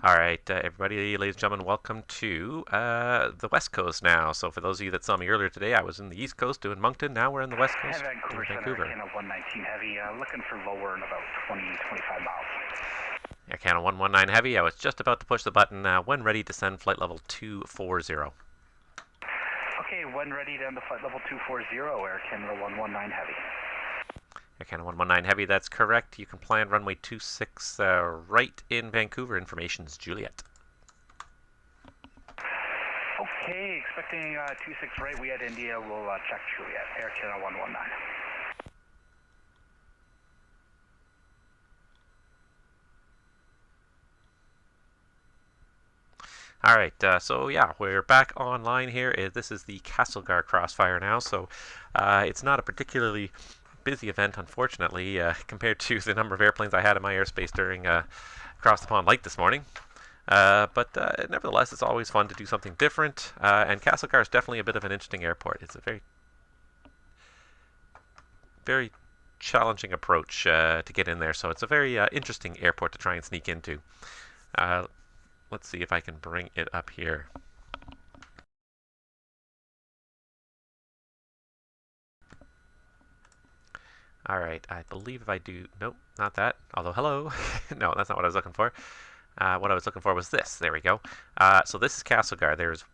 All right, everybody, ladies and gentlemen, welcome to the West Coast now. So for those of you that saw me earlier today, I was in the East Coast doing Moncton. Now we're in the West Hi, Coast doing Vancouver Center, Vancouver. Canada 119 Heavy, looking for lower in about 20, 25 miles. Air Canada 119 Heavy, I was just about to push the button when ready to send flight level 240. Okay, when ready down to flight level 240, Air Canada 119 Heavy. Air Canada 119 Heavy, that's correct. You can plan runway 26 right in Vancouver. Information's Juliet. Okay, expecting 26 right, we had India, we'll check Juliet, Air Canada 119. All right, so yeah, we're back online here. This is the Castlegar Crossfire now, so it's not a particularly busy event, unfortunately, compared to the number of airplanes I had in my airspace during Across the Pond Light this morning. But nevertheless, it's always fun to do something different, and Castlegar is definitely a bit of an interesting airport. It's a very challenging approach to get in there, so it's a very interesting airport to try and sneak into. Let's see if I can bring it up here. All right, I believe if I do, nope, not that, although hello. No, that's not what I was looking for. What I was looking for was this. There we go. So this is Castlegar. There's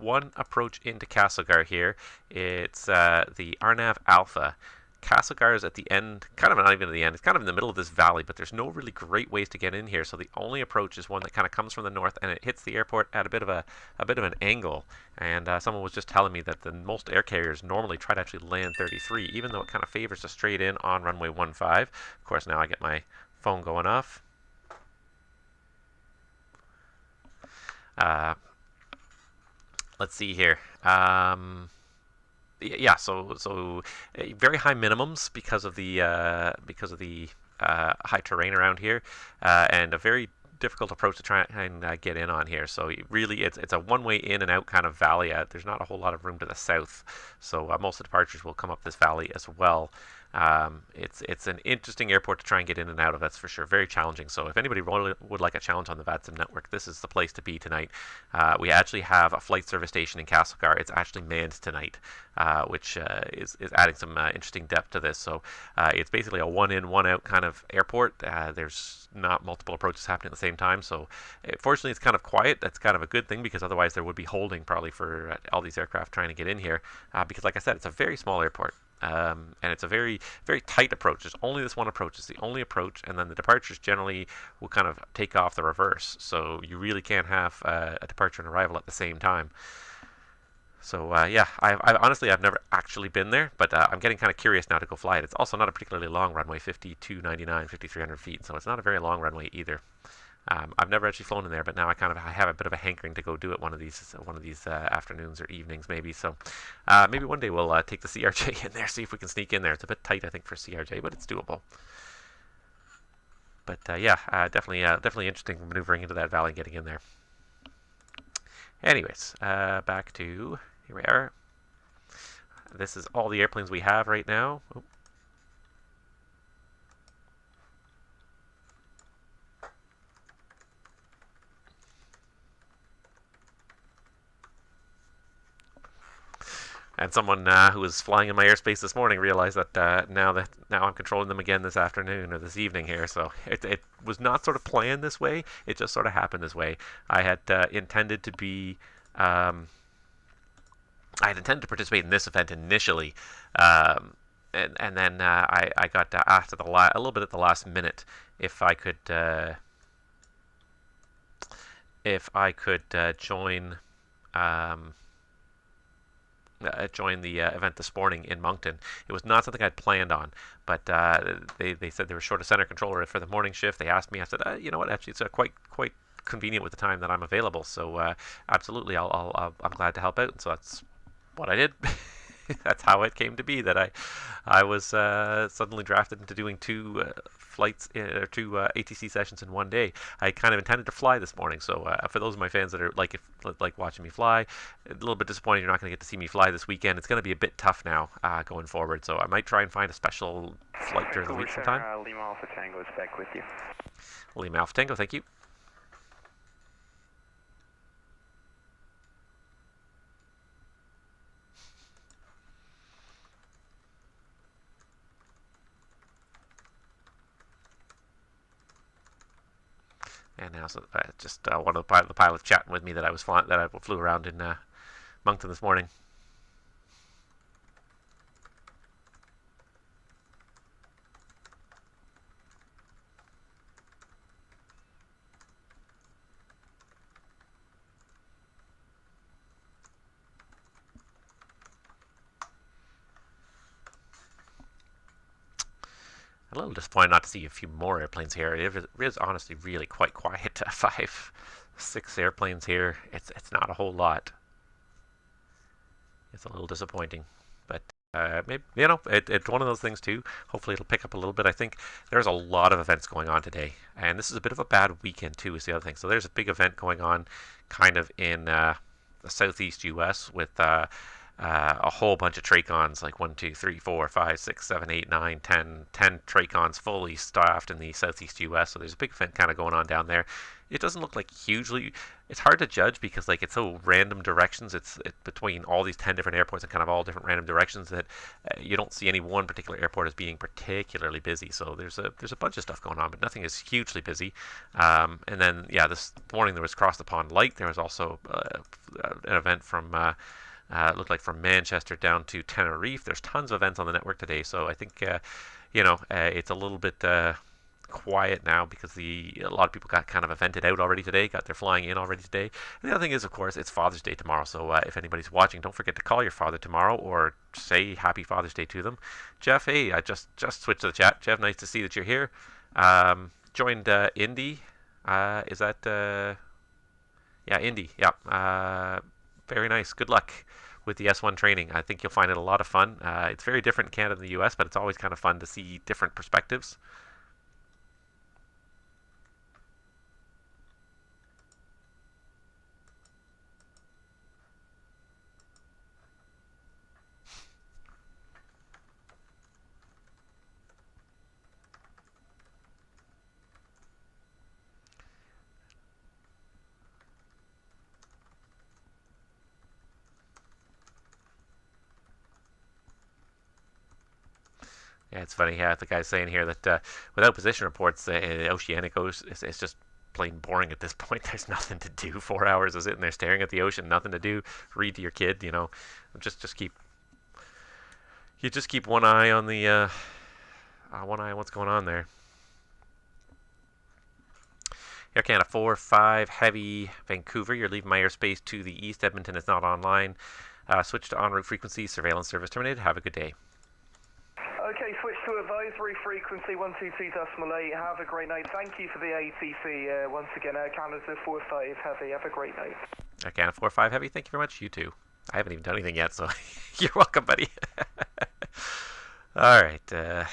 one approach into Castlegar here. It's the Arnav Alpha. Castlegar is at the end, kind of not even at the end. It's kind of in the middle of this valley, but there's no really great ways to get in here. So the only approach is one that kind of comes from the north, and it hits the airport at a bit of an angle. And someone was just telling me that the most air carriers normally try to actually land 33, even though it kind of favors a straight in on runway 15. Of course, now I get my phone going off. Let's see here. Yeah, so very high minimums because of the high terrain around here, and a very difficult approach to try and get in on here. So really, it's a one-way in and out kind of valley. There's not a whole lot of room to the south, so most of the departures will come up this valley as well. It's an interesting airport to try and get in and out of, that's for sure. Very challenging. So if anybody really would like a challenge on the VATSIM network, this is the place to be tonight. We actually have a flight service station in Castlegar. It's actually manned tonight, which is adding some interesting depth to this. So it's basically a one in, one out kind of airport. There's not multiple approaches happening at the same time. So fortunately, it's kind of quiet. That's kind of a good thing, because otherwise there would be holding probably for all these aircraft trying to get in here. Because like I said, it's a very small airport. And it's a very, very tight approach. There's only this one approach. It's the only approach, and then the departures generally will kind of take off the reverse. So you really can't have a departure and arrival at the same time. So yeah, honestly, I've never actually been there, but I'm getting kind of curious now to go fly it. It's also not a particularly long runway, 5299, 5300 feet, so it's not a very long runway either. I've never actually flown in there, but now I have a bit of a hankering to go do it one of these afternoons or evenings maybe. So maybe one day we'll take the CRJ in there, see if we can sneak in there. It's a bit tight, I think, for CRJ, but it's doable. But yeah, definitely interesting maneuvering into that valley and getting in there. Anyways, back to here we are. This is all the airplanes we have right now. Oh. And someone who was flying in my airspace this morning realized that now I'm controlling them again this afternoon or this evening here. So it was not sort of planned this way. It just sort of happened this way. I had intended to be I had intended to participate in this event initially, and then I got asked a little bit at the last minute if I could join. Join the event this morning in Moncton. It was not something I'd planned on, but they said they were short a center controller for the morning shift. They asked me. I said, you know what? Actually, it's quite convenient with the time that I'm available. So absolutely, I'm glad to help out. And so that's what I did. That's how it came to be that I was suddenly drafted into doing two flights or two ATC sessions in one day. I kind of intended to fly this morning, so for those of my fans that are like watching me fly, a little bit disappointed you're not going to get to see me fly this weekend. It's going to be a bit tough now going forward, so I might try and find a special flight during the week sometime. Lima Alpha Tango is back with you. Lima Alpha Tango, thank you. And now, so just one of the pilots chatting with me that I flew around in Moncton this morning. A little disappointed not to see a few more airplanes here. It is honestly really quite quiet. 5, 6 airplanes here. It's not a whole lot. It's a little disappointing, but maybe, it's one of those things too. Hopefully it'll pick up a little bit. I think there's a lot of events going on today, and this is a bit of a bad weekend too. Is the other thing. So there's a big event going on, kind of in the southeast U.S. with a whole bunch of Tracons, like 1, 2, 3, 4, 5, 6, 7, 8, 9, 10 Tracons fully staffed in the southeast U.S. So there's a big event kind of going on down there. It doesn't look like hugely. It's hard to judge because like it's so random directions. It's between all these 10 different airports and kind of all different random directions that you don't see any one particular airport as being particularly busy. So there's a bunch of stuff going on, but nothing is hugely busy. And then this morning there was Cross the Pond Light. There was also an event from. It looked like from Manchester down to Tenerife. There's tons of events on the network today, so I think it's a little bit quiet now because a lot of people got kind of evented out already today, got their flying in already today. And the other thing is, of course, it's Father's Day tomorrow, so if anybody's watching, don't forget to call your father tomorrow or say Happy Father's Day to them. Jeff, hey, I just switched to the chat. Jeff, nice to see that you're here. Joined Indy. Is that... yeah, Indy. Yeah. Very nice. Good luck with the S1 training. I think you'll find it a lot of fun. It's very different in Canada and the US, but it's always kind of fun to see different perspectives. Yeah, it's funny. Yeah, the guy's saying here that without position reports, the Oceanic it's just plain boring at this point. There's nothing to do. 4 hours of sitting there staring at the ocean, nothing to do. Read to your kid, just keep one eye on the one eye on what's going on there. Air Canada 4-5 Heavy Vancouver. You're leaving my airspace to the east. Edmonton is not online. Switch to en route frequency. Surveillance service terminated. Have a good day. Okay, switch to advisory frequency 122.8. Have a great night. Thank you for the ATC once again. Air Canada 4-5 Heavy. Have a great night. Air Canada 4-5 Heavy. Thank you very much. You too. I haven't even done anything yet, so you're welcome, buddy. All right. Air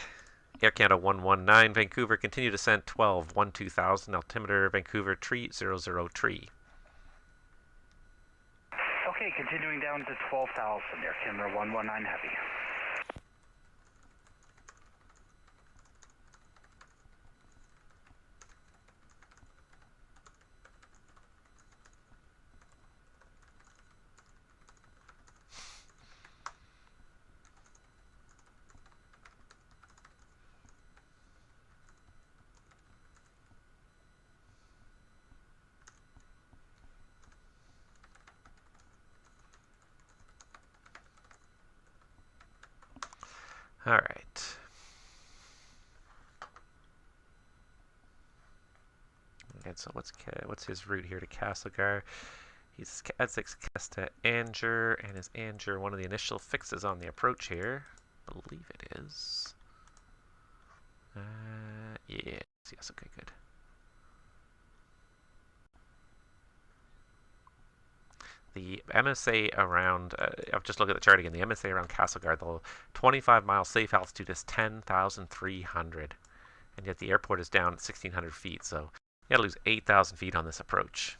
Canada 119 Vancouver. Continue descent 12-2000. Altimeter Vancouver tree 00 tree. Okay, continuing down to 12,000. Air Canada 119 Heavy. All right. And so what's his route here to Castlegar? He's at 6 to Anger, and is Anger one of the initial fixes on the approach here? I believe it is. Yes. Okay, good. The MSA around, I've just looked at the chart again, the MSA around Castlegar, the 25-mile safe altitude is 10,300. And yet the airport is down at 1,600 feet, so you gotta lose 8,000 feet on this approach.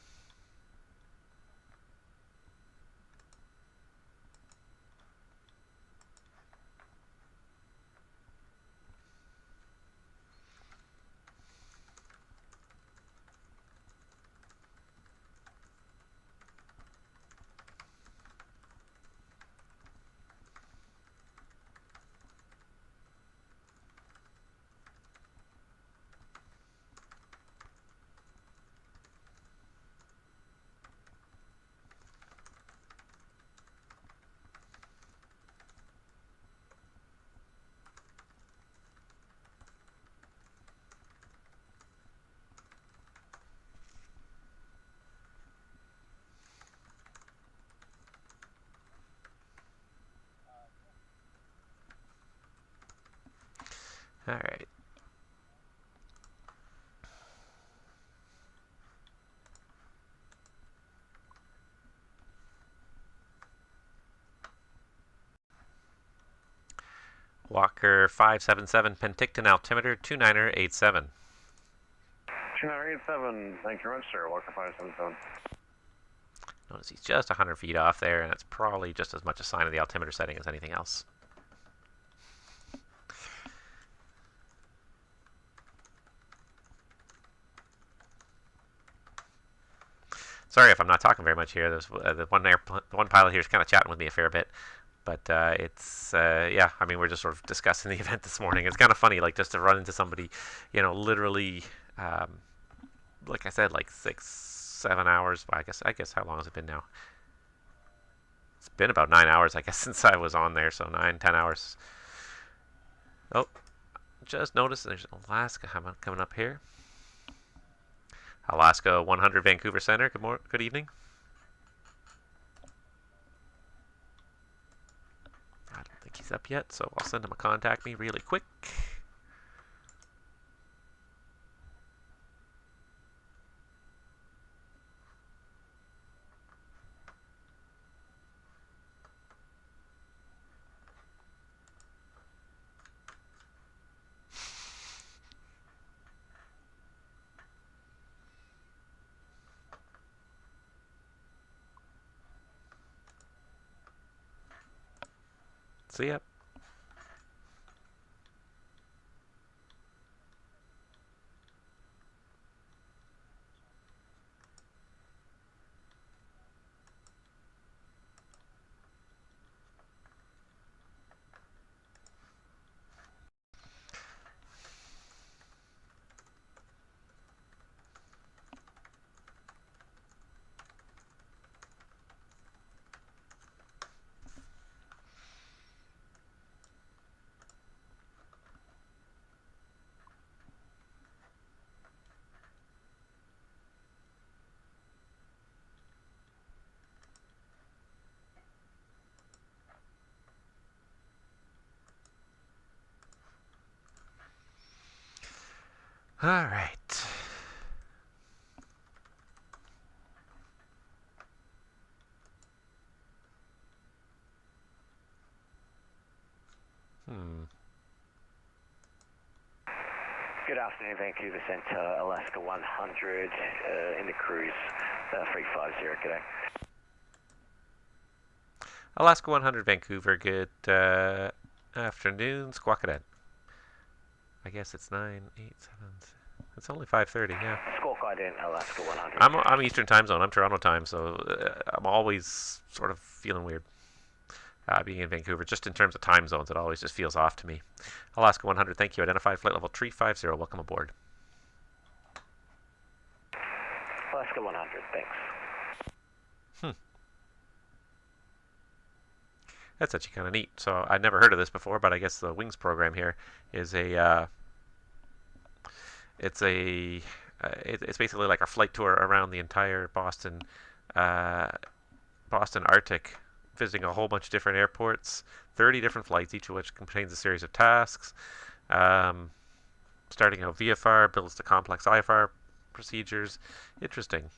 All right. Walker 577, Penticton altimeter 2987. 2987, thank you very much, sir. Walker 577. Notice he's just 100 feet off there, and it's probably just as much a sign of the altimeter setting as anything else. Sorry if I'm not talking very much here. There's the one pilot here is kind of chatting with me a fair bit. But yeah, I mean, we're just sort of discussing the event this morning. It's kind of funny, like, just to run into somebody, you know, literally, like I said, like 6-7 hours. Well, I guess how long has it been now? It's been about 9 hours, I guess, since I was on there. So 9-10 hours. Oh, just noticed there's Alaska coming up here. Alaska 100 Vancouver Center. Good evening. I don't think he's up yet, so I'll send him a contact me really quick. See ya. All right. Good afternoon, Vancouver Centre, Alaska 100 in the cruise 350. G'day. Alaska 100 Vancouver. Good afternoon, Squawkadet. I guess it's 9, 8, 7. It's only 5:30. Yeah. Squawk ID Alaska 100. I'm Eastern time zone. I'm Toronto time, so I'm always sort of feeling weird being in Vancouver. Just in terms of time zones, it always just feels off to me. Alaska 100, thank you. Identified flight level 350. Welcome aboard. Alaska 100, thanks. That's actually kind of neat. So I'd never heard of this before, but I guess the Wings program here is it's basically like a flight tour around the entire Boston Arctic, visiting a whole bunch of different airports, 30 different flights, each of which contains a series of tasks. Starting out VFR, builds the complex IFR procedures. Interesting.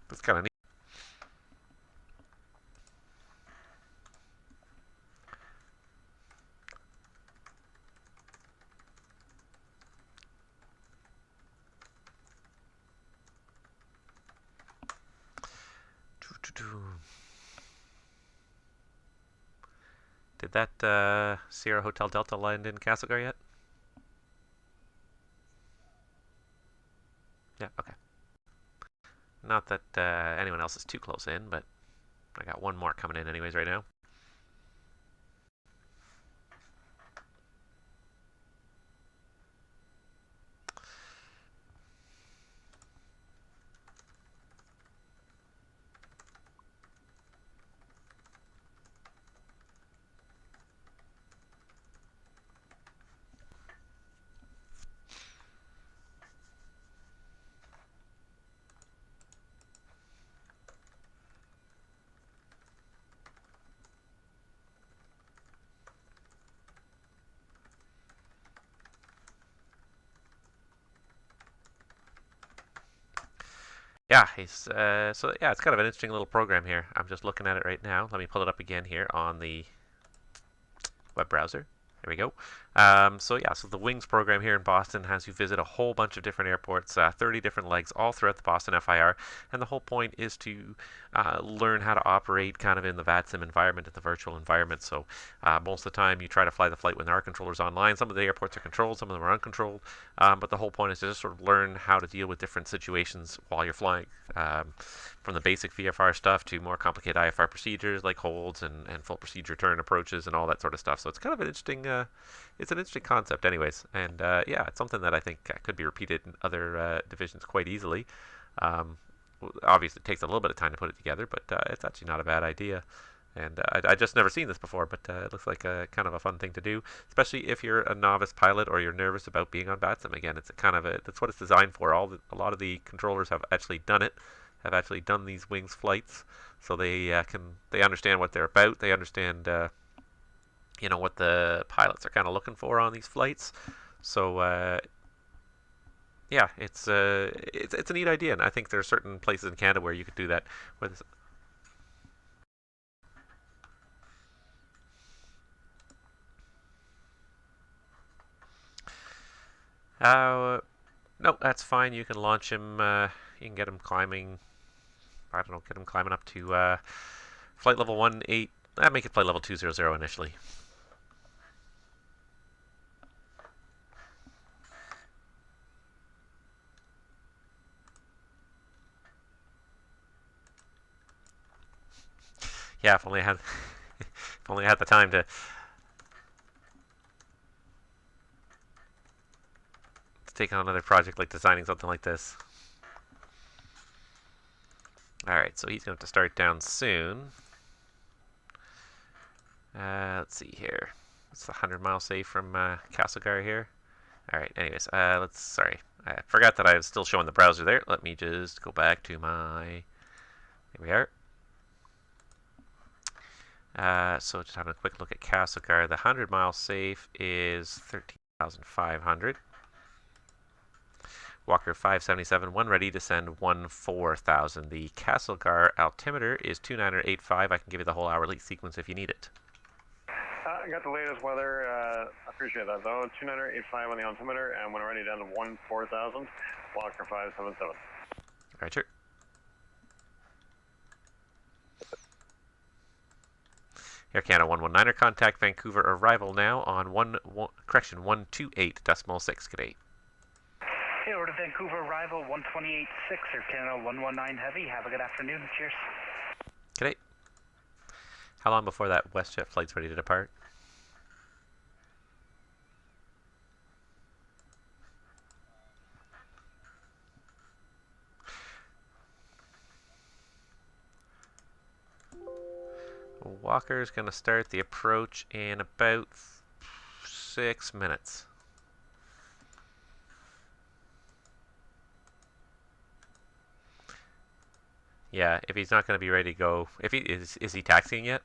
That's kind of neat. Did that Sierra Hotel Delta land in Castlegar yet? Yeah, okay. Not that anyone else is too close in, but I got one more coming in anyways right now. yeah, he's so yeah, it's kind of an interesting little program here. I'm just looking at it right now. Let me pull it up again here on the web browser. There we go. So yeah, so the Wings program here in Boston has you visit a whole bunch of different airports, 30 different legs all throughout the Boston FIR, and the whole point is to learn how to operate kind of in the VATSIM environment, in the virtual environment. So most of the time you try to fly the flight when there are controllers online. Some of the airports are controlled, some of them are uncontrolled, but the whole point is to just sort of learn how to deal with different situations while you're flying. From the basic VFR stuff to more complicated IFR procedures like holds and full procedure turn approaches and all that sort of stuff. So it's kind of an interesting, it's an interesting concept, anyways. And yeah, it's something that I think could be repeated in other divisions quite easily. Obviously, it takes a little bit of time to put it together, but it's actually not a bad idea. And I just never seen this before, but it looks like a kind of a fun thing to do, especially if you're a novice pilot or you're nervous about being on VATSIM. Again, it's a kind of that's what it's designed for. A lot of the controllers have actually done it. Have actually done these Wings flights, so they understand what they're about. They understand what the pilots are kind of looking for on these flights. So yeah, it's a neat idea, and I think there are certain places in Canada where you could do that. No, that's fine. You can launch him. You can get him climbing. I don't know, get him climbing up to flight level 18. Make it flight level 200 initially. Yeah, if only I had, if only I had the time to take on another project like designing something like this. Alright, so he's going to have to start down soon. Let's see here. It's 100 miles safe from Castlegar here. Alright, anyways, sorry. I forgot that I was still showing the browser there. Let me just go back to my... Here we are. So just having a quick look at Castlegar. The 100 mile safe is 13,500. Walker 577, one ready to send 14,000. The Castlegar altimeter is 2985. I can give you the whole hourly sequence if you need it. I got the latest weather. I appreciate that though. 2985 on the altimeter, and when we're ready down to 14,000. Walker 577. Right, sure. Air Canada 119er, contact Vancouver arrival now on 128.6. Good day. Hey, over to Vancouver arrival 128.6, Air Canada 119 Heavy. Have a good afternoon. Cheers. Good day. How long before that WestJet flight's ready to depart? Walker's going to start the approach in about 6 minutes. Yeah, if he's not going to be ready to go, if he is he taxiing yet?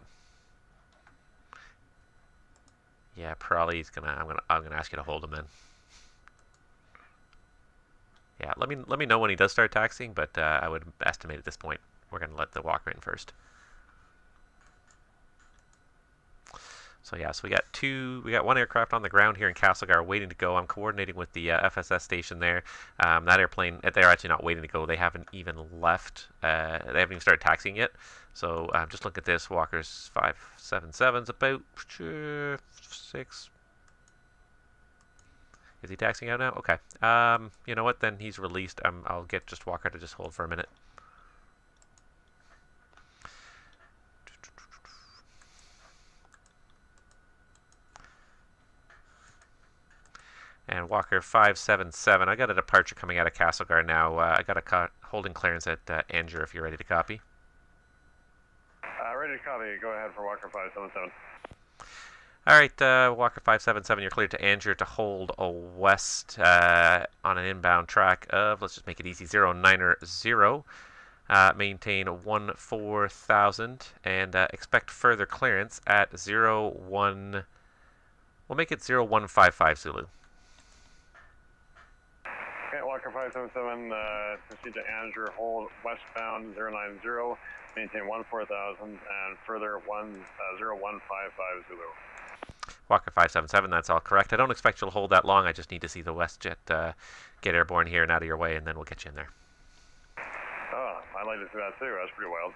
Yeah, probably he's gonna. I'm gonna ask you to hold him then. Yeah, let me know when he does start taxiing, but I would estimate at this point we're gonna let the Walker in first. So yeah, so we got one aircraft on the ground here in Castlegar waiting to go. I'm coordinating with the FSS station there. That airplane, they're actually not waiting to go. They haven't even left. They haven't even started taxiing yet. So just look at this. Walker's 577's about 6. Is he taxiing out now? Okay. You know what? Then he's released. I'll get just Walker to just hold for a minute. And Walker 577. I got a departure coming out of Castlegar now. I got a holding clearance at Anger if you're ready to copy. Ready to copy. Go ahead for Walker 577. All right, Walker 577, you're cleared to Anger to hold a west on an inbound track of, let's just make it easy, 090. Maintain 14,000 and expect further clearance at 01. We'll make it 0155 Zulu. Okay, Walker 577, proceed to Andrew, hold westbound 090, maintain 14,000, and further 10155 Zulu. Walker 577, that's all correct. I don't expect you'll hold that long. I just need to see the WestJet get airborne here and out of your way, and then we'll get you in there. Oh, I'd like to see that too. That's pretty wild.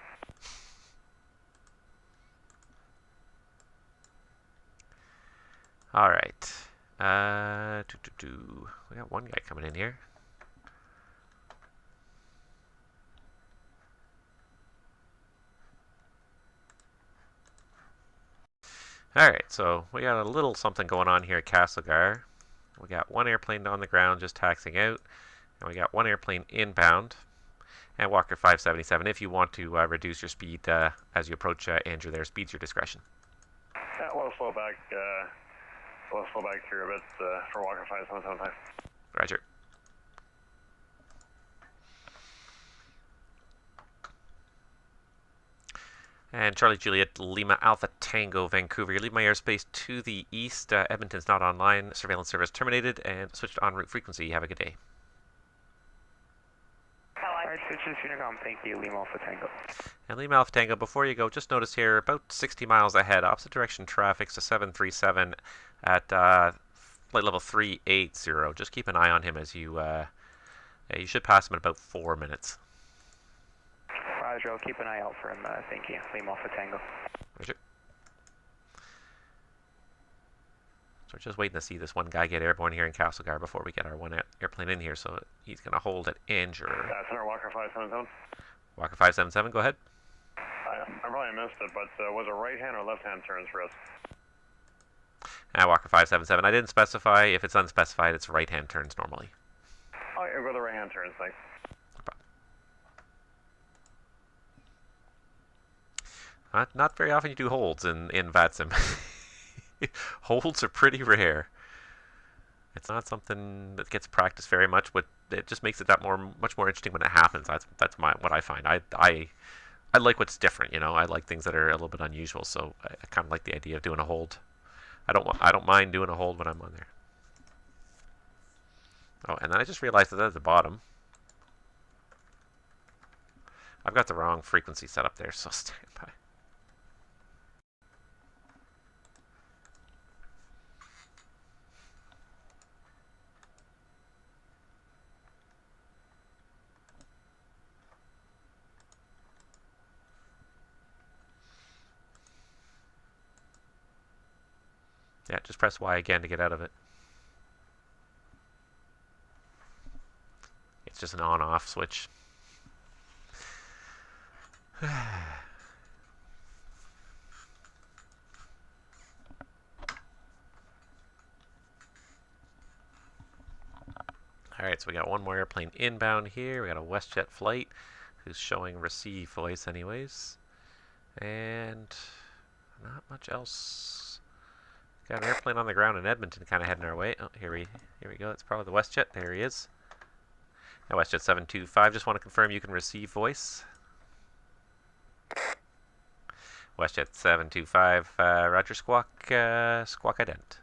All right. We got one guy coming in here. All right, so we got a little something going on here at Castlegar. We got one airplane on the ground just taxiing out, and we got one airplane inbound. And Walker 577, if you want to reduce your speed as you approach Andrew there, speed's your discretion. Yeah, we'll slow back here a bit for Walker 5775. Roger. And Charlie Juliet Lima Alpha Tango Vancouver. You leave my airspace to the east. Edmonton's not online. Surveillance service terminated and switched en route frequency. Have a good day. Alright, switches Unicom. Thank you, Lima Alpha Tango. And Lima Alpha Tango, before you go, just notice here, about 60 miles ahead, opposite direction traffic's a 737 at flight level 380. Just keep an eye on him as you should pass him in about 4 minutes. Roger, I'll keep an eye out for him. Thank you, Lima Alpha Tango. Roger. So we're just waiting to see this one guy get airborne here in Castlegar before we get our one airplane in here. So he's going to hold at Andrew. Center Walker 577. Walker 577, go ahead. I probably missed it, but was it right-hand or left-hand turns for us? Walker 577. I didn't specify. If it's unspecified, it's right-hand turns normally. Oh, yeah, go the right-hand turns, thanks. Not very often you do holds in VATSIM. Holds are pretty rare. It's not something that gets practiced very much, but it just makes it much more interesting when it happens. That's what I find. I like what's different, you know. I like things that are a little bit unusual, so I kind of like the idea of doing a hold. I don't mind doing a hold when I'm on there. Oh, and then I just realized that at the bottom, I've got the wrong frequency set up there, so stand by. Yeah, just press Y again to get out of it. It's just an on-off switch. Alright, so we got one more airplane inbound here. We got a WestJet flight who's showing receive voice anyways. And not much else. Got an airplane on the ground in Edmonton kind of heading our way. Oh, here we go. It's probably the WestJet. There he is. Now WestJet 725. Just want to confirm you can receive voice. WestJet 725. Roger, squawk. Squawk ident.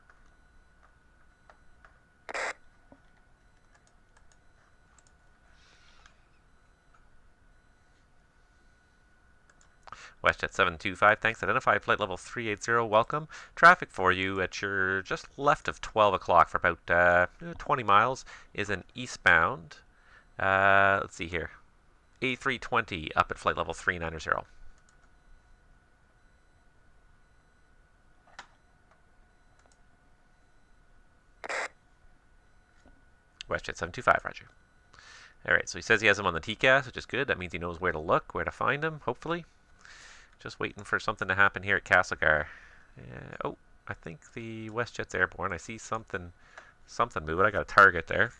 WestJet 725, thanks. Identify flight level 380, welcome. Traffic for you at your just left of 12 o'clock for about 20 miles is an eastbound. Let's see here. A320 up at flight level 390. WestJet 725, roger. Alright, so he says he has him on the TCAS, which is good. That means he knows where to look, where to find him, hopefully. Just waiting for something to happen here at Castlegar. Oh, I think the WestJet's airborne. I see something moving. I got a target there.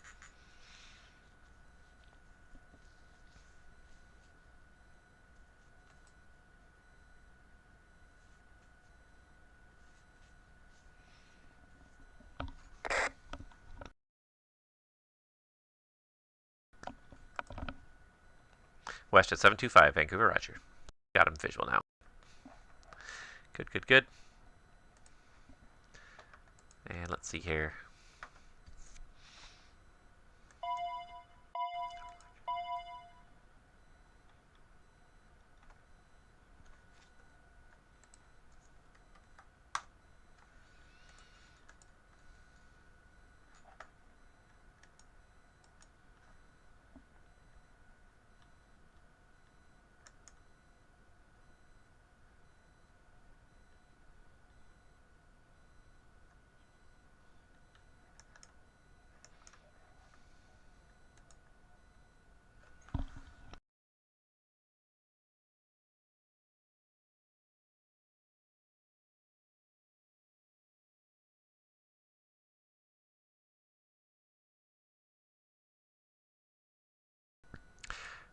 WestJet 725, Vancouver, roger. Got him visual now. Good, good, good. And let's see here.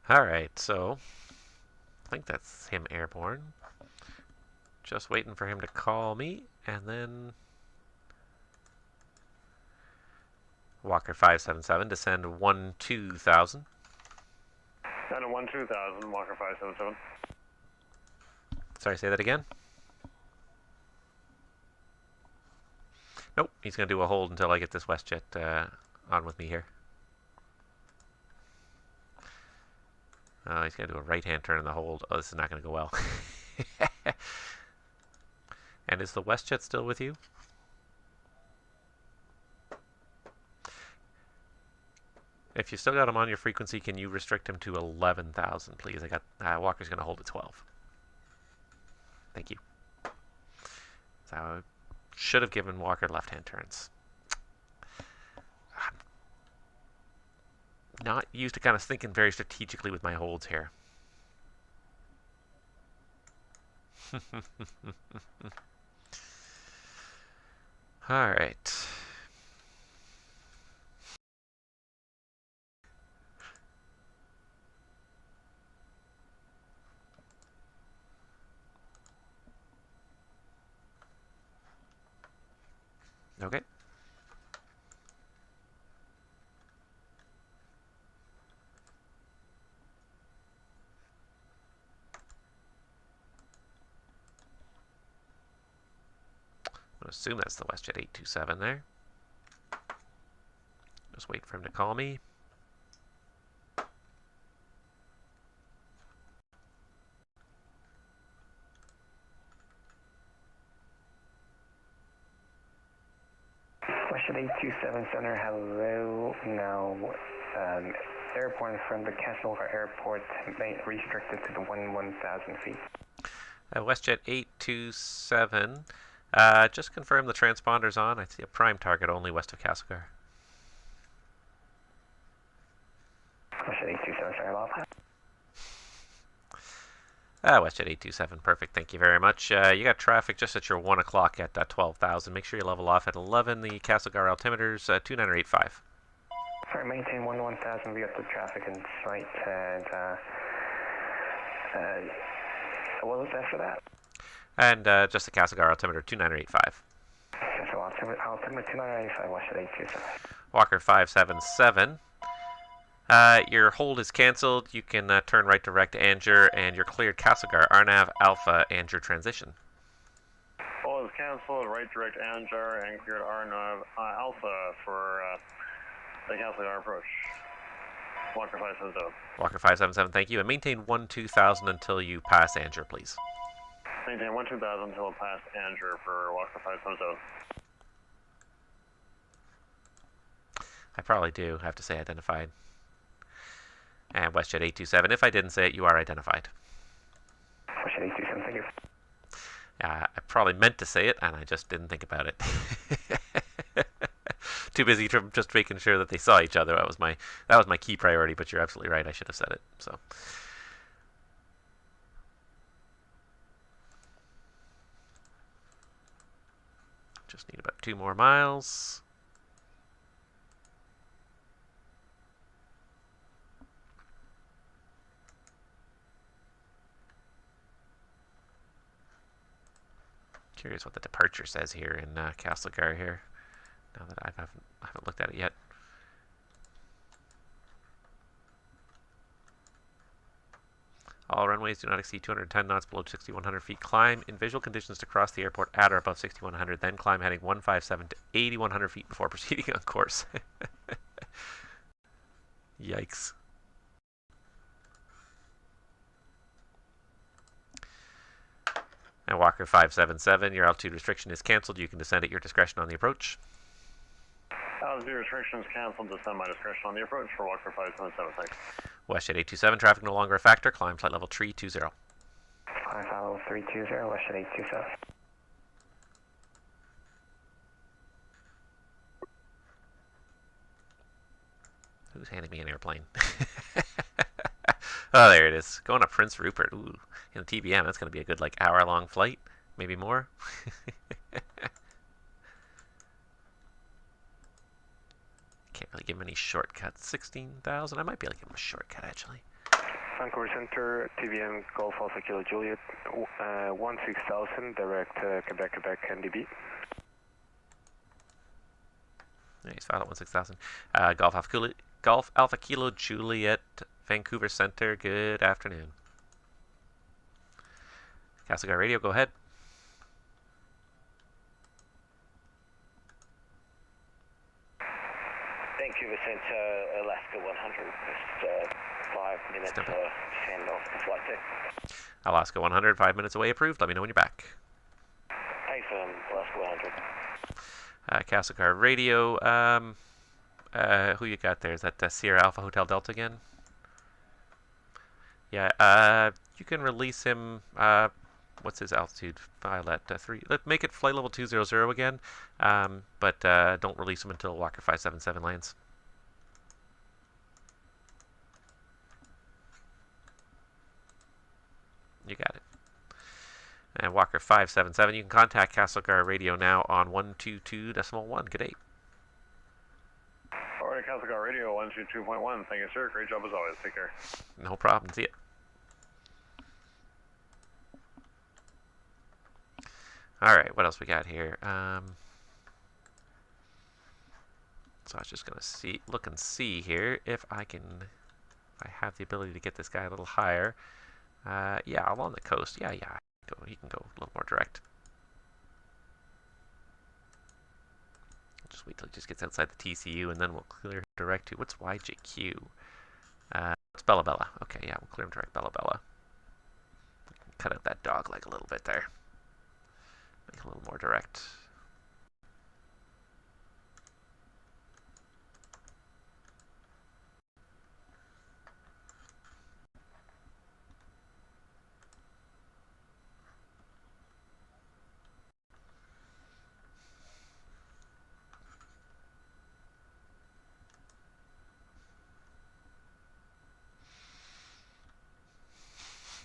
Alright, so I think that's him airborne. Just waiting for him to call me, and then Walker 577, descend 12,000. Down to 12,000, Walker 577. Sorry, say that again? Nope, he's going to do a hold until I get this WestJet on with me here. He's going to do a right-hand turn in the hold. Oh, this is not going to go well. And is the WestJet still with you? If you still got him on your frequency, can you restrict him to 11,000, please? I got Walker's going to hold at 12. Thank you. So I should have given Walker left-hand turns. I'm not used to kind of thinking very strategically with my holds here. All right. Okay. I'm going to assume that's the WestJet 827 there. Just wait for him to call me. WestJet 827 Center, hello. Now, airborne from the Castlegar Airport, restricted to the 1,000 feet. WestJet 827. Just confirm the transponder's on. I see a prime target only west of Castlegar. WestJet 827 Center, Bob. WestJet 827, perfect. Thank you very much. You got traffic just at your 1 o'clock at 12,000. Make sure you level off at 11. The Castlegar altimeter's 2985. Sorry, maintain 1,000. We got the traffic in sight, and what was after that? And just the Castlegar altimeter 2985. Okay, so altimeter 2985, WestJet 827. Walker 577. Your hold is cancelled. You can turn right direct Anger, and you're cleared Castlegar, RNAV Alpha, and your transition. Hold is cancelled, right direct Anger, and cleared RNAV Alpha for the Castlegar approach. Walker 577. Walker 577, thank you. And maintain 12,000 until you pass Anger, please. Maintain 12,000 until past Anger for Walker 577. I probably do have to say identified. And WestJet 827. If I didn't say it, you are identified. WestJet 827, thank you. I probably meant to say it, and I just didn't think about it. Too busy just making sure that they saw each other. That was my key priority. But you're absolutely right. I should have said it. So. Just need about 2 more miles. Curious what the departure says here in Castlegar here. Now that I haven't looked at it yet. All runways do not exceed 210 knots below 6,100 feet. Climb in visual conditions to cross the airport at or above 6,100. Then climb heading 157 to 8,100 feet before proceeding on course. Yikes. And Walker 577, your altitude restriction is cancelled. You can descend at your discretion on the approach. Altitude restrictions cancelled. Descend by discretion on the approach for Walker 577. Thanks. WestJet 827, traffic no longer a factor. Climb flight level 320. Climb flight level 320, WestJet 827. Who's handing me an airplane? Oh, there it is. Going to Prince Rupert. Ooh, in the TBM, that's going to be a good hour-long flight, maybe more. Can't really give him any shortcuts. 16,000. I might be able to give him a shortcut actually. Vancouver Center, TVM Golf Alpha Kilo Juliet, 16,000, direct Quebec, NDB. Nice, file at 16,000. Golf Alpha Kilo Juliet, Vancouver Center, good afternoon. Castlegar Radio, go ahead. Vancouver Center, Alaska 100, just 5 minutes to send off the flight deck. Alaska 100, 5 minutes away, approved. Let me know when you're back. Thanks, Alaska 100. Castlegar Radio, who you got there? Is that Sierra Alpha Hotel Delta again? Yeah, you can release him, what's his altitude? File at 3. Let's make it flight level 200 again, but don't release him until Walker 577 lands. You got it. And Walker 577, you can contact Castlegar Radio now on 122.1. Good day. Alright, Castlegar Radio 122.1. Thank you, sir. Great job as always. Take care. No problem. See ya. Alright, what else we got here? So I was just going to look and see here if I have the ability to get this guy a little higher. Yeah, along the coast. Yeah. He can go a little more direct. I'll just wait till he just gets outside the TCU, and then we'll clear him direct to, what's YJQ? It's Bella Bella. Okay, yeah, we'll clear him direct Bella Bella. Cut out that dog leg a little bit there. Make it a little more direct.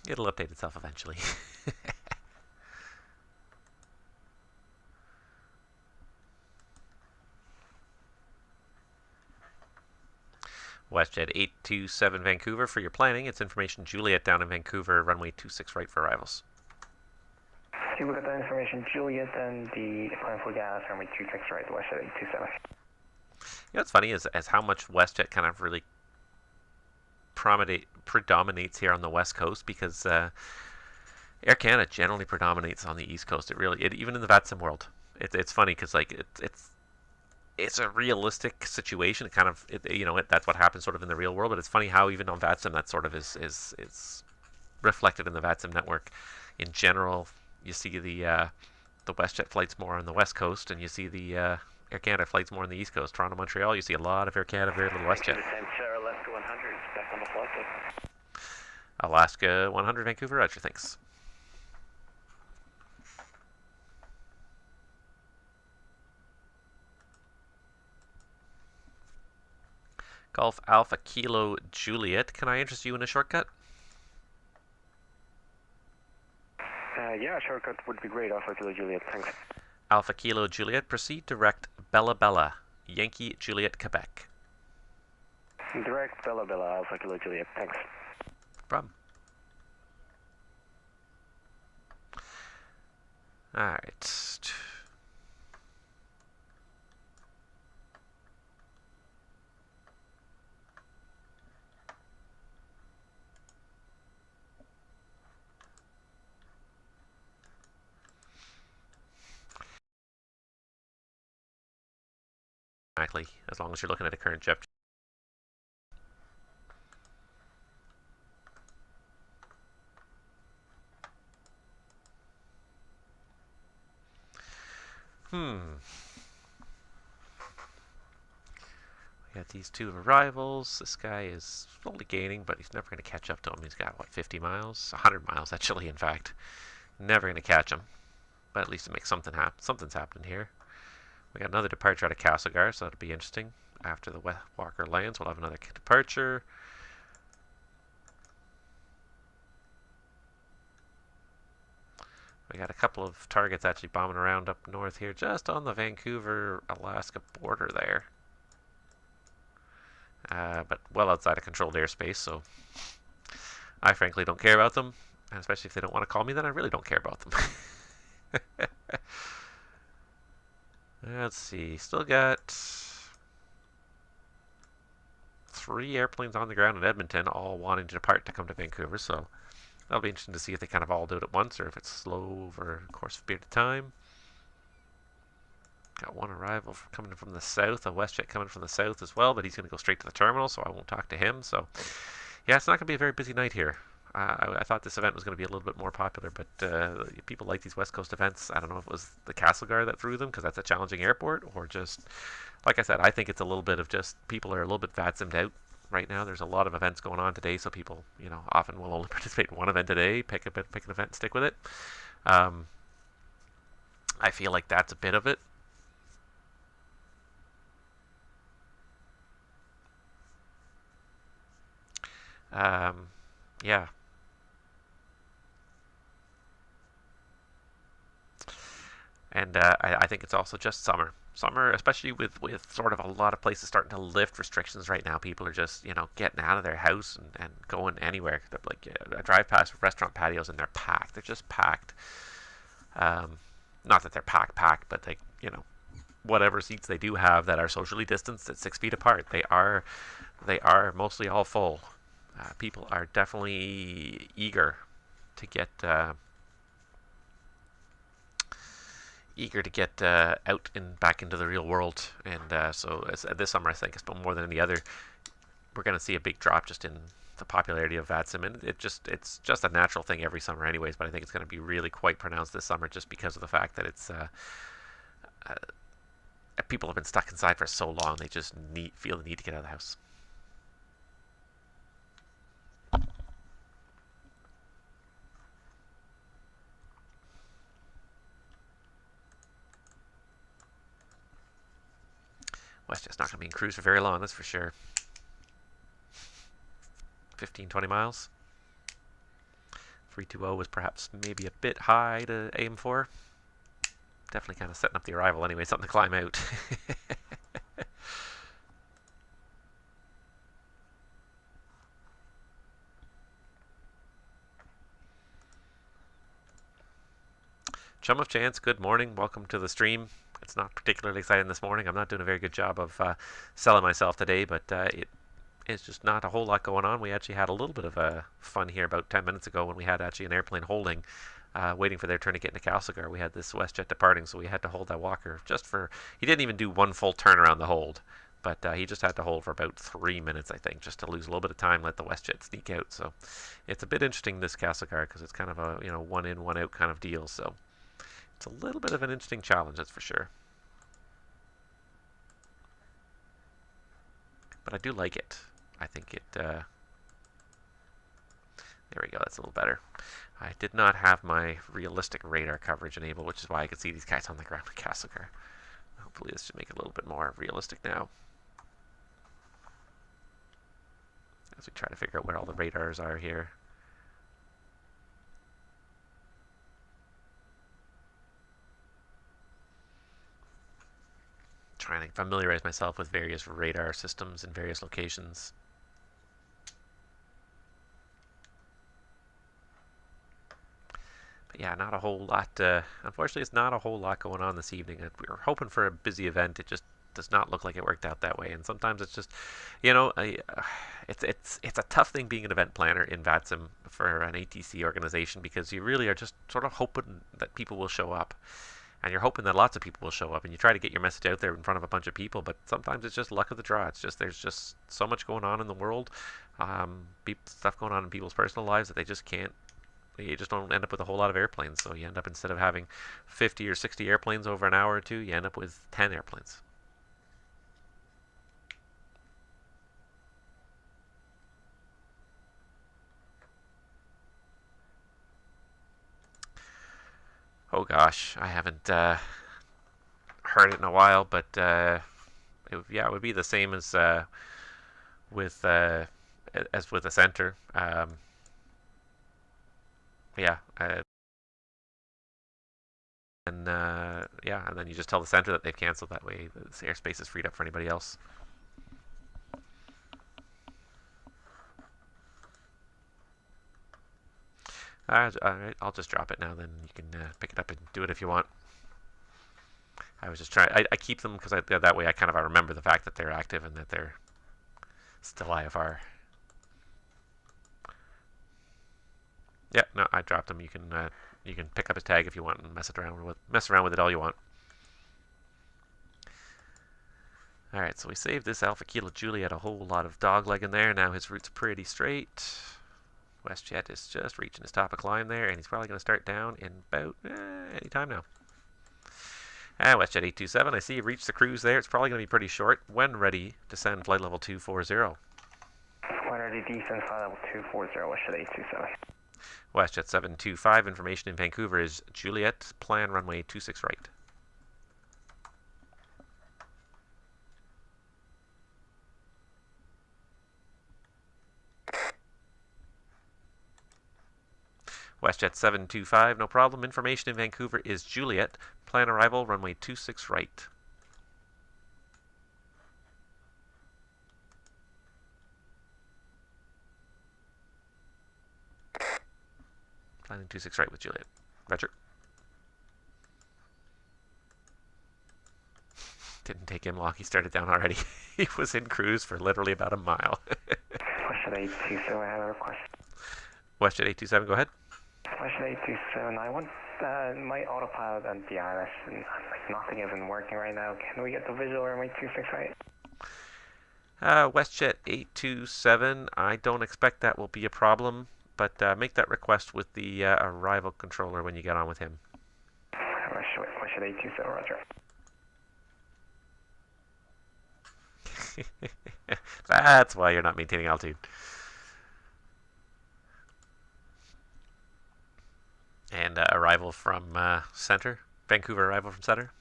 It'll update itself eventually. WestJet 827 Vancouver for your planning. It's information Juliet down in Vancouver, runway 26 right for arrivals. You look at that information, Juliet, and the plan for gas, runway 26 right, WestJet 827. You know what's funny is how much WestJet kind of really predominates here on the West Coast, because Air Canada generally predominates on the East Coast. Even in the VATSIM world, it's funny because like it's a realistic situation. It kind of that's what happens sort of in the real world. But it's funny how even on VATSIM that sort of is reflected in the VATSIM network. In general, you see the WestJet flights more on the West Coast, and you see the Air Canada flights more on the East Coast. Toronto, Montreal, you see a lot of Air Canada, very little WestJet. Alaska 100 is back on the flight deck. Alaska 100 Vancouver, Roger, thanks. Golf Alpha Kilo Juliet, can I interest you in a shortcut? Yeah, shortcut would be great. Alpha Kilo Juliet, thanks. Alpha Kilo Juliet, proceed direct Bella Bella, Yankee Juliet, Quebec. Direct Bella Bella, Alpha Kilo Juliet, thanks. No problem. Alright. Exactly, as long as you're looking at a current jet. We got these two arrivals. This guy is slowly gaining, but he's never going to catch up to him. He's got, what, 50 miles? 100 miles, actually, in fact. Never going to catch him. But at least it makes something happen. Something's happening here. We got another departure out of Castlegar, so that'll be interesting. After the Walker lands, we'll have another departure. We got a couple of targets actually bombing around up north here, just on the Vancouver-Alaska border there. But well outside of controlled airspace, so I frankly don't care about them, and especially if they don't want to call me, then I really don't care about them. Let's see, still got 3 airplanes on the ground in Edmonton, all wanting to depart to come to Vancouver, so that'll be interesting to see if they kind of all do it at once or if it's slow over a course of a period of time. Got one arrival coming from the south, a WestJet coming from the south as well, but he's going to go straight to the terminal, so I won't talk to him. So, yeah, it's not going to be a very busy night here. I thought this event was going to be a little bit more popular, but people like these West Coast events. I don't know if it was the Castlegar that threw them because that's a challenging airport, or just, like I said, I think it's a little bit of just people are a little bit VATSIM'd out right now. There's a lot of events going on today, so people, often will only participate in one event a day, pick an event and stick with it. I feel like that's a bit of it. Yeah. And I think it's also just summer. Summer, especially with sort of a lot of places starting to lift restrictions right now. People are just, getting out of their house and going anywhere. They're like, I drive past restaurant patios and they're packed. They're just packed. Not that they're packed, but they, whatever seats they do have that are socially distanced at 6 feet apart, they are mostly all full. People are definitely eager to get out and back into the real world, and so this summer I think it's more than any other, we're going to see a big drop just in the popularity of VATSIM, and it's just a natural thing every summer anyways, but I think it's going to be really quite pronounced this summer just because of the fact that it's people have been stuck inside for so long, they just feel the need to get out of the house. WestJet's not going to be in cruise for very long, that's for sure. 15-20 miles. 320 was perhaps maybe a bit high to aim for. Definitely kind of setting up the arrival anyway, something to climb out. Chum of Chance, good morning. Welcome to the stream. It's not particularly exciting this morning. I'm not doing a very good job of selling myself today, but it is just not a whole lot going on. We actually had a little bit of fun here about 10 minutes ago when we had actually an airplane holding, waiting for their turn to get into Castlegar. We had this WestJet departing, so we had to hold that walker just for... He didn't even do one full turn around the hold, but he just had to hold for about 3 minutes, I think, just to lose a little bit of time, let the WestJet sneak out. So it's a bit interesting, this Castlegar, because it's kind of a one in, one out kind of deal. So it's a little bit of an interesting challenge, that's for sure. But I do like it. I think it... there we go, that's a little better. I did not have my realistic radar coverage enabled, which is why I could see these guys on the ground with Castlegar. Hopefully this should make it a little bit more realistic now. As we try to figure out where all the radars are here. Trying to familiarize myself with various radar systems in various locations. But yeah, not a whole lot. Unfortunately, it's not a whole lot going on this evening. We were hoping for a busy event. It just does not look like it worked out that way. And sometimes it's just, it's a tough thing being an event planner in VATSIM for an ATC organization, because you really are just sort of hoping that people will show up. And you're hoping that lots of people will show up, and you try to get your message out there in front of a bunch of people, but sometimes it's just luck of the draw. It's just, there's just so much going on in the world, stuff going on in people's personal lives that they just can't, you just don't end up with a whole lot of airplanes. So you end up, instead of having 50 or 60 airplanes over an hour or two, you end up with 10 airplanes. Oh gosh, I haven't heard it in a while, but it would be the same as with the center. And then you just tell the center that they've canceled. That way, the airspace is freed up for anybody else. Alright, I'll just drop it now, then you can pick it up and do it if you want. I was just trying. I keep them because that way I remember the fact that they're active and that they're still IFR. Yeah, no, I dropped them. You can pick up his tag if you want and mess around with it all you want. All right, so we saved this Alpha Kilo Juliet a whole lot of dogleg in there. Now his route's pretty straight. WestJet is just reaching his top of climb there, and he's probably going to start down in about any time now. And WestJet 827, I see you reached the cruise there. It's probably going to be pretty short. When ready, descend flight level 240. When ready, descend flight level 240, WestJet 827. WestJet 725, information in Vancouver is Juliet, plan runway 26 right. WestJet 725, no problem. Information in Vancouver is Juliet. Plan arrival, runway 26 right. Planning 26 right with Juliet. Roger. Didn't take him long. He started down already. He was in cruise for literally about a mile. WestJet 827, I have a request. WestJet 827, go ahead. WestJet 827, I want my autopilot and the ILS, and like nothing isn't working right now. Can we get the visual runway 26 right? WestJet 827, I don't expect that will be a problem, but make that request with the arrival controller when you get on with him. WestJet 827, roger. That's why you're not maintaining altitude. And arrival from center, Vancouver arrival from center.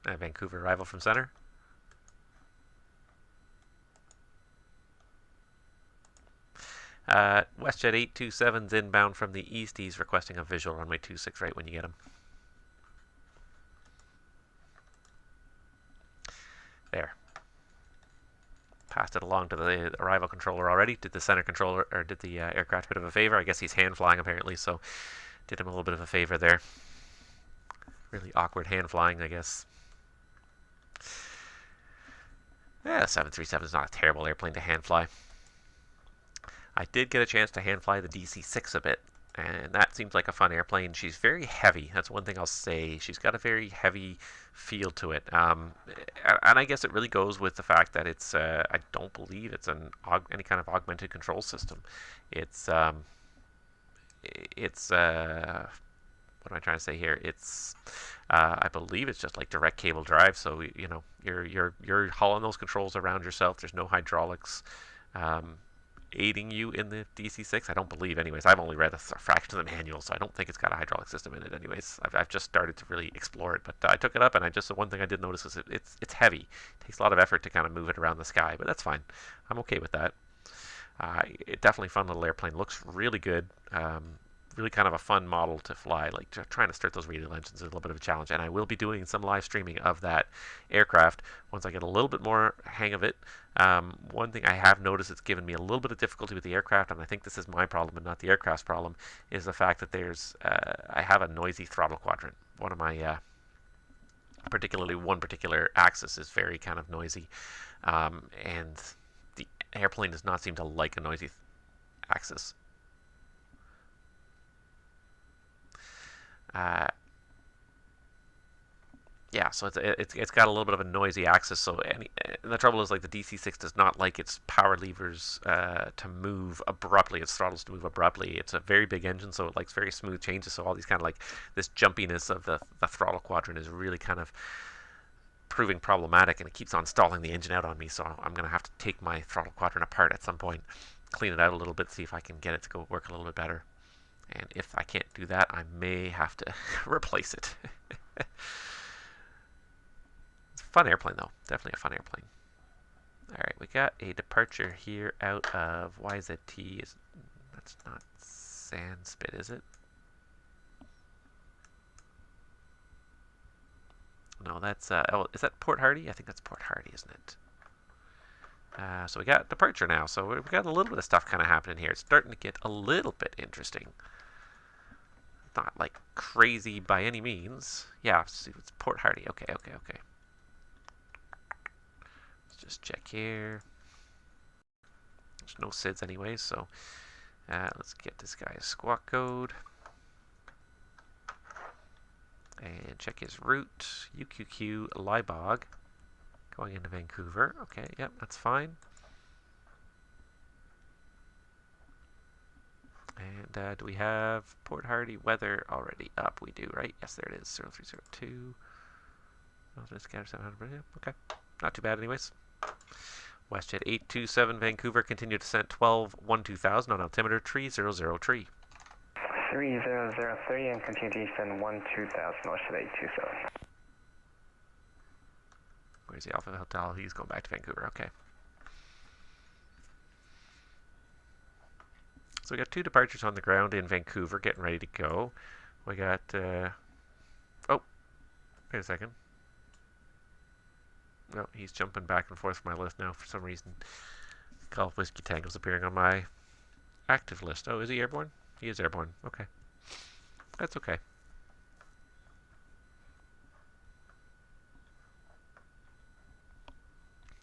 Vancouver arrival from center. WestJet 827's inbound from the east. He's requesting a visual runway 26 right when you get him. There. Passed it along to the arrival controller already. Did the center controller, or did the aircraft a bit of a favor? I guess he's hand flying apparently, so did him a little bit of a favor there. Really awkward hand flying, I guess. Yeah, the 737 is not a terrible airplane to hand fly. I did get a chance to hand fly the DC-6 a bit, and that seems like a fun airplane. She's very heavy. That's one thing I'll say. She's got a very heavy feel to it, and I guess it really goes with the fact that it's I don't believe it's any kind of augmented control system. It's what am I trying to say here? It's I believe it's just like direct cable drive. So you know you're hauling those controls around yourself. There's no hydraulics aiding you in the DC-6. I don't believe, anyways. I've only read a fraction of the manual, so I don't think it's got a hydraulic system in it. Anyways, I've just started to really explore it, but I took it up, and the one thing I did notice is it's heavy. It takes a lot of effort to kind of move it around the sky, but that's fine. I'm okay with that. It definitely fun little airplane. Looks really good. Really kind of a fun model to fly. Like trying to start those radial engines is a little bit of a challenge, and I will be doing some live streaming of that aircraft once I get a little bit more hang of it. One thing I have noticed that's given me a little bit of difficulty with the aircraft, and I think this is my problem and not the aircraft's problem, is the fact that I have a noisy throttle quadrant. One of my one particular axis is very kind of noisy, and the airplane does not seem to like a noisy axis. Yeah, so it's got a little bit of a noisy axis. So and the trouble is, like, the DC-6 does not like its power levers to move abruptly. Its throttles to move abruptly. It's a very big engine, so it likes very smooth changes. So all these kind of like this jumpiness of the throttle quadrant is really kind of proving problematic, and it keeps on stalling the engine out on me. So I'm gonna have to take my throttle quadrant apart at some point, clean it out a little bit, see if I can get it to go work a little bit better. And if I can't do that, I may have to replace it. It's a fun airplane, though. Definitely a fun airplane. All right, we got a departure here out of YZT. That's not Sandspit, is it? No, that's oh, is that Port Hardy? I think that's Port Hardy, isn't it? So we got departure now. So we've got a little bit of stuff kind of happening here. It's starting to get a little bit interesting. Not like crazy by any means. Yeah, it's Port Hardy. Okay. Let's just check here. There's no SIDS anyways, so let's get this guy's squawk code. And check his route. UQQ Libog. Going into Vancouver. Okay, yep, that's fine. And do we have Port Hardy weather already up? We do, right? Yes, there it is. 0302. Scatter 700. Okay, not too bad anyways. WestJet 827 Vancouver, continue descent 12-12000 on altimeter 300 tree. 3003 and continue to descend 12000 WestJet 827. Where's the Alpha Hotel? He's going back to Vancouver. Okay. So we got 2 departures on the ground in Vancouver, getting ready to go. We got, oh, wait a second. No, he's jumping back and forth from my list now for some reason. Golf Whiskey Tango's appearing on my active list. Oh, is he airborne? He is airborne. Okay. That's okay.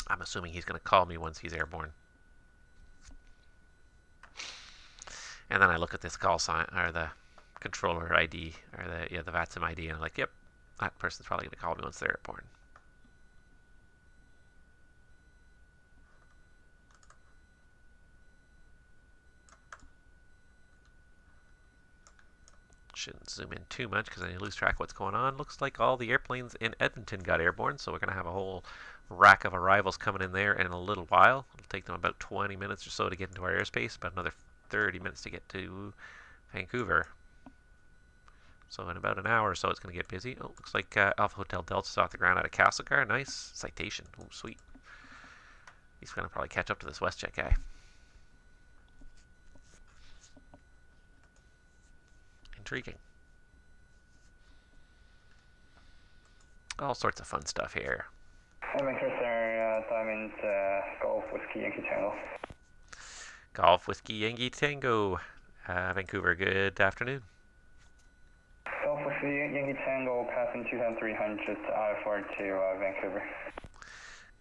I'm assuming he's going to call me once he's airborne. And then I look at this call sign, or the controller ID, or the VATSIM ID, and I'm like, yep, that person's probably going to call me once they're airborne. Shouldn't zoom in too much because I lose track of what's going on. Looks like all the airplanes in Edmonton got airborne, so we're going to have a whole rack of arrivals coming in there in a little while. It'll take them about 20 minutes or so to get into our airspace, about another 30 minutes to get to Vancouver. So in about an hour or so, it's going to get busy. Oh, looks like Alpha Hotel Delta's off the ground out of Castlegar. Nice citation. Oh, sweet. He's going to probably catch up to this WestJet guy. Intriguing. All sorts of fun stuff here. Vancouver, sir, Diamond, Golf Whiskey Yankee Tango. Golf Whiskey Yankee Tango, Vancouver. Good afternoon. Golf Whiskey Yankee Tango, passing 2300 to Vfr to Vancouver.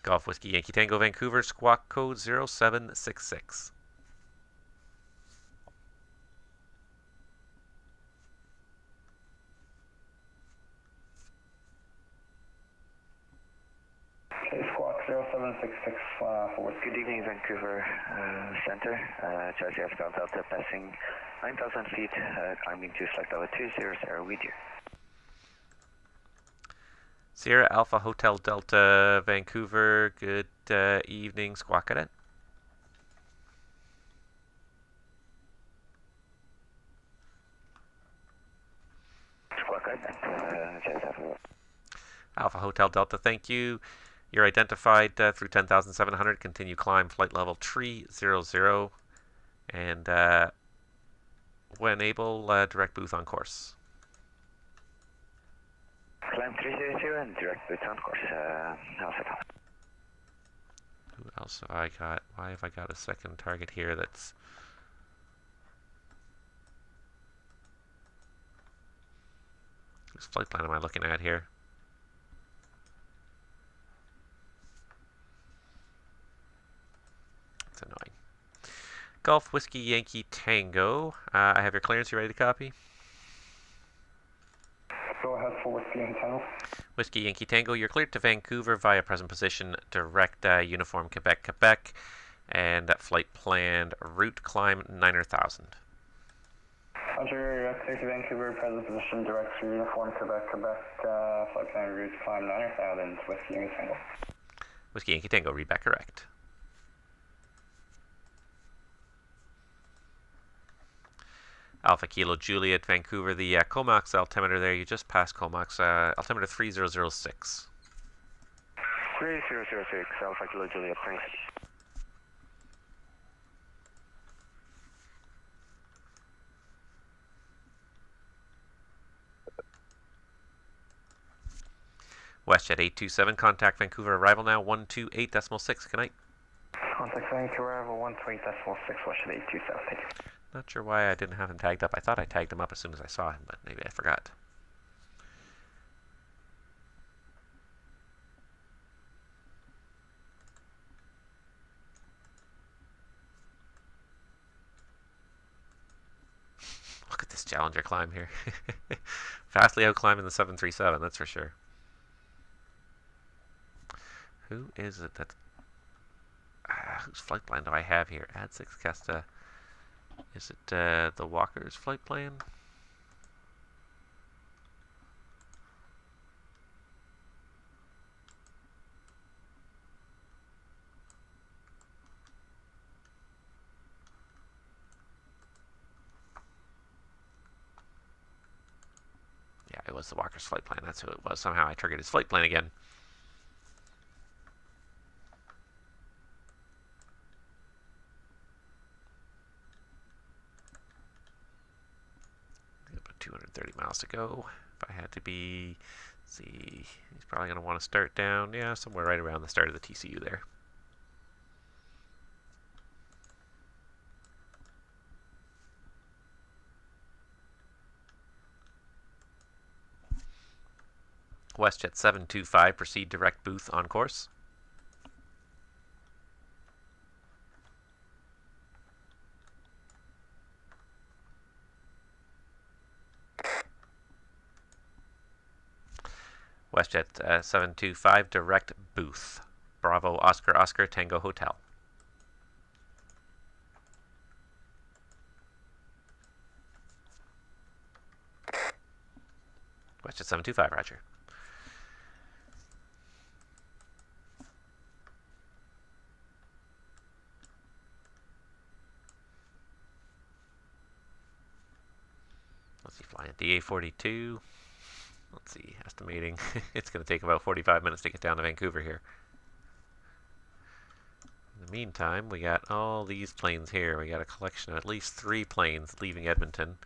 Golf Whiskey Yankee Tango, Vancouver. Squawk code 0766. Okay, Squawk 0766 forward. Good evening, Vancouver Center. Charlie Alpha Delta passing 9,000 feet, climbing to flight level 200 with you. Sierra Alpha Hotel Delta, Vancouver. Good evening, Squawk Cadet. Squawk Cadet, Alpha Hotel Delta, thank you. You're identified through 10,700. Continue climb flight level 300. And when able, direct booth on course. Climb 300 and direct booth on course. Alpha. Who else have I got? Why have I got a second target here that's... Whose flight plan am I looking at here? It's annoying. Golf Whiskey Yankee Tango. I have your clearance. You ready to copy? Go ahead for Whiskey Yankee Tango. Whiskey Yankee Tango, you're cleared to Vancouver via present position, direct uniform Quebec, Quebec, and flight planned route climb 9,000. Roger, clear to Vancouver, present position, direct to uniform Quebec, Quebec, flight planned route climb 9,000, Whiskey Yankee Tango. Whiskey Yankee Tango, read back correct. Alpha Kilo Juliet, Vancouver, the Comox altimeter there, you just passed Comox, altimeter 3006. 3006, Alpha Kilo Juliet, thanks. WestJet 827, contact Vancouver, arrival now 128.6. Good night. Contact Vancouver, arrival 128.6, WestJet 827. Thank you. Not sure why I didn't have him tagged up. I thought I tagged him up as soon as I saw him, but maybe I forgot. Look at this Challenger climb here. Fastly out climbing the 737, that's for sure. Who is it that... whose flight plan do I have here? Add 6 Casta. Is it the Walker's flight plan? Yeah, it was the Walker's flight plan. That's who it was. Somehow I triggered his flight plan again. About 230 miles to go. If I had to be, let's see, he's probably going to want to start down, yeah, somewhere right around the start of the TCU there. WestJet 725, proceed direct booth on course. WestJet 725, direct booth. Bravo Oscar Oscar Tango Hotel. WestJet 725, roger. Let's see, flying DA42. Let's see, estimating. It's going to take about 45 minutes to get down to Vancouver here. In the meantime, we got all these planes here. We got a collection of at least 3 planes leaving Edmonton,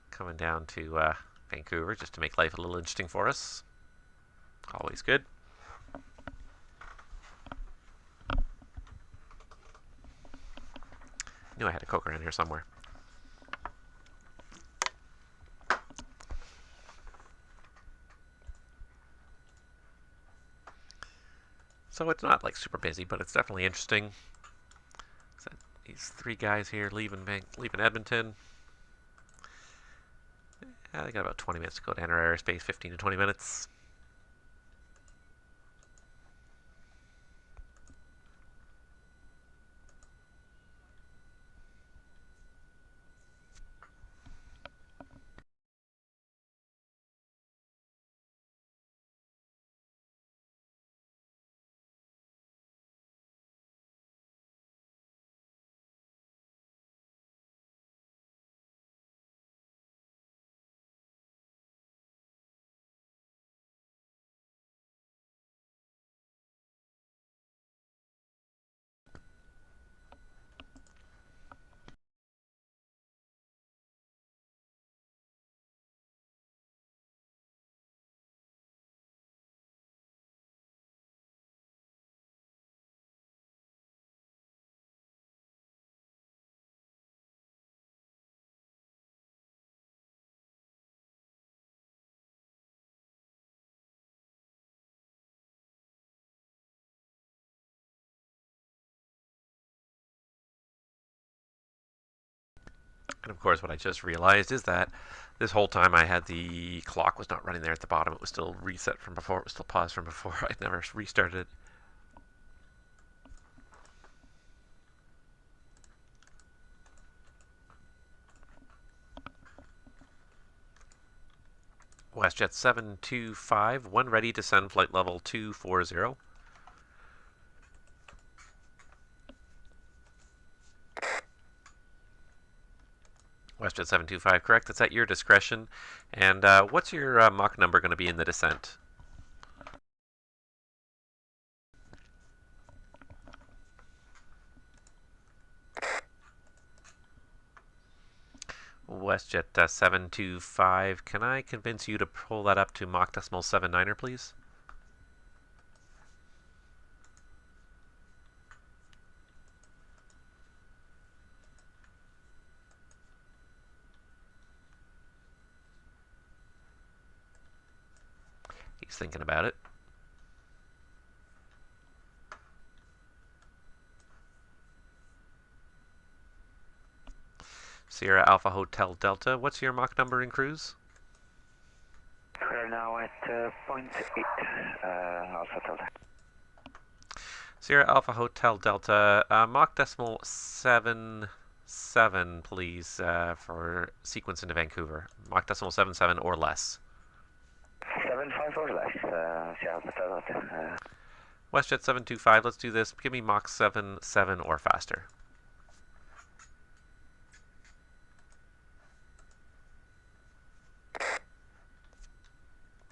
coming down to Vancouver, just to make life a little interesting for us. Always good. Knew I had a Coke around here somewhere. So it's not like super busy, but it's definitely interesting. So these 3 guys here leaving Edmonton. Yeah, they got about 20 minutes to go to enter airspace, 15 to 20 minutes. And of course, what I just realized is that this whole time I had the clock was not running there at the bottom. It was still reset from before. It was still paused from before. I'd never restarted it. WestJet 725, when ready, descend flight level 240. WestJet 725, correct. That's at your discretion. And what's your Mach number going to be in the descent? WestJet 725, can I convince you to pull that up to Mach decimal 79er, please? He's thinking about it. Sierra Alpha Hotel Delta, what's your Mach number in cruise? We're now at 0.8 Alpha Delta. Sierra Alpha Hotel Delta, Mach decimal 77, please, for sequence into Vancouver. Mach decimal 77 or less. 75 or less, Sierra Alpha Delta. WestJet 725, let's do this. Give me Mach 77 or faster.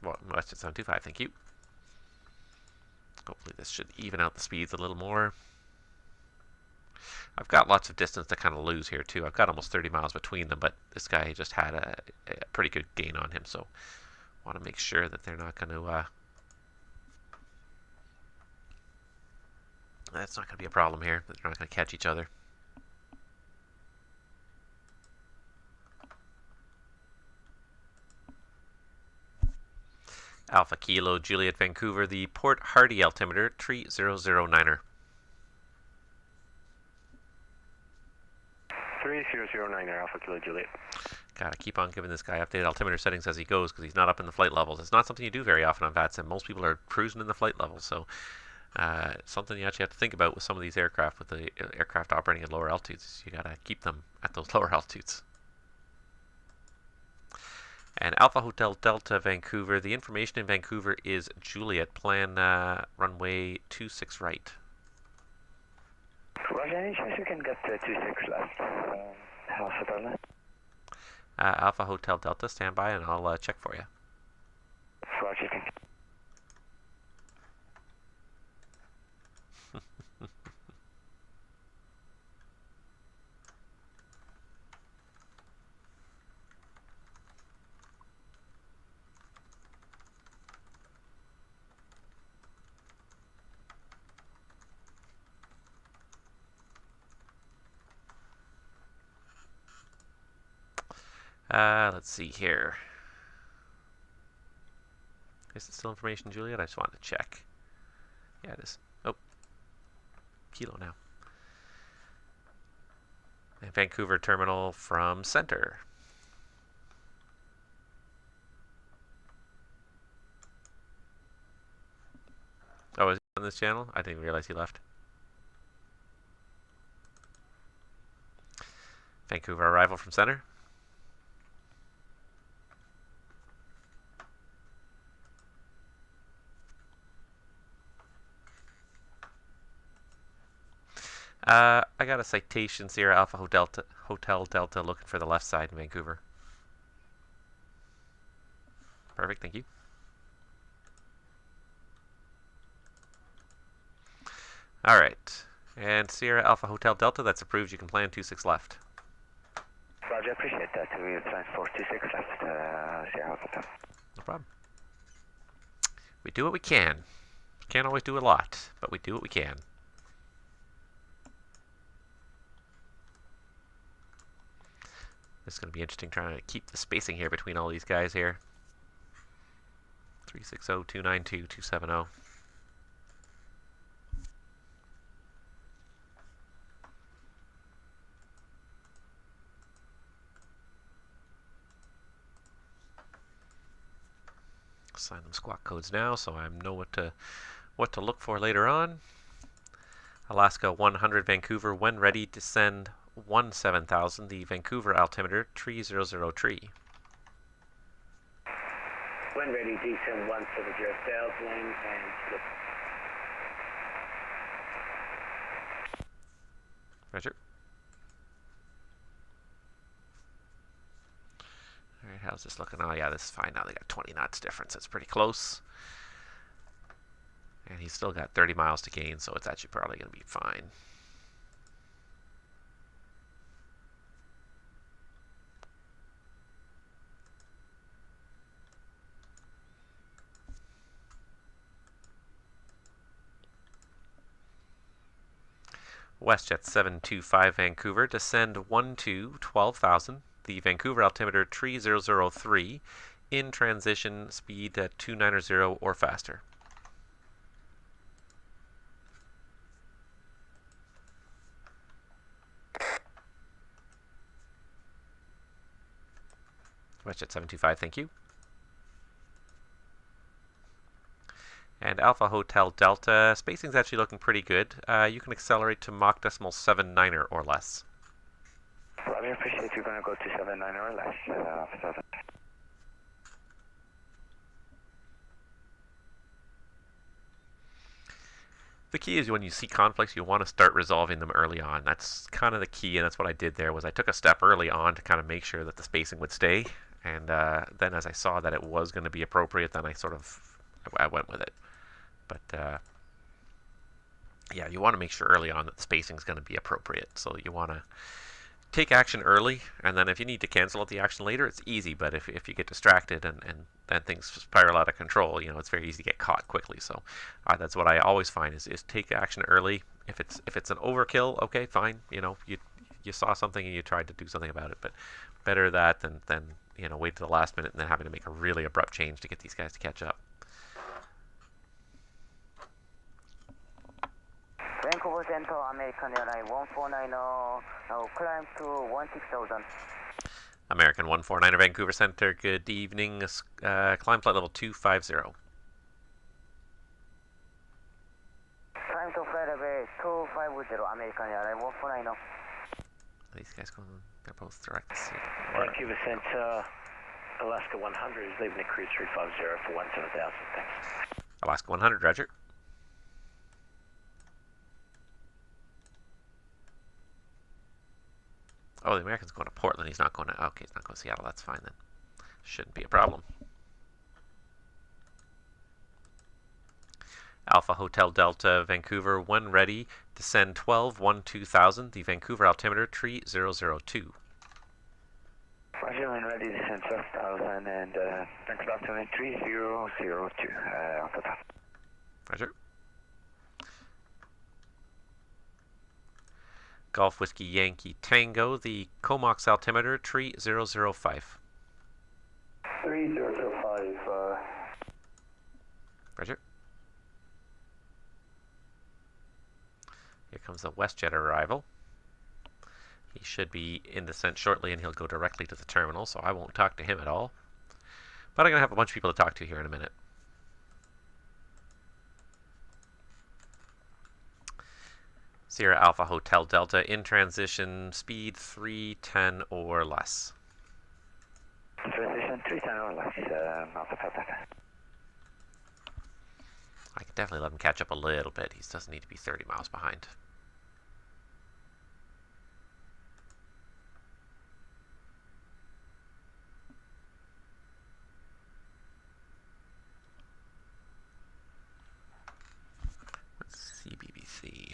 Well, WestJet 725, thank you. Hopefully this should even out the speeds a little more. I've got lots of distance to kind of lose here too. I've got almost 30 miles between them, but this guy just had a pretty good gain on him, so I want to make sure that they're not going to... that's not going to be a problem here, that they're not going to catch each other. Alpha Kilo Juliet Vancouver, the Port Hardy altimeter 3009er. 3009er Alpha Kilo Juliet. Gotta keep on giving this guy updated altimeter settings as he goes because he's not up in the flight levels. It's not something you do very often on VATSIM. Most people are cruising in the flight levels, so it's something you actually have to think about with some of these aircraft, with the aircraft operating at lower altitudes. You gotta keep them at those lower altitudes. And Alpha Hotel Delta Vancouver, the information in Vancouver is Juliet, plan runway 26 right. Roger, any chance we can get 26 left? Alpha Delta. Alpha Hotel Delta, stand by and I'll check for you. Roger, thank you. Let's see here. Is it still information, Juliet? I just wanted to check. Yeah, it is. Oh, Kilo now. And Vancouver terminal from center. Oh, is he on this channel? I didn't realize he left. Vancouver arrival from center. I got a citation, Sierra Alpha Hotel Delta, looking for the left side in Vancouver. Perfect, thank you. All right, and Sierra Alpha Hotel Delta, that's approved. You can plan 26 left. Roger, appreciate that. We'll plan for 26 left, Sierra Alpha Delta. No problem. We do what we can. Can't always do a lot, but we do what we can. This is going to be interesting trying to keep the spacing here between all these guys here. 360, 292, 270. Assign them squawk codes now so I know what to look for later on. Alaska 100 Vancouver, when ready, descend 17,000, the Vancouver altimeter 3003. When ready, descend 170,000 and slip. Roger. Alright, how's this looking? Oh yeah, this is fine now. They got 20 knots difference. It's pretty close. And he's still got 30 miles to gain, so it's actually probably going to be fine. WestJet 725 Vancouver, descend 12,000. The Vancouver altimeter 3003, in transition speed at 290 or faster. WestJet 725, thank you. And Alpha Hotel Delta, spacing's actually looking pretty good. You can accelerate to Mach decimal 79er or less. Well, I appreciate you're going to go to 79 or less. The key is when you see conflicts, you want to start resolving them early on. That's kind of the key, and that's what I did there. Was I took a step early on to kind of make sure that the spacing would stay, and then as I saw that it was going to be appropriate, then I went with it. But yeah, you want to make sure early on that the spacing is going to be appropriate. So you want to take action early, and then if you need to cancel out the action later, it's easy. But if you get distracted and then things spiral out of control, you know, it's very easy to get caught quickly. So that's what I always find is take action early. If it's an overkill, okay, fine. You know, you saw something and you tried to do something about it, but better that than you know, wait to the last minute and then having to make a really abrupt change to get these guys to catch up. Vancouver Central, American Airline 149, now climb to 16,000. American 149er, Vancouver Center, good evening. Climb flight level 250. Climb to flight level 250, American Airline 149. These guys going, they're both direct to see. Vancouver Center, Alaska 100 is leaving the cruise 350 for 17,000, thanks. Alaska 100, roger. Oh, the American's going to Portland. He's not going to... Okay, he's not going to Seattle. That's fine then. Shouldn't be a problem. Alpha Hotel Delta, Vancouver, when ready, descend 2000. The Vancouver altimeter 3002. Roger, when ready, descend 12,000 and Vancouver altimeter 3002. Alpha Delta. Roger. Golf Whiskey Yankee Tango, the Comox altimeter 3005. 3005. Roger. Here comes the WestJet arrival. He should be in descent shortly and he'll go directly to the terminal, so I won't talk to him at all. But I'm going to have a bunch of people to talk to here in a minute. Sierra Alpha Hotel Delta, in transition, speed 310 or less. Transition 310 or less, Alpha Delta. I can definitely let him catch up a little bit. He doesn't need to be 30 miles behind. Let's see BBC.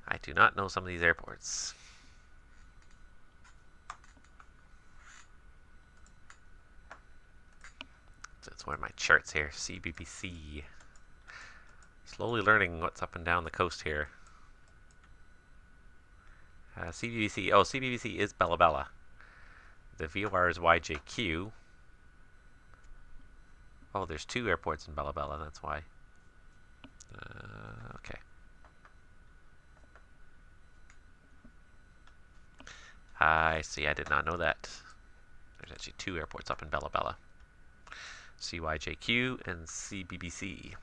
I do not know some of these airports. That's one of my charts here. CBBC. Slowly learning what's up and down the coast here. CBBC. Oh, CBBC is Bella Bella. The VOR is YJQ. Oh, there's two airports in Bella Bella. That's why. Okay. I see, I did not know that. There's actually two airports up in Bella Bella. CYJQ and CBBC.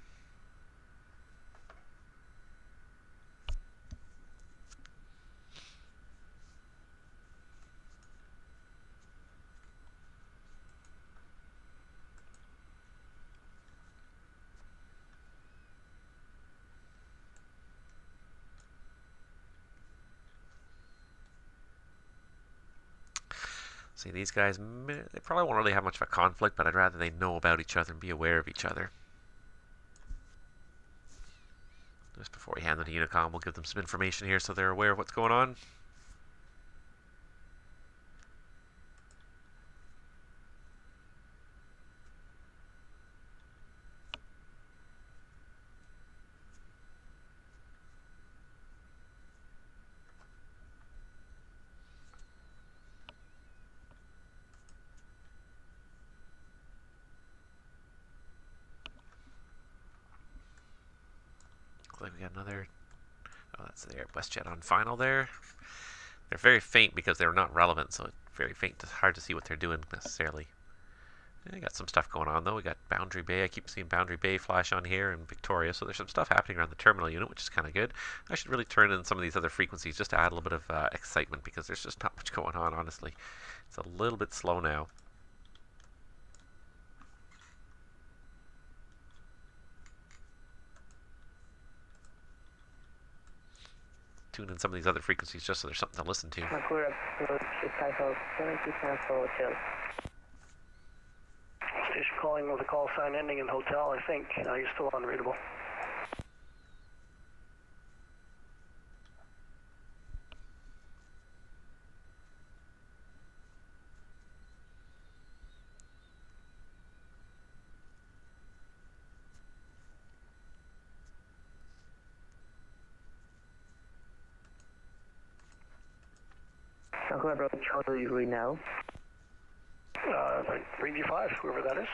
See, these guys, they probably won't really have much of a conflict, but I'd rather they know about each other and be aware of each other. Just before we hand them to Unicom, we'll give them some information here so they're aware of what's going on. got another. Oh, that's the WestJet on final there. They're very faint because they're not relevant, so it's very faint. It's hard to see what they're doing necessarily. I got some stuff going on though. We got Boundary Bay. I keep seeing Boundary Bay flash on here in Victoria, so there's some stuff happening around the terminal unit, which is kind of good. I should really turn in some of these other frequencies just to add a little bit of excitement because there's just not much going on, honestly. It's a little bit slow now. Tune in some of these other frequencies just so there's something to listen to. Vancouver approach Untitled 70 cancel hotel. Station calling with a call sign ending in hotel, I think. You're still unreadable. Vancouver approach, how do you read now? 3G5, whoever that is.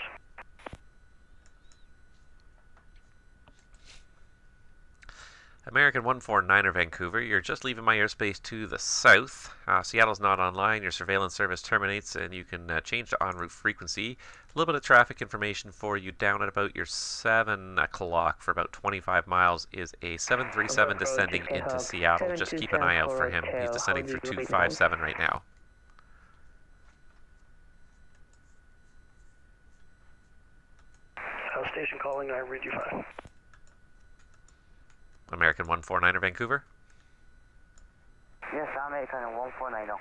American 149er Vancouver, you're just leaving my airspace to the south. Seattle's not online, your surveillance service terminates, and you can change to en route frequency. A little bit of traffic information for you down at about your 7 o'clock for about 25 miles is a 737 descending into Seattle. Just keep an eye out for him. He's descending through 257 right now. Station calling, I read you 5. American 149er Vancouver. Yes, American 149er.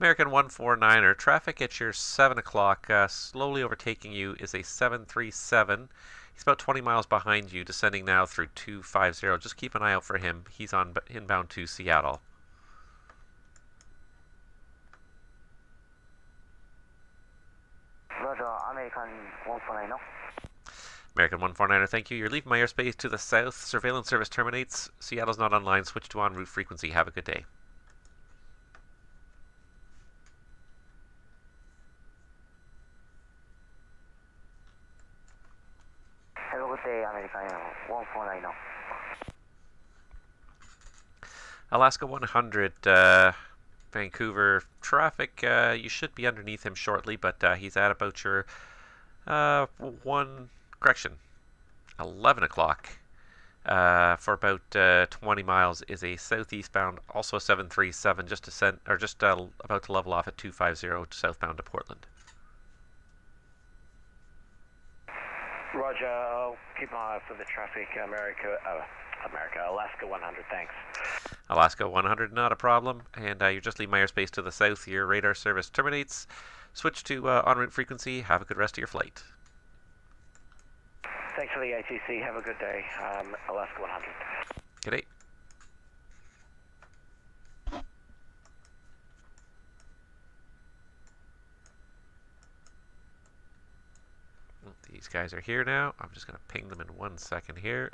American 149er, traffic at your 7 o'clock, slowly overtaking you is a 737. He's about 20 miles behind you, descending now through 250. Just keep an eye out for him. He's on inbound to Seattle. Roger, American 149er. American 149er, thank you. You're leaving my airspace to the south. Surveillance service terminates. Seattle's not online. Switch to en route frequency. Have a good day. Have a good day, American 149er. Alaska 100, Vancouver. Traffic, you should be underneath him shortly, but he's at about your 11 o'clock for about 20 miles is a southeastbound, also a 737, just about to level off at 250 southbound to Portland. Roger, I'll keep an eye out for the traffic. Alaska 100, thanks. Alaska 100, not a problem. And you just leave my airspace to the south. Your radar service terminates. Switch to en route frequency. Have a good rest of your flight. Thanks for the ATC. Have a good day. Alaska 100. Good day. These guys are here now. I'm just going to ping them in 1 second here.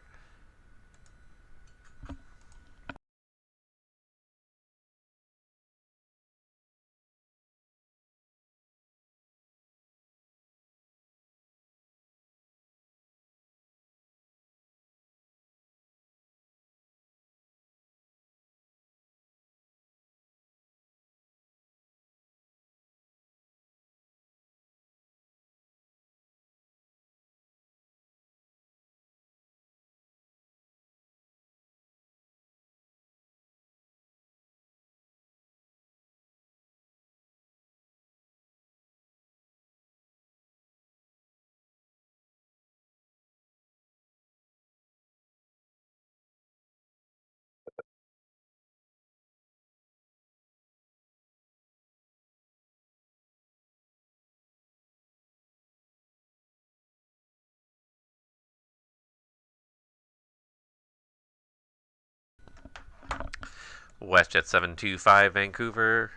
WestJet 725 Vancouver.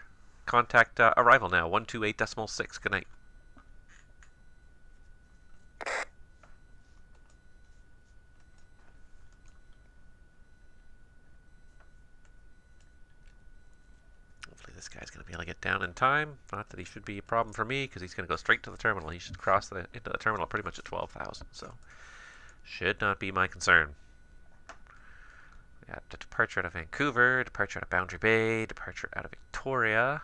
Contact arrival now, 128.6. Good night. Hopefully this guy's going to be able to get down in time. Not that he should be a problem for me, because he's going to go straight to the terminal. He should cross into the terminal pretty much at 12,000, so should not be my concern. Got the departure out of Vancouver, departure out of Boundary Bay, departure out of Victoria.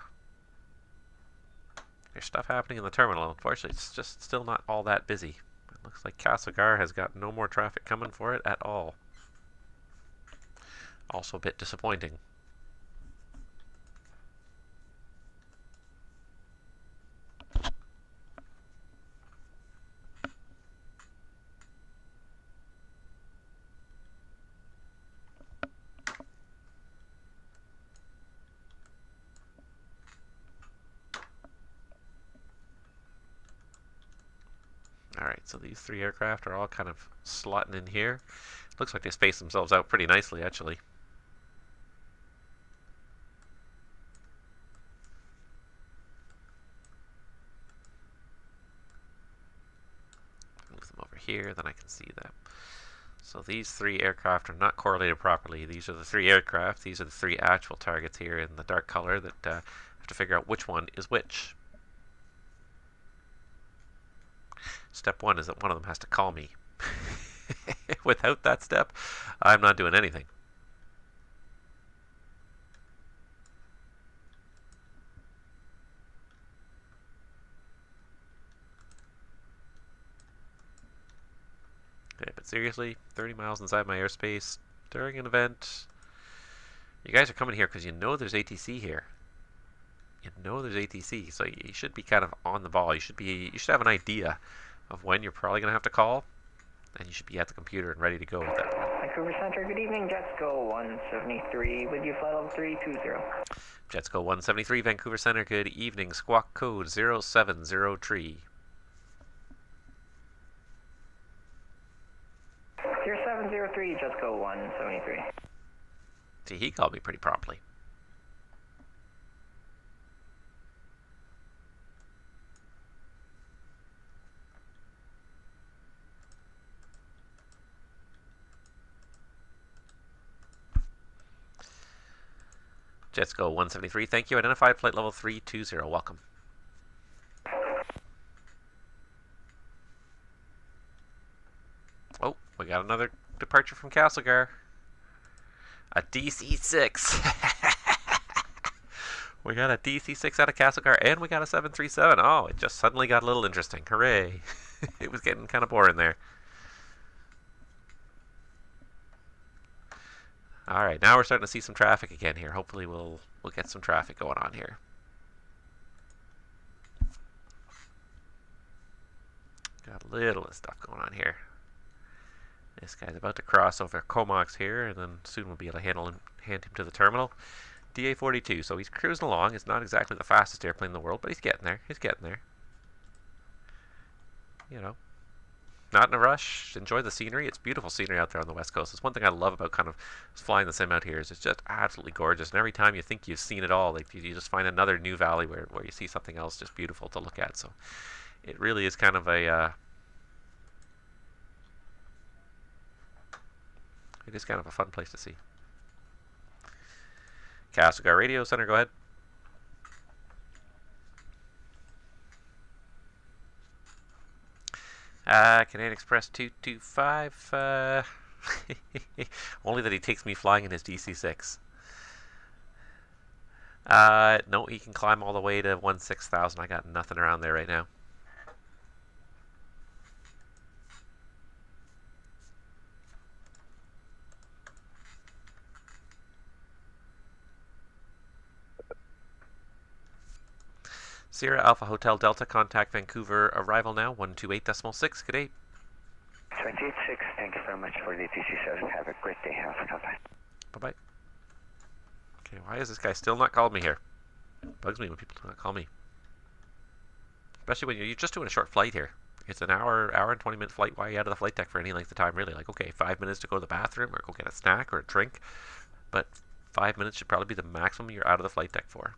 There's stuff happening in the terminal. Unfortunately, it's just still not all that busy. It looks like Castlegar has got no more traffic coming for it at all. Also a bit disappointing. Alright, so these three aircraft are all kind of slotting in here. Looks like they spaced themselves out pretty nicely, actually. Move them over here, then I can see them. So these three aircraft are not correlated properly. These are the three aircraft. These are the three actual targets here in the dark color that have to figure out which one is which. Step one is that one of them has to call me. Without that step, I'm not doing anything. Okay, but seriously, 30 miles inside my airspace during an event. You guys are coming here because you know there's ATC here. You know there's ATC, so you should be kind of on the ball. You should have an idea of when you're probably going to have to call, and you should be at the computer and ready to go with it. Vancouver Center, good evening. Jets go 173 with you, flight level 320. Jets go 173, Vancouver Center, good evening. Squawk code 0703. 0703, Jets go 173. See, he called me pretty promptly. Jets go 173. Thank you. Identified flight level 320. Welcome. Oh, we got another departure from Castlegar. A DC-6. We got a DC-6 out of Castlegar, and we got a 737. Oh, it just suddenly got a little interesting. Hooray. It was getting kind of boring there. Alright, now we're starting to see some traffic again here. Hopefully we'll get some traffic going on here. Got a little of stuff going on here. This guy's about to cross over Comox here, and then soon we'll be able to hand him to the terminal. DA-42, so he's cruising along. It's not exactly the fastest airplane in the world, but he's getting there. He's getting there. You know. Not in a rush. Enjoy the scenery. It's beautiful scenery out there on the west coast. It's one thing I love about kind of flying the sim out here is it's just absolutely gorgeous. And every time you think you've seen it all, like you just find another new valley where you see something else just beautiful to look at. So it really is kind of a it is kind of a fun place to see. Castlegar Radio Center, go ahead. Canadian Express 225. Only that he takes me flying in his DC-6. No, he can climb all the way to 16,000. I got nothing around there right now. Sierra Alpha Hotel Delta, contact Vancouver, arrival now, 128.6, good day. 28.6, thank you very much for the ATC service. Have a great day. Have a good day. Bye-bye. Okay, why is this guy still not called me here? It bugs me when people do not call me. Especially when you're just doing a short flight here. It's an hour and 20-minute flight. Why are you out of the flight deck for any length of time, really? Like, okay, 5 minutes to go to the bathroom or go get a snack or a drink. But 5 minutes should probably be the maximum you're out of the flight deck for.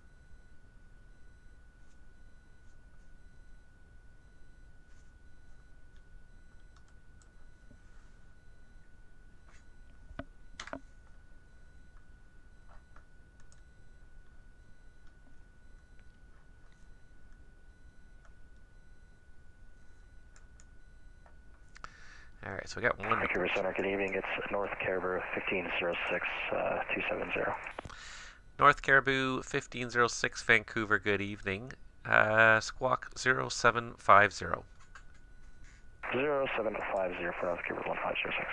Alright, so we got one. Vancouver Center, good evening. It's North Caribou 1506 270. North Caribou 1506 Vancouver, good evening. Squawk 0750. 0750 for North Caribou 1506.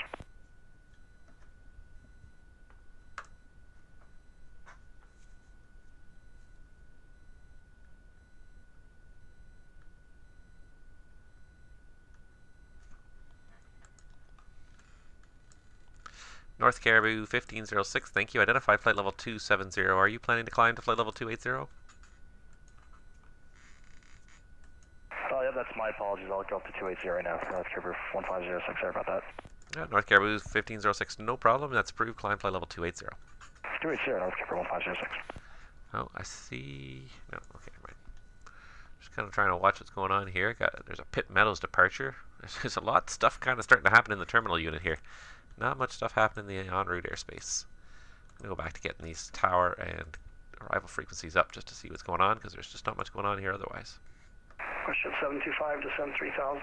North Caribou 1506, thank you. Identify flight level 270. Are you planning to climb to flight level 280? Oh, yeah, that's my apologies. I'll go up to 280 right now for North Caribou 1506. Sorry about that. Yeah, North Caribou 1506, no problem. That's approved. Climb flight level 280. 280, North Caribou 1506. Oh, I see. No, okay, never mind. Just kind of trying to watch what's going on here. There's a Pitt Meadows departure. There's a lot of stuff kind of starting to happen in the terminal unit here. Not much stuff happening in the en route airspace. I'm going to go back to getting these tower and arrival frequencies up just to see what's going on, because there's just not much going on here otherwise. Question 725 to 73000.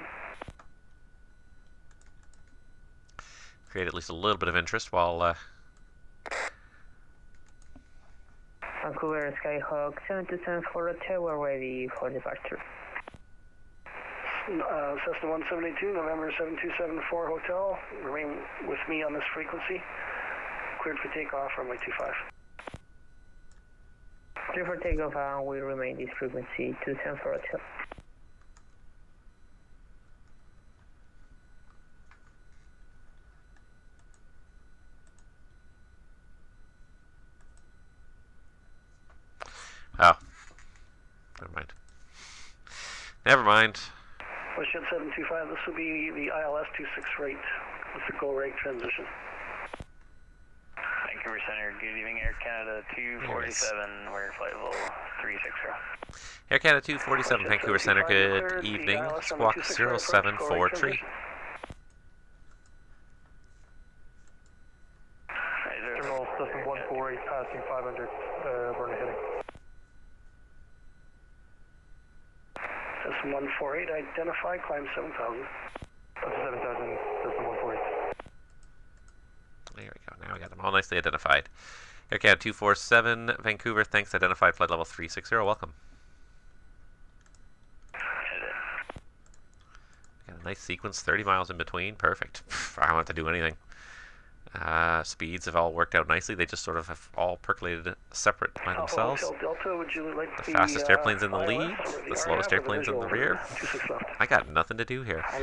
Create at least a little bit of interest while... Vancouver Skyhawk 7274 Hotel, we're ready for departure. Cessna 1782, November 7274 Hotel. Remain with me on this frequency. Cleared for takeoff, runway 25. Clear for takeoff, and we remain this frequency 274 Hotel. Oh. Never mind. Never mind. Question 725, this will be the ILS 26 rate with the go rate transition. Vancouver Center, good evening, Air Canada 247, we're flight level 360. Air Canada 247, Vancouver Center, good evening. Squawk 0743. Terminal Cessna 148 passing 500, burn heading. Cessna 148 identified, climb 7000. That's 7000, Cessna 148. There we go. Now we got them all nicely identified. Air Canada 247, Vancouver, thanks. Identified flight level 360. Welcome. Got a nice sequence, 30 miles in between. Perfect. I don't have to do anything. Speeds have all worked out nicely. They just sort of have all percolated separate by themselves. Delta, would you like the fastest airplane's in the lead, the slowest airplane's in the rear. I got nothing to do here. I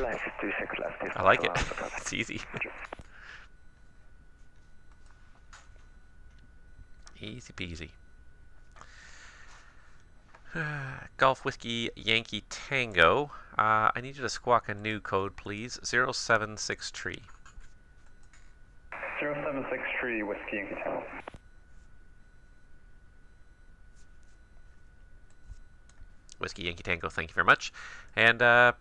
like it. It's easy. Easy peasy. Golf Whiskey Yankee Tango. I need you to squawk a new code, please. 0763. 0763 Whiskey Yankee Tango. Whiskey Yankee Tango, thank you very much. And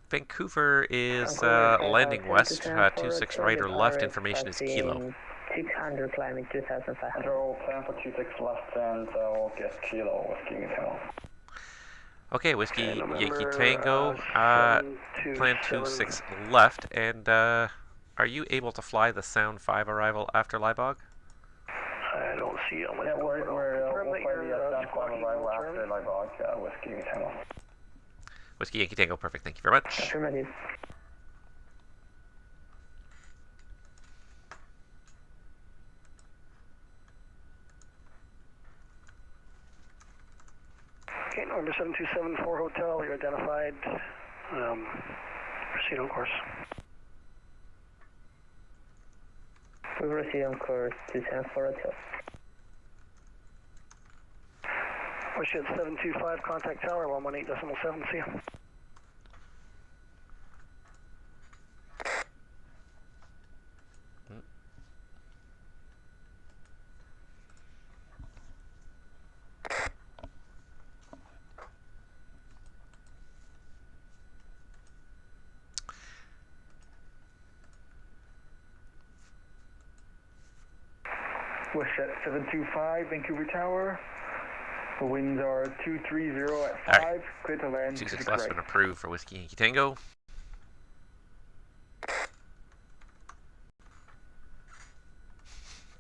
Vancouver is landing west, 26 right or left. Information is kilo. 600 climbing 2500. Control, plan for 26 left and we'll get kilo Whiskey Yankee Tango. Okay, Whiskey Yankee Tango, plan 26 left, and are you able to fly the Sound 5 arrival after Libog? I don't see it. Yeah, we'll fly the Sound 5 arrival after Libog, Whiskey Yankee Tango. Whiskey Yankee Tango, perfect, thank you very much. Affirmative. Okay, number 7274 Hotel, you're identified. Proceed on course. We proceed on course 274 Hotel. Wish you at 725, contact tower 118.7, see you. Westjet 725, Vancouver Tower. The winds are 230 at 5. Right. Clear to land. 26 left been approved for Whiskey Yankee Tango.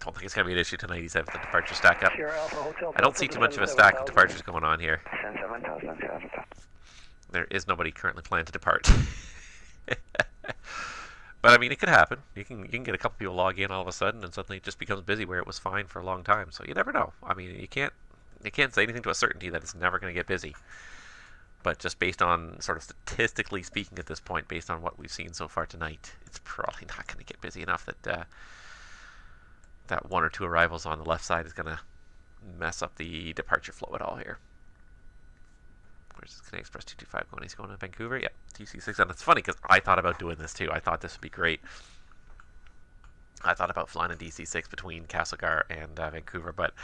don't think it's going to be an issue tonight. He's having the departure stack up. Sierra Alpha Hotel I don't see too much of a stack of departures going on here. Descend 7000, Sierra Alpha. There is nobody currently planned to depart. But I mean, it could happen. You can get a couple people log in all of a sudden, and suddenly it just becomes busy where it was fine for a long time. So you never know. I mean, you can't say anything to a certainty that it's never going to get busy. But just based on sort of statistically speaking at this point, based on what we've seen so far tonight, it's probably not going to get busy enough that that one or two arrivals on the left side is going to mess up the departure flow at all here. Where's this Canadian Express 225 going? He's going to Vancouver? Yep, DC6. And it's funny because I thought about doing this too. I thought this would be great. I thought about flying a DC6 between Castlegar and Vancouver, but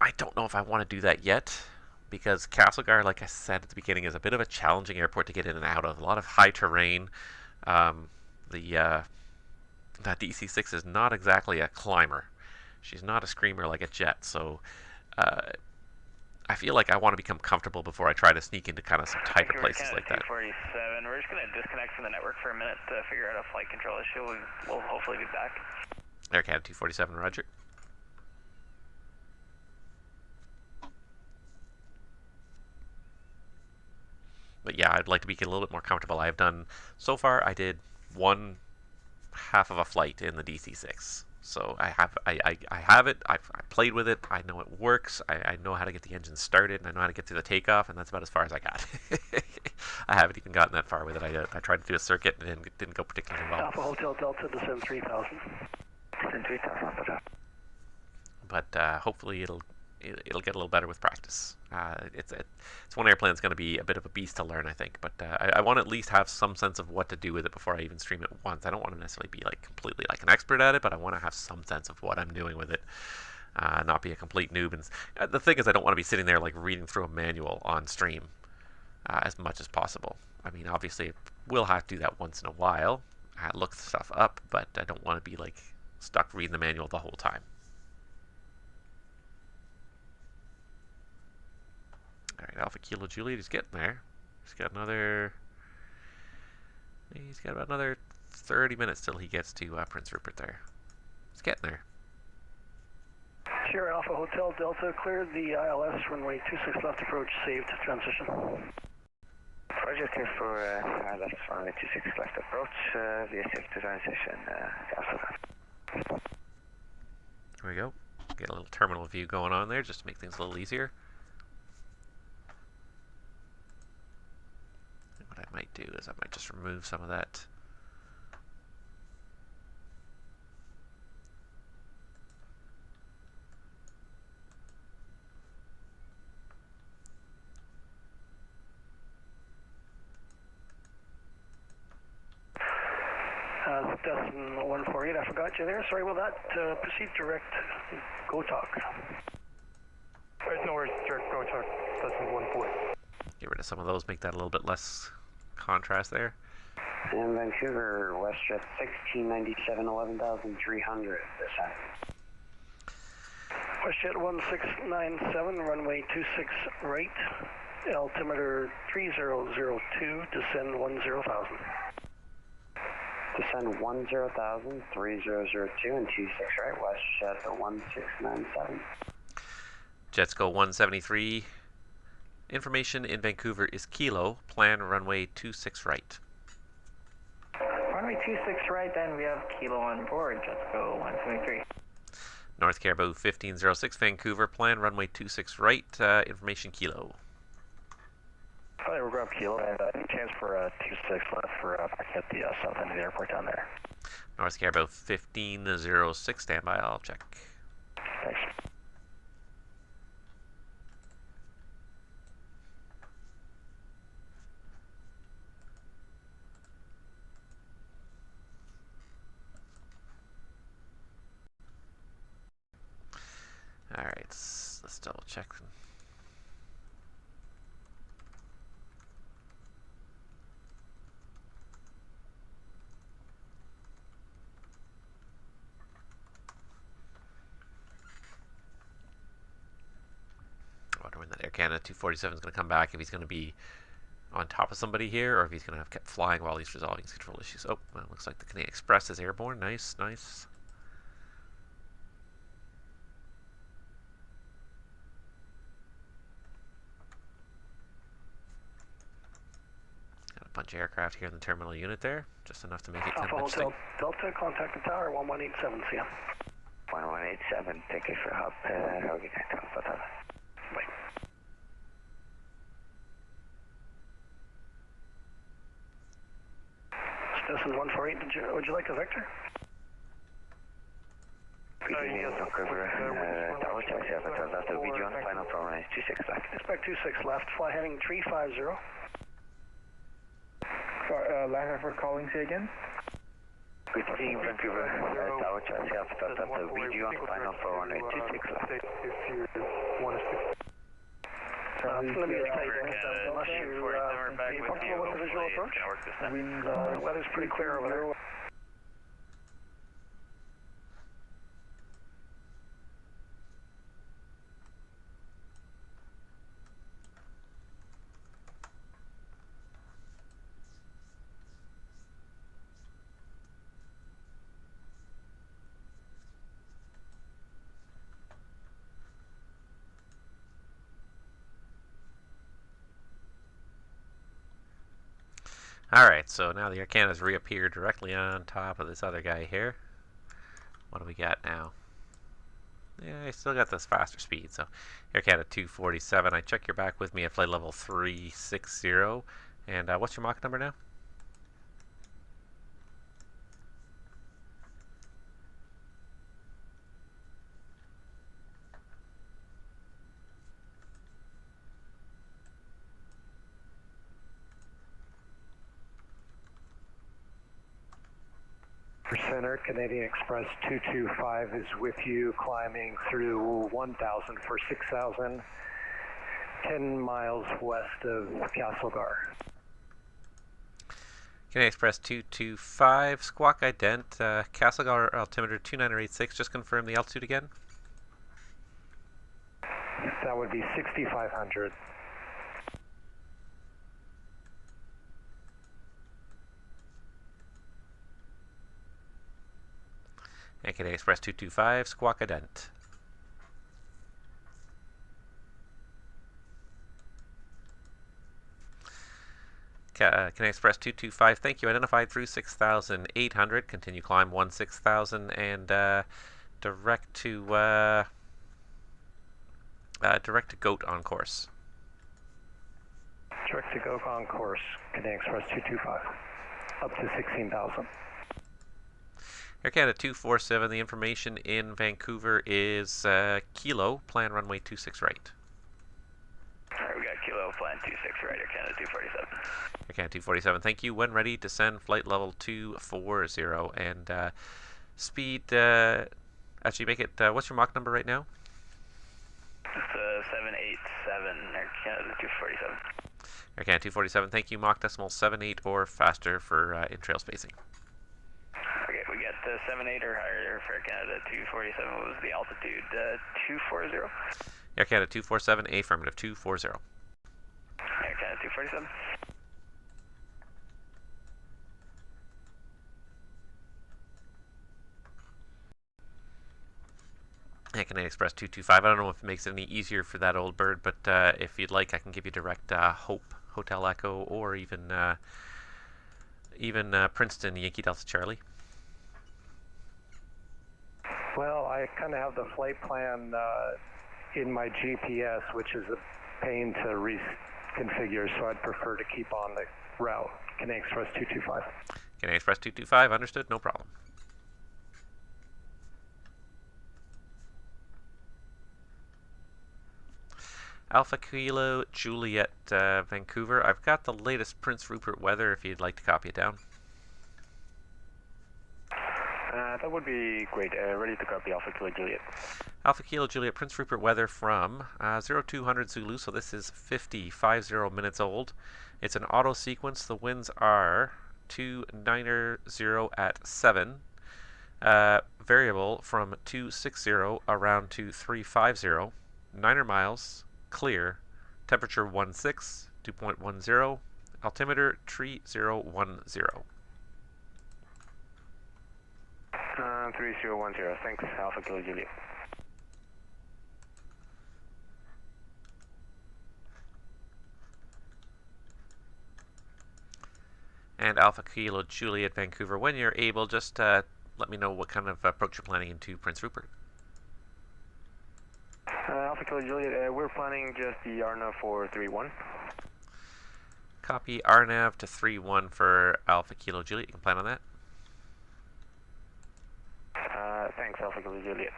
I don't know if I want to do that yet because Castlegar, like I said at the beginning, is a bit of a challenging airport to get in and out of. A lot of high terrain. That DC6 is not exactly a climber. She's not a screamer like a jet, so I feel like I want to become comfortable before I try to sneak into kind of some tighter places like that. 247. We're just going to disconnect from the network for a minute to figure out a flight control issue. We'll hopefully be back. Air Canada 247, roger. But yeah, I'd like to be a little bit more comfortable. So far I did one half of a flight in the DC6. So I have it. I played with it. I know it works. I know how to get the engine started, and I know how to get through the takeoff, and that's about as far as I got. I haven't even gotten that far with it. I tried to do a circuit, and it didn't go particularly well. Alpha Hotel Delta, descend 3000. Descend 3000. But hopefully it'll get a little better with practice. It's one airplane that's going to be a bit of a beast to learn, I think. But I want to at least have some sense of what to do with it before I even stream it once. I don't want to necessarily be like completely like an expert at it, but I want to have some sense of what I'm doing with it, not be a complete noob. And the thing is, I don't want to be sitting there like reading through a manual on stream as much as possible. I mean, obviously, we'll have to do that once in a while, look stuff up, but I don't want to be like stuck reading the manual the whole time. Alright, Alpha Kilo Juliet, he's getting there. He's got about another 30 minutes till he gets to Prince Rupert there. He's getting there. Sierra Alpha Hotel Delta, cleared the ILS, runway 26 left approach, saved transition. Roger, clear for ILS, runway 26 left approach, via safe to transition, Castlegar. There we go. Get a little terminal view going on there just to make things a little easier. What I might do is I might just remove some of that. Destin 148, I forgot you there. Sorry about that. Proceed direct. Go talk. There's no worries, direct go talk. Destin 148. Get rid of some of those, make that a little bit less contrast there. And Vancouver, WestJet 1697, 11,300, descent. WestJet 1697, runway 26 right, altimeter 3002, descend 10,000. Descend 10,000, 3002, and 26 right, WestJet 1697. Jets go 173. Information in Vancouver is Kilo, plan runway 26 right. Runway 26 right, then we have Kilo on board, Jets go 173. North Caribou 1506 Vancouver, plan runway 26 right, information Kilo. Hi, we're grab Kilo, and any chance for 26 left for back at the south end of the airport down there. North Caribou 1506, standby, I'll check. Thanks. Alright, let's double check. I wonder when that Air Canada 247 is going to come back, if he's going to be on top of somebody here, or if he's going to have kept flying while he's resolving his control issues. Oh, well, looks like the Canadian Express is airborne. Nice, nice. bunch of aircraft here in the terminal unit there, just enough to make it kind Alpha of interesting. Hotel Delta, contact the tower 1187, see ya. 1187, thank you for help. Have a good night, Alpha Tower. Bye. Citizen 148, would you like a vector? Yes, Vancouver, Tower Chelsea, Alpha Tower, Delta, VG on, final program is 26 left. Expect 26 left, fly heading 350. Sorry, Liner for calling, say again? Good seeing Vancouver, Tower Chelsea, Alpha Tower, Delta, VG on, final program is 26 left. Let me just tell you, unless you're comfortable with the visual approach, the weather's pretty clear over there. Alright, so now the Air Canada's reappeared directly on top of this other guy here. What do we got now? Yeah, I still got this faster speed, so Air Canada 247. I check you're back with me at flight level 360. And what's your Mach number now? Center, Canadian Express 225 is with you, climbing through 1,000 for 6,000, 10 miles west of Castlegar. Canadian Express 225, squawk ident, Castlegar altimeter 2986, just confirm the altitude again. That would be 6,500. And Canadian Express 225, squawk ident. Canadian Express 225, thank you. Identified through 6,800. Continue climb 16,000 and direct to Goat on course. Direct to Goat on course, Canadian Express 225, up to 16,000. Air Canada 247, the information in Vancouver is Kilo, plan runway 26 right. Alright, we got Kilo, plan 26 right, Air Canada 247. Air Canada 247, thank you. When ready, descend flight level 240 and speed, actually make it, what's your Mach number right now? It's 787, Air Canada 247. Air Canada 247, thank you. Mach decimal 78 or faster for in-trail spacing. Okay, we got 78 or higher for Air Canada 247. What was the altitude? 240? Air Canada 247, affirmative 240. Air Canada 247. Canadian Express 225. I don't know if it makes it any easier for that old bird, but if you'd like, I can give you direct Hope, Hotel Echo, or even Princeton, Yankee Delta Charlie. Well, I kind of have the flight plan in my GPS, which is a pain to reconfigure, so I'd prefer to keep on the route. Canadian Express 225. Canadian Express 225, understood, no problem. Alpha Kilo Juliet, Vancouver. I've got the latest Prince Rupert weather if you'd like to copy it down. That would be great. Ready to copy Alpha Kilo Juliet. Alpha Kilo Juliet, Prince Rupert weather from 0200 Zulu, so this is 50 minutes old. It's an auto sequence. The winds are 290 at 7. Variable from 260 around to 350. 9 miles. Clear, temperature 16, 2.10, altimeter 3010. 3010, thanks, Alpha Kilo Juliet. And Alpha Kilo Juliet Vancouver, when you're able, just let me know what kind of approach you're planning into Prince Rupert. Alpha Kilo Juliet, we're planning just the RNAV for 3-1. Copy RNAV to 3-1 for Alpha Kilo Juliet. You can plan on that. Thanks, Alpha Kilo Juliet.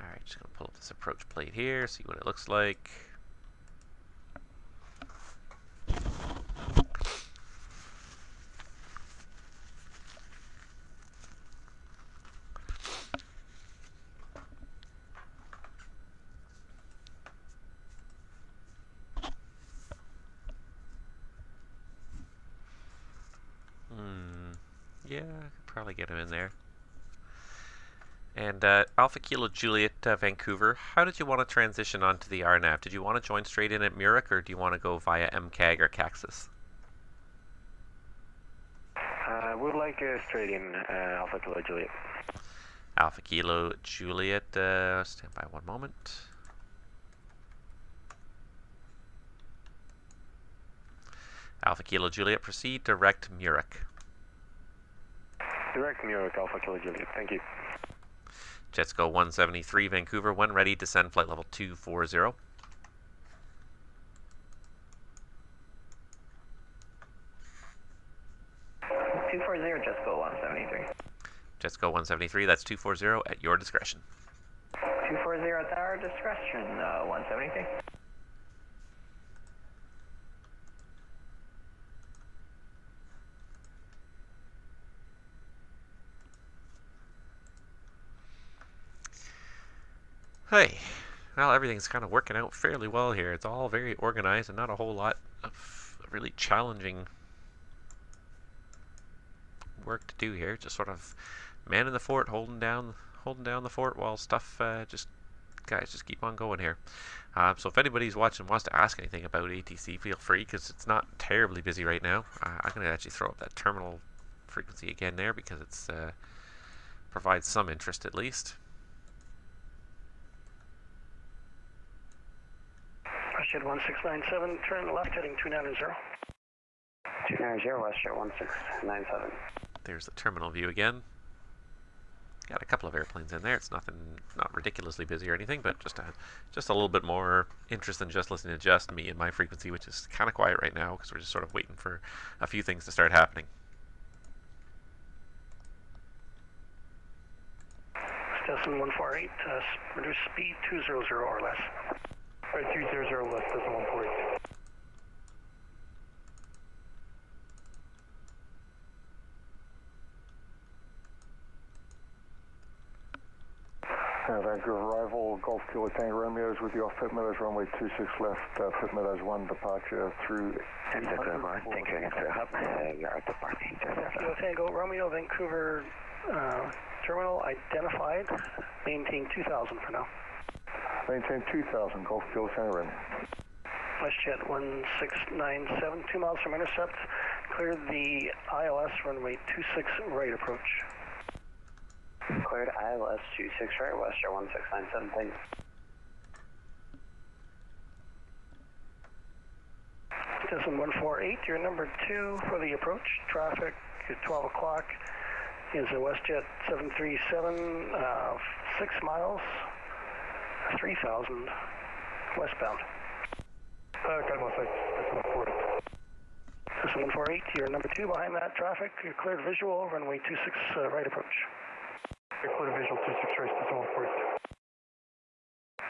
Alright, just going to pull up this approach plate here, see what it looks like. Yeah, I could probably get him in there. And Alpha Kilo Juliet Vancouver, how did you want to transition onto the RNAV? Did you want to join straight in at Murik, or do you want to go via MCAG or Caxus? We'd like straight in, Alpha Kilo Juliet. Alpha Kilo Juliet, stand by one moment. Alpha Kilo Juliet, proceed direct Murik. Direct Murik, Alpha Kilo Juliet, thank you. Jets go 173 Vancouver, when ready, descend flight level 240. 240, Jets go 173. Jets go 173, that's 240 at your discretion. 240 at our discretion, 173. Hey, well, everything's kind of working out fairly well here. It's all very organized and not a whole lot of really challenging work to do here. Just sort of manning the fort, holding down the fort while stuff guys just keep on going here. So if anybody's watching and wants to ask anything about ATC, feel free, because it's not terribly busy right now. I'm going to actually throw up that terminal frequency again there, because it's provides some interest at least. Westjet 1697, turn left heading 290. 290, Westjet 1697. There's the terminal view again. Got a couple of airplanes in there. It's nothing, not ridiculously busy or anything, but just a little bit more interest than just listening to just me and my frequency, which is kind of quiet right now because we're just sort of waiting for a few things to start happening. Stetson 148, reduce speed 200 or less. Right, 200 less, Stetson 148. Vancouver arrival, Golf Kilo Tango Romeo's with you off Fit Meadows, runway 26 left, Fit Meadows 1 departure through... Thank you again for the hub, we are departing. Kilo Tango Romeo, Vancouver terminal identified, maintain 2000 for now. Maintain 2000, Golf Kilo Tango Romeo. WestJet 1697, 2 miles from intercept, cleared the ILS runway 26 right approach. Cleared ILS 26 right, WestJet 1697, thank you. Stetson 148, you're number 2 for the approach. Traffic at 12 o'clock is a WestJet 737, 6 miles, 3000 westbound. Got him on site, Stetson 148. Stetson 148, you're number 2 behind that traffic. You're cleared visual, runway 26 right approach. Cleared visual 26 right, Stetson 148.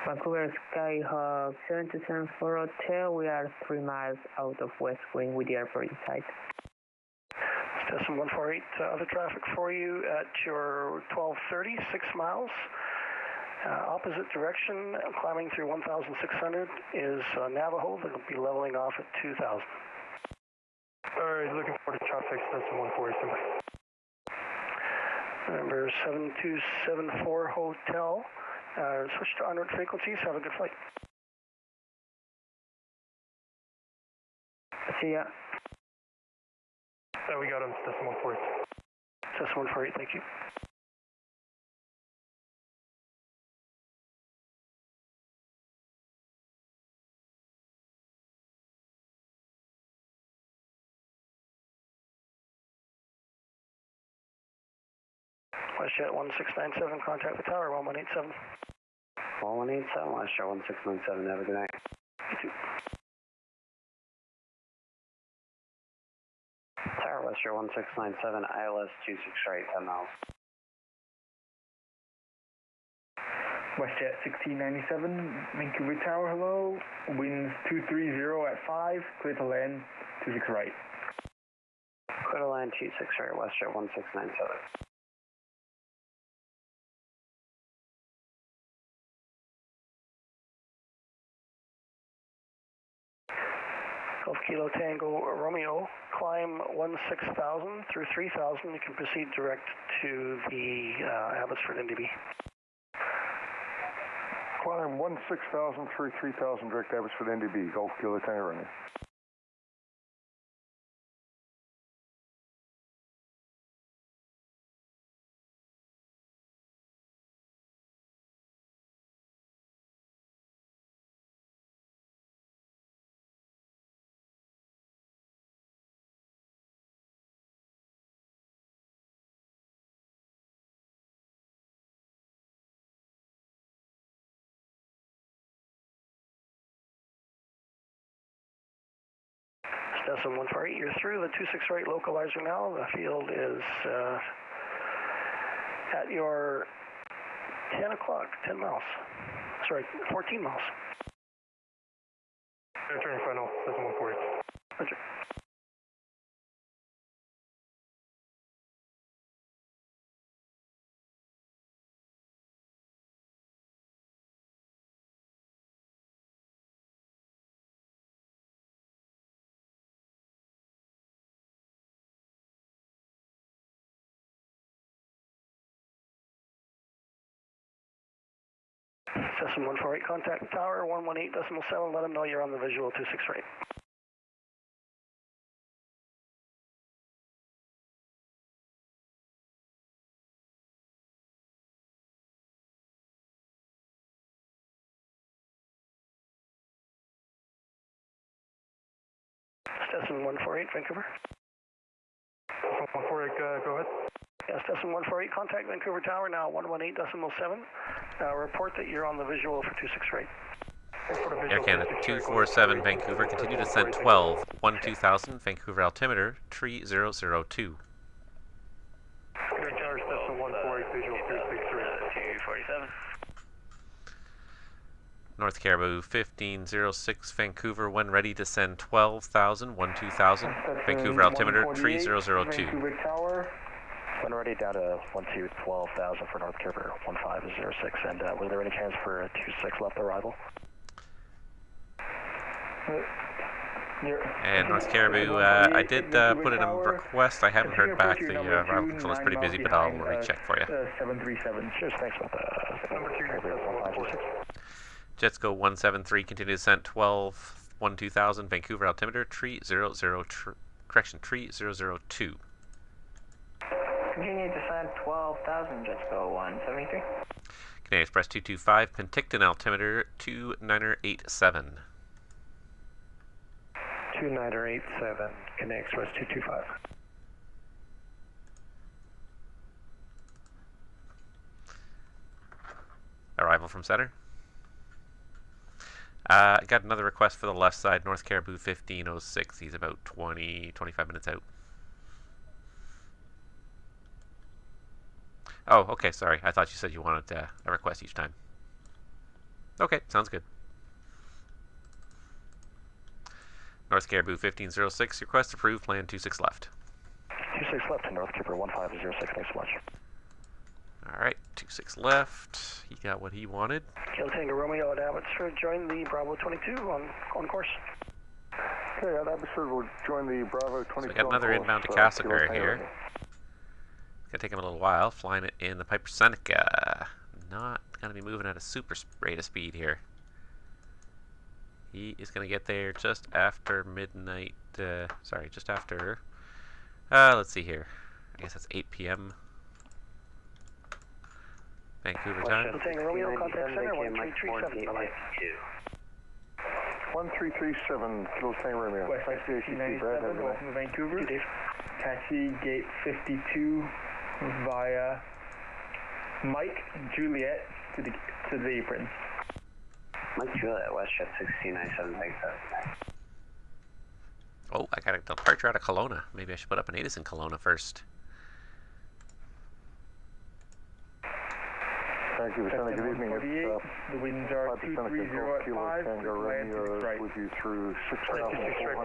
Vancouver Skyhawk 7274 Hotel, we are 3 miles out of West Wing with the airport in sight. Stetson 148, other traffic for you at your 1230, 6 miles. Opposite direction, climbing through 1,600 is Navajo. That'll be leveling off at 2,000. Alright, looking forward to traffic, Stetson 148. Number 7274 Hotel. Switch to en route frequencies. Have a good flight. See ya. We got him, Stetson 148. Stetson 148, thank you. WestJet 1697, contact the tower, 1187. 1187, WestJet 1697, have a good night. You too. Tower, WestJet 1697, ILS 26 right, 10 miles. WestJet 1697, Vancouver Tower, hello. Winds 230 at 5, clear to land, 26 right. Clear to land, 26 right, WestJet 1697. Golf Kilo Tango Romeo, climb 16,000 through 3,000. You can proceed direct to the Abbotsford NDB. Climb 16,000 through 3,000 direct Abbotsford NDB, Golf Kilo Tango Romeo. Destin 148, you're through the 26 right localizer now. The field is at your 10 o'clock, 10 miles. Sorry, 14 miles. Turning final, Destin 148. Roger. Destin 148, contact the tower, 118.7, let them know you're on the visual 26 right. Destin 148, Vancouver. 148, go ahead. Yes, Destin 148, contact Vancouver Tower now, 118.7. Report that you're on the visual for 26 right. Air Canada 247 Vancouver, continue descent 12, 12,000, Vancouver altimeter 3002. Air Canada Destin 148, visual 263. 247. North Caribou 1506 Vancouver, when ready descend 12,000, 12,000, Vancouver altimeter 3002. Vancouver Tower. When ready, down to 12,000 for North Caribou 1506. And was there any chance for a 26 left arrival? And North Caribou, I did put in a request. I haven't heard back. The arrival control is pretty busy, but I'll recheck for you. 737. Cheers, thanks about the number 2. Jets go 173, continue descent 12, 12,000, Vancouver altimeter 3002. Continue descent 12,000, Jets go 173. Canadian Express 225, Penticton altimeter 2987. 2987, Canadian Express 225. Arrival from center. I got another request for the left side, North Caribou 1506. He's about 25 minutes out. Oh, okay, sorry. I thought you said you wanted a request each time. Okay, sounds good. North Caribou 1506, request approved, land 26 left. 26 left to North Caribou 1506, thanks so much. Alright, 26 left. He got what he wanted. Kilo Tango Romeo at Abbotsford, join the Bravo 22 on course. Okay, at Abbotsford we'll join the Bravo 22 So we got another inbound to Castlegar here. It's gonna take him a little while, flying it in the Piper Seneca. Not gonna be moving at a super rate of speed here. He is gonna get there just after midnight, just after, let's see here. I guess that's 8 p.m. Vancouver time. Romeo, contact center, 1337. 1337, Kilo Tango Romeo. West 1997, welcome to Vancouver. Taxi gate 52 via Mike Juliet to the apron. Mike Juliet, WestJet 1697, thanks. Oh, I got a departure out of Kelowna. Maybe I should put up an ATC in Kelowna first. Thank you, Lieutenant. Good evening. The winds are 230 at 5, right. With you through 6,400.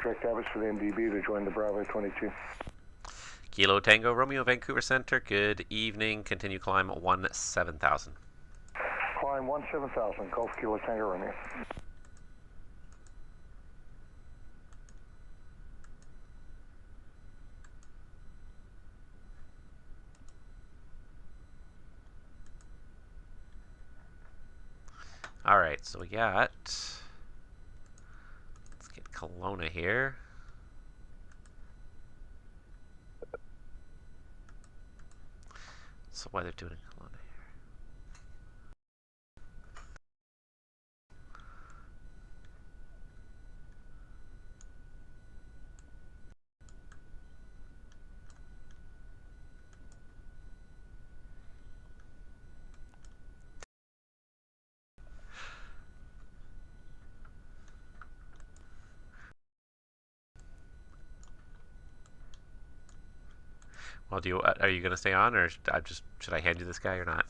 Direct Abbott for the MDB to join the Bravo 22. Kilo Tango Romeo Vancouver Center. Good evening. Continue climb 17,000. Climb 17,000. Golf Kilo Tango Romeo. Alright, so we got, let's get Kelowna here. So why they're doing Kelowna here? Well, are you going to stay on, or should I hand you this guy or not?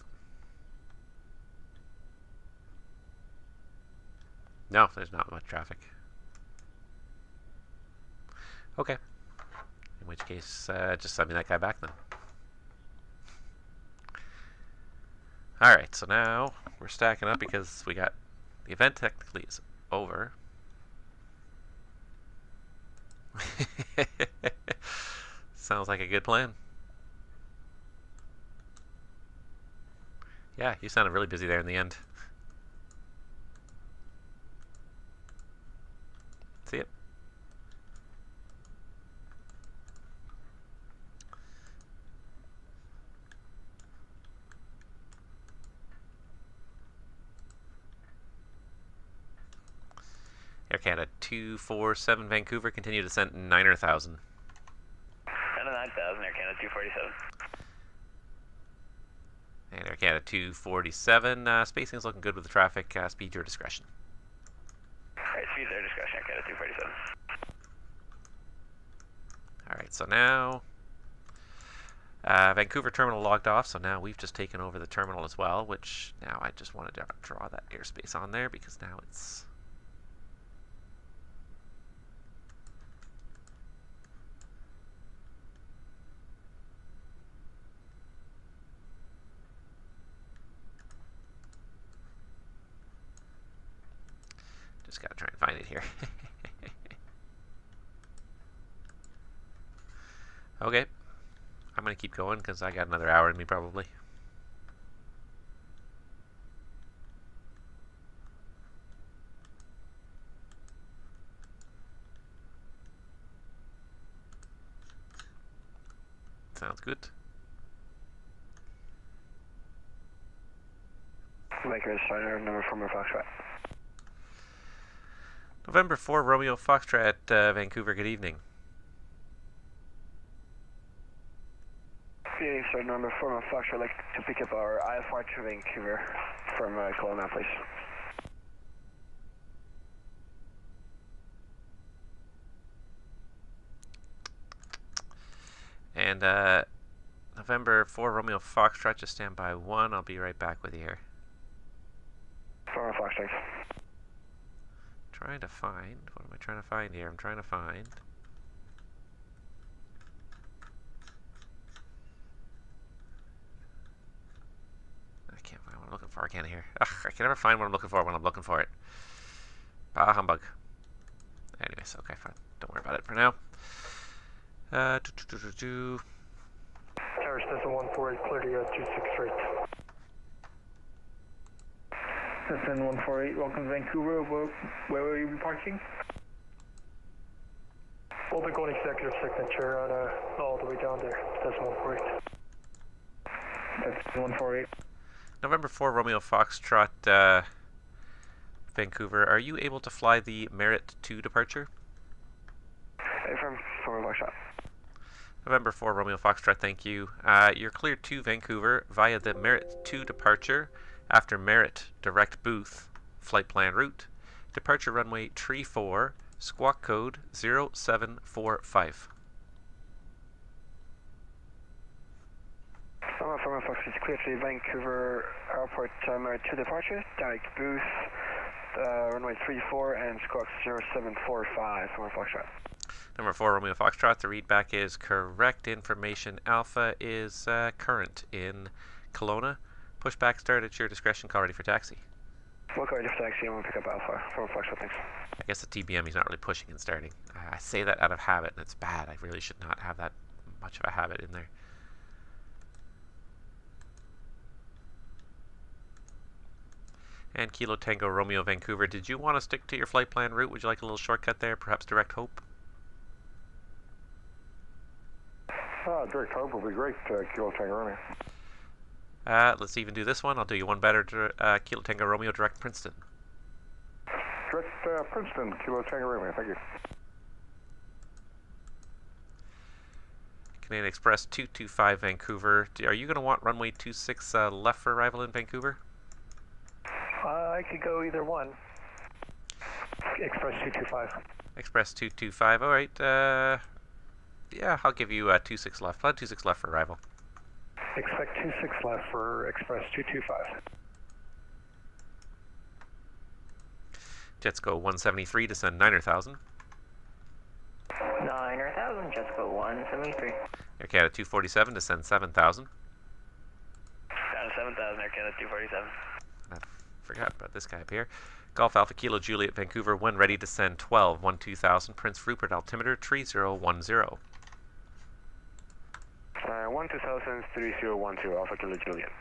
No, there's not much traffic. Okay. In which case, just send me that guy back then. Alright, so now we're stacking up because we got the event technically is over. Sounds like a good plan. Yeah, you sounded really busy there in the end. See it? Air Canada 247 Vancouver, continue descent 9,000. 9,000, Air Canada 247. And Air Canada 247, spacing is looking good with the traffic. Speed your discretion. Alright, speed their discretion, Air Canada 247. Alright, so now Vancouver terminal logged off, so now we've just taken over the terminal as well, which now I just wanted to draw that airspace on there because now it's just gotta try and find it here. Okay, I'm gonna keep going because I got another hour in me probably. Sounds good. Vancouver Starter, number 4 Foxtrot. November 4 Romeo Foxtrot, Vancouver, good evening. Yeah, Starter, number 4 Foxtrot, I'd like to pick up our IFY to Vancouver from Kelowna, please. And November 4 Romeo Foxtrot, just stand by 1. I'll be right back with you here. 4 Foxtrot. Trying to find, what am I trying to find here? I'm trying to find. I can't find what I'm looking for. I can't hear. Ugh, I can never find what I'm looking for when I'm looking for it. Ah, humbug. Anyways, okay, fine. Don't worry about it for now. Tower Cessna 148, clear to 263. Cessna 148, welcome to Vancouver. Where will you be parking? We'll be going executive signature on all the way down there. Cessna 148. Cessna 148. November 4 Romeo Foxtrot, Vancouver. Are you able to fly the Merit 2 departure? From Foxtrot. November 4 Romeo Foxtrot, thank you. You're cleared to Vancouver via the Merit 2 departure after Merit direct booth, flight plan route. Departure runway tree 4, squawk code 0745. From Fox is clear to Vancouver Airport, Merit 2 departure, direct booth, runway 34 and squawk 0745 from Foxtrot. Number 4 Romeo Foxtrot, the readback is correct information. Alpha is current in Kelowna. Pushback start at your discretion, call ready for taxi. We'll call ready for taxi and we'll pick up Alpha from Foxtrot, thanks. I guess the TBM he's not really pushing and starting. I say that out of habit and it's bad. I really should not have that much of a habit in there. And Kilo Tango Romeo Vancouver, did you want to stick to your flight plan route? Would you like a little shortcut there, perhaps Direct Hope? Direct Hope will be great, Kilo Tango Romeo. Let's even do this one. I'll do you one better, Kilo Tango Romeo Direct Princeton. Direct Princeton, Kilo Tango Romeo, thank you. Canadian Express 225 Vancouver. Are you going to want runway 26 left for arrival in Vancouver? I could go either one. Express 225. Express 225. All right. Yeah, I'll give you 26 left. 26 left for arrival. Expect 26 left for Express 225. Jets go 173, descend 9,000. 9,000, Jets go 173. Air Canada 247, descend 7,000. Down to 7,000, Air Canada 247. I forgot about this guy up here. Golf Alpha Kilo Juliet Vancouver, when ready, descend 12, 12,000. Prince Rupert altimeter 3010. 12,000, 3010, Alpha Kilo Juliet.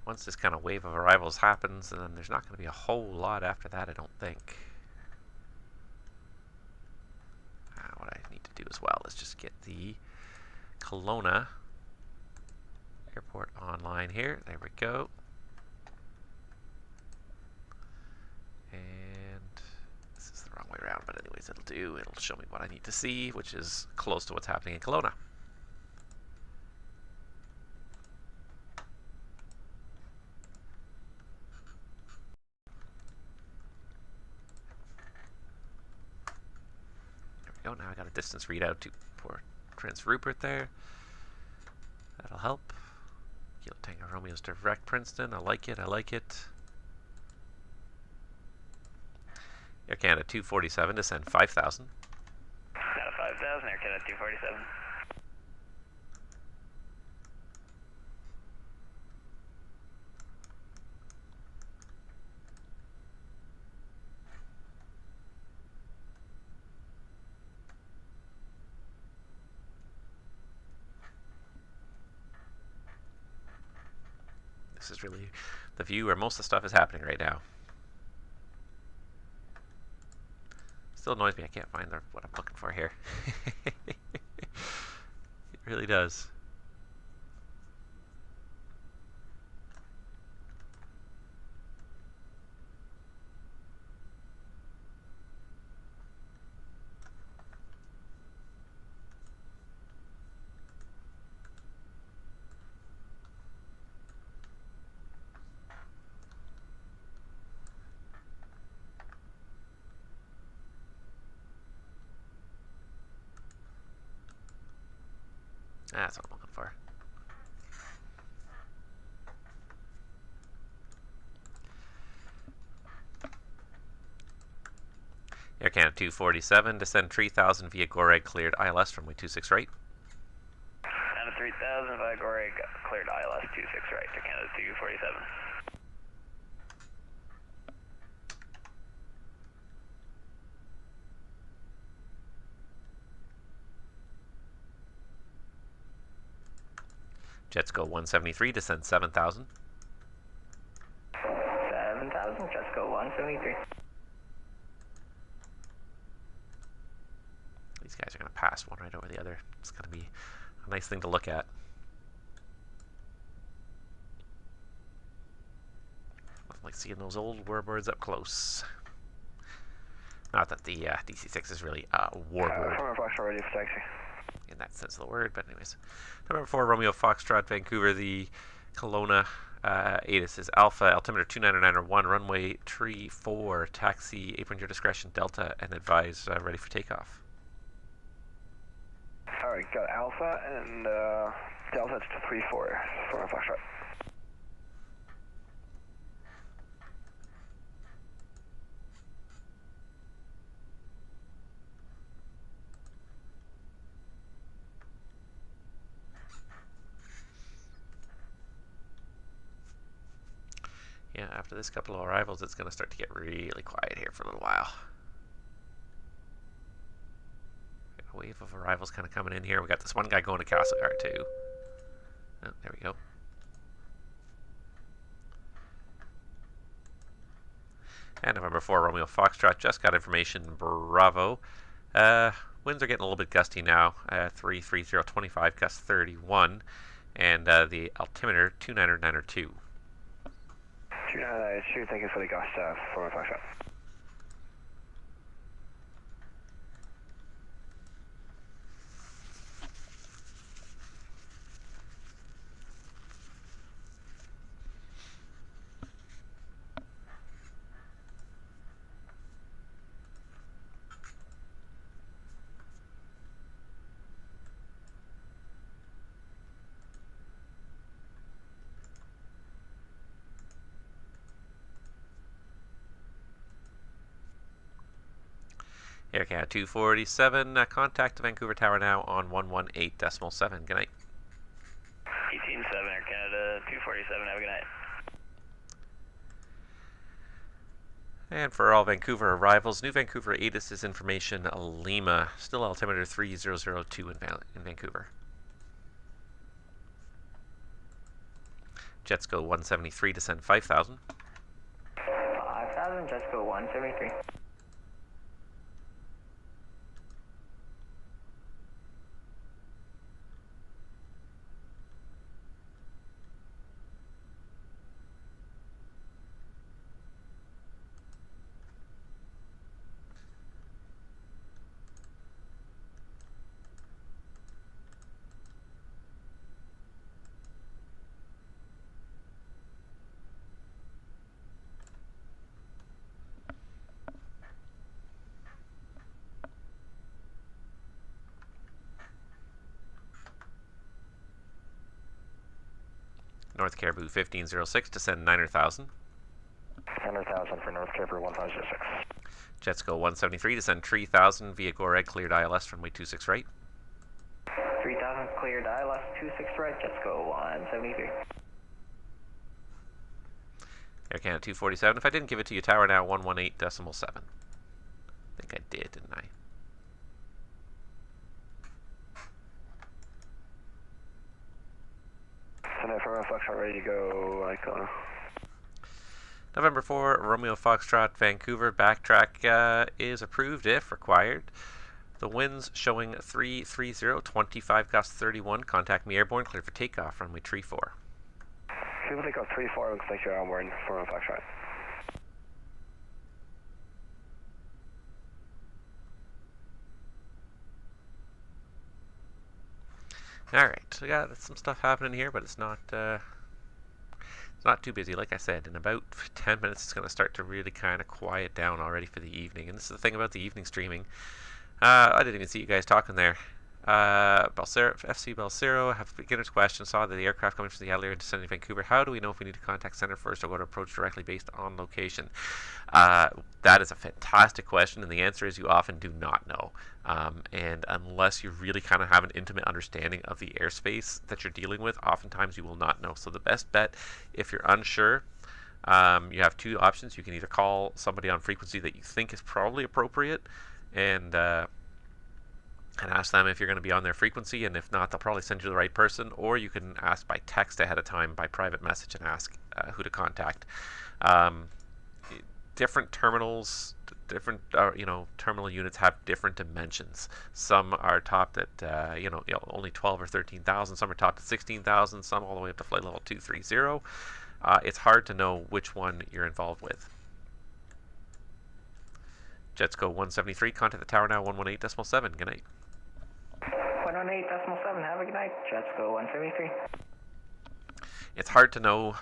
Once this kind of wave of arrivals happens, and then there's not going to be a whole lot after that, I don't think. What I need to do as well is just get the Kelowna Airport online here. There we go. And this is the wrong way around, but anyways, it'll do. It'll show me what I need to see, which is close to what's happening in Kelowna. There we go. Now I got a distance readout for Prince Rupert there. That'll help. Kilo Tango Romeo's direct Princeton. I like it. I like it. Air Canada 247, descend 5,000. Down to 5,000, Air Canada 247. This is really the view where most of the stuff is happening right now. Still annoys me I can't find what I'm looking for here. It really does. That's what I'm looking for. Air Canada 247, descend 3,000 via Goreg, cleared ILS runway 26 right. Down to 3,000 via Goreg, cleared ILS 26 right to Canada 247. Jets go 173, descend 7,000. 7,000, Jets go 173. These guys are going to pass one right over the other. It's going to be a nice thing to look at. Like seeing those old warbirds up close. Not that the DC-6 is really a warbird ready for taxi. in that sense of the word, but anyways. Number 4, Romeo Foxtrot, Vancouver, the Kelowna ATIS is Alpha, altimeter 29901, runway tree 4, taxi, apron your discretion, Delta, and advise ready for takeoff. Alright, got Alpha and Delta to 34 for Foxtrot. Yeah, after this couple of arrivals, it's going to start to get really quiet here for a little while. Got a wave of arrivals kind of coming in here. We got this one guy going to Castlegar too. Oh, there we go. And November 4, Romeo Foxtrot, just got information, Bravo. Winds are getting a little bit gusty now, 330, 25, gust 31. And the altimeter 29902. 29902, thank you for the gust for Foxtrot. Air Canada 247, contact the Vancouver Tower now on 118.7. Good night. 18.7 Air Canada 247, have a good night. And for all Vancouver arrivals, New Vancouver ATIS is information Lima, still altimeter 3002 in Vancouver. Jets go 173, descend 5,000. 5,000, Jets go 173. North Caribou 1506, descend 9,000. 9,000 for North Caribou 1506. Jets go 173, descend 3,000 via Goreg, cleared ILS, runway 26 right. 3,000 cleared ILS 26 right, Jets go 173. Air Canada 247, if I didn't give it to you, tower now 118.7. I think I did, didn't I? For Foxtrot, ready to go, Icona. November 4, Romeo Foxtrot, Vancouver. Backtrack is approved if required. The winds showing 330, 25 gusts 31. Contact me airborne, clear for takeoff, runway 34. People take off 34, looks like you're airborne for Foxtrot. Alright, so we got some stuff happening here, but it's not too busy. Like I said, in about 10 minutes it's going to start to really kind of quiet down already for the evening. And this is the thing about the evening streaming. I didn't even see you guys talking there. FC Balsero, have a beginner's question. Saw that the aircraft coming from the Adelaide descending Vancouver. How do we know if we need to contact center first or go to approach directly based on location? That is a fantastic question, and the answer is you often do not know. And unless you really kind of have an intimate understanding of the airspace that you're dealing with, oftentimes you will not know. So the best bet, if you're unsure, you have two options. You can either call somebody on frequency that you think is probably appropriate and ask them if you're going to be on their frequency, and if not, they'll probably send you the right person, or you can ask by text ahead of time by private message and ask who to contact. Different terminals different terminal units have different dimensions. Some are topped at only 12 or 13,000. Some are topped at 16,000. Some all the way up to flight level 230. It's hard to know which one you're involved with. Jetsco 173, contact the tower now 118.7. Good night. 118.7, have a good night. Jetsco 173. It's hard to know.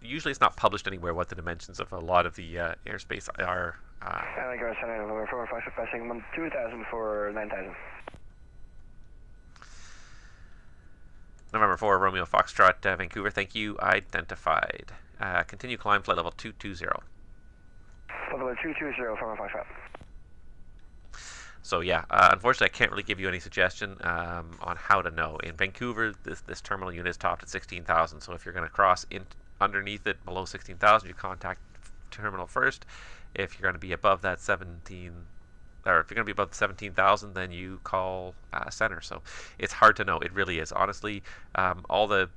Usually it's not published anywhere what the dimensions of a lot of the airspace are. And I go November 4 passing 2,000 for 9,000. November 4, Romeo Foxtrot, Vancouver. Thank you. Identified. Continue climb, flight level 220. Flight level 220 from Foxtrot. So yeah, unfortunately I can't really give you any suggestion on how to know. In Vancouver, this terminal unit is topped at 16,000. So if you're going to cross underneath it below 16,000, you contact terminal first. If you're going to be above that 17, or if you're going to be above the 17,000, then you call center. So it's hard to know. It really is. Honestly, all the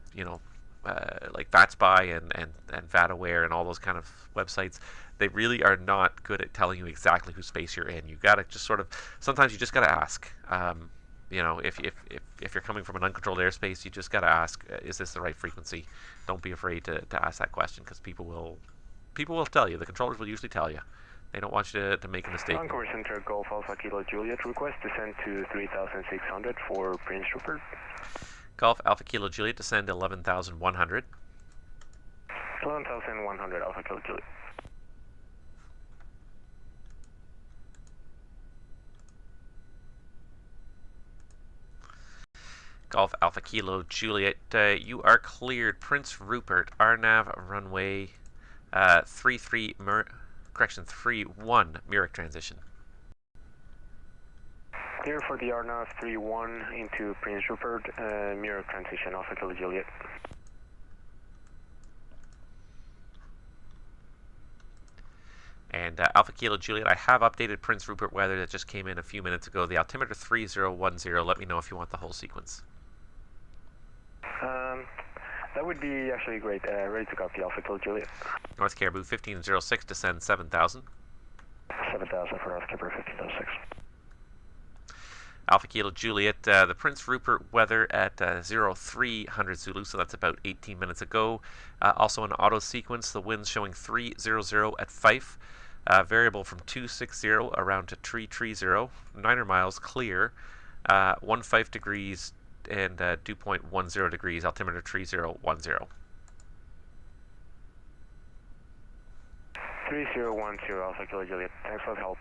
like VATSIM and VATAware and all those kind of websites, they really are not good at telling you exactly whose space you're in. You gotta just sort of, sometimes you just gotta ask. If you're coming from an uncontrolled airspace, you just gotta ask, is this the right frequency? Don't be afraid to ask that question, because people will tell you. The controllers will usually tell you. They don't want you to make a mistake. Vancouver Center Golf Alpha Kilo Juliet, request descend to 3,600 for Prince Rupert. Golf Alpha Kilo Juliet, descend 11,100. 11,100 Alpha Kilo Juliet. Golf Alpha Kilo Juliet, you are cleared. Prince Rupert, RNAV runway 31 Murik transition. Clear for the RNAV 31 into Prince Rupert, Murik transition, Alpha Kilo Juliet. And Alpha Kilo Juliet, I have updated Prince Rupert weather that just came in a few minutes ago. The altimeter 3010. Let me know if you want the whole sequence. That would be actually great. Ready to copy, Alpha Kilo Juliet. North Caribou 1506, descend 7,000. 7,000 for North Caribou 1506. Alpha Kilo Juliet, the Prince Rupert weather at 0300 Zulu, so that's about 18 minutes ago. Also an auto sequence, the winds showing 300 at Fife, variable from 260 around to 330, 9 miles clear, 15 degrees and dew point 10 degrees, altimeter 3010. 3010 Alpha Kilo Juliet, thanks for the help.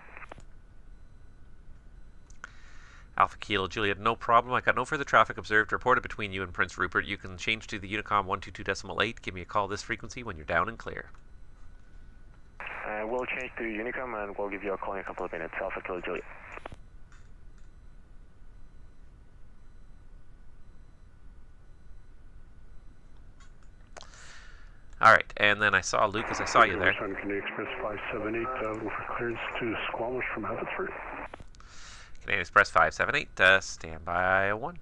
Alpha Kilo Juliet, no problem. I got no further traffic observed reported between you and Prince Rupert. You can change to the Unicom 122.8. Give me a call this frequency when you're down and clear. We'll change to Unicom and we'll give you a call in a couple of minutes. Alpha Kilo Juliet. All right, and then I saw Lucas. I saw you there. Canadian Express 578, looking for clearance to Squamish from Abbotsford. Canadian Express 578, stand by 1.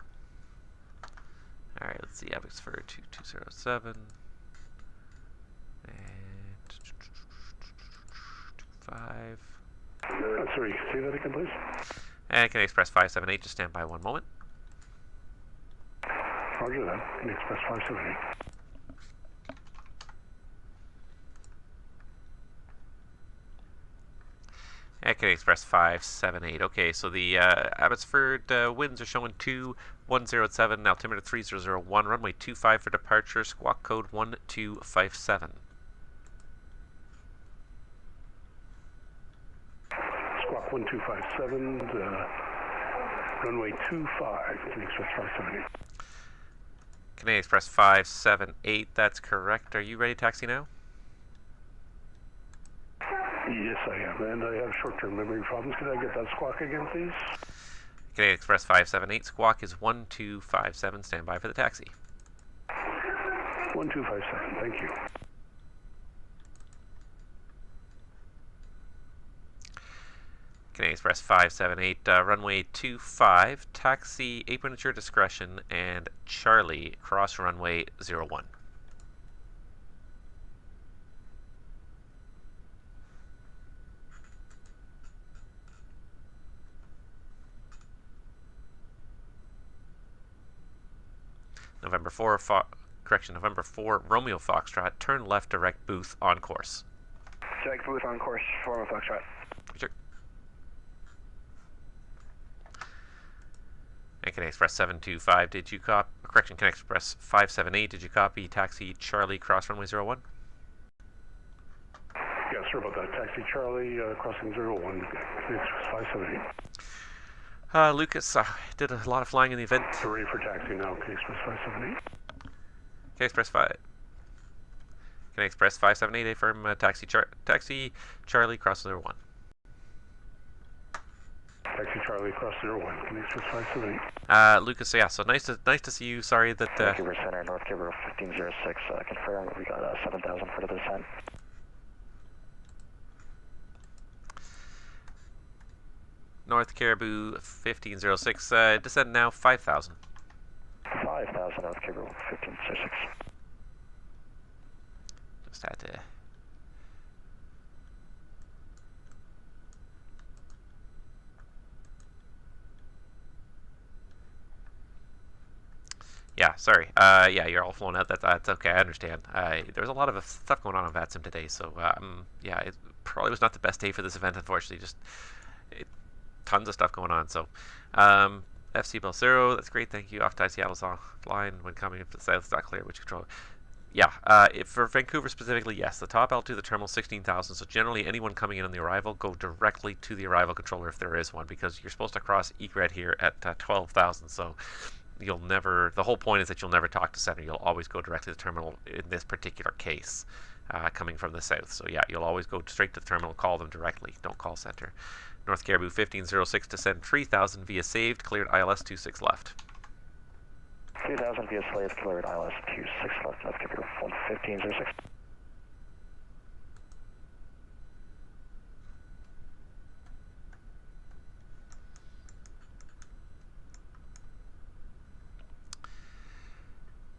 All right, let's see, Abbotsford 2207. And 25. Sorry, say that again, please. And Canadian Express 578, just stand by 1 moment. Roger that, Canadian Express 578. Canadian Express 578. Okay, so the Abbotsford winds are showing 2107, altimeter 3001, runway 25 for departure, squawk code 1257. Squawk 1257, runway 25, Canadian Express 578. Canadian Express 578, that's correct. Are you ready to taxi now? Yes, I am, and I have short-term memory problems. Could I get that squawk again, please? Canadian Express 578, squawk is 1257. Stand by for the taxi. 1257, thank you. Canadian Express 578, runway 25, taxi, apron at your discretion, and Charlie, cross runway 01. November 4, November 4, Romeo Foxtrot, turn left direct booth on course. Direct booth on course, Romeo Foxtrot. Sure. And Connect Express 725, did you copy? Correction, Connect Express 578, did you copy? Taxi Charlie, cross runway 01? Yeah, sorry about that. Taxi Charlie, crossing 01, Connect Express 578. Lucas did a lot of flying in the event. Ready for taxi now, Connect Express 578. Connect Express 5. Connect Express 578, affirm Taxi Charlie, cross 01. Taxi Charlie, cross 01, Connect Express 578. Lucas, yeah, so nice to see you. Sorry that. Vancouver Center, North Vancouver 1506. Confirm we got 7,000 for the descent. North Caribou 1506, descend now 5,000. 5,000 North Caribou 1506. Just had to. Yeah, sorry. Yeah, you're all flown out. That's okay. I understand. There's a lot of stuff going on VATSIM today, so yeah, it probably was not the best day for this event. Unfortunately, just tons of stuff going on. So, FC Balsero, that's great. Thank you. Off to Seattle's offline when coming up to the south. It's not clear which controller. Yeah, for Vancouver specifically, yes. The top altitude of the terminal 16,000. So generally, anyone coming in on the arrival, go directly to the arrival controller if there is one, because you're supposed to cross egret here at 12,000. So you'll never. The whole point is that you'll never talk to center. You'll always go directly to the terminal in this particular case, coming from the south. So yeah, you'll always go straight to the terminal. Call them directly. Don't call center. North Caribou 1506, descend 3,000 via saved, cleared ILS 26 left. 3,000 via saved, cleared ILS 26 left, North Caribou 1506.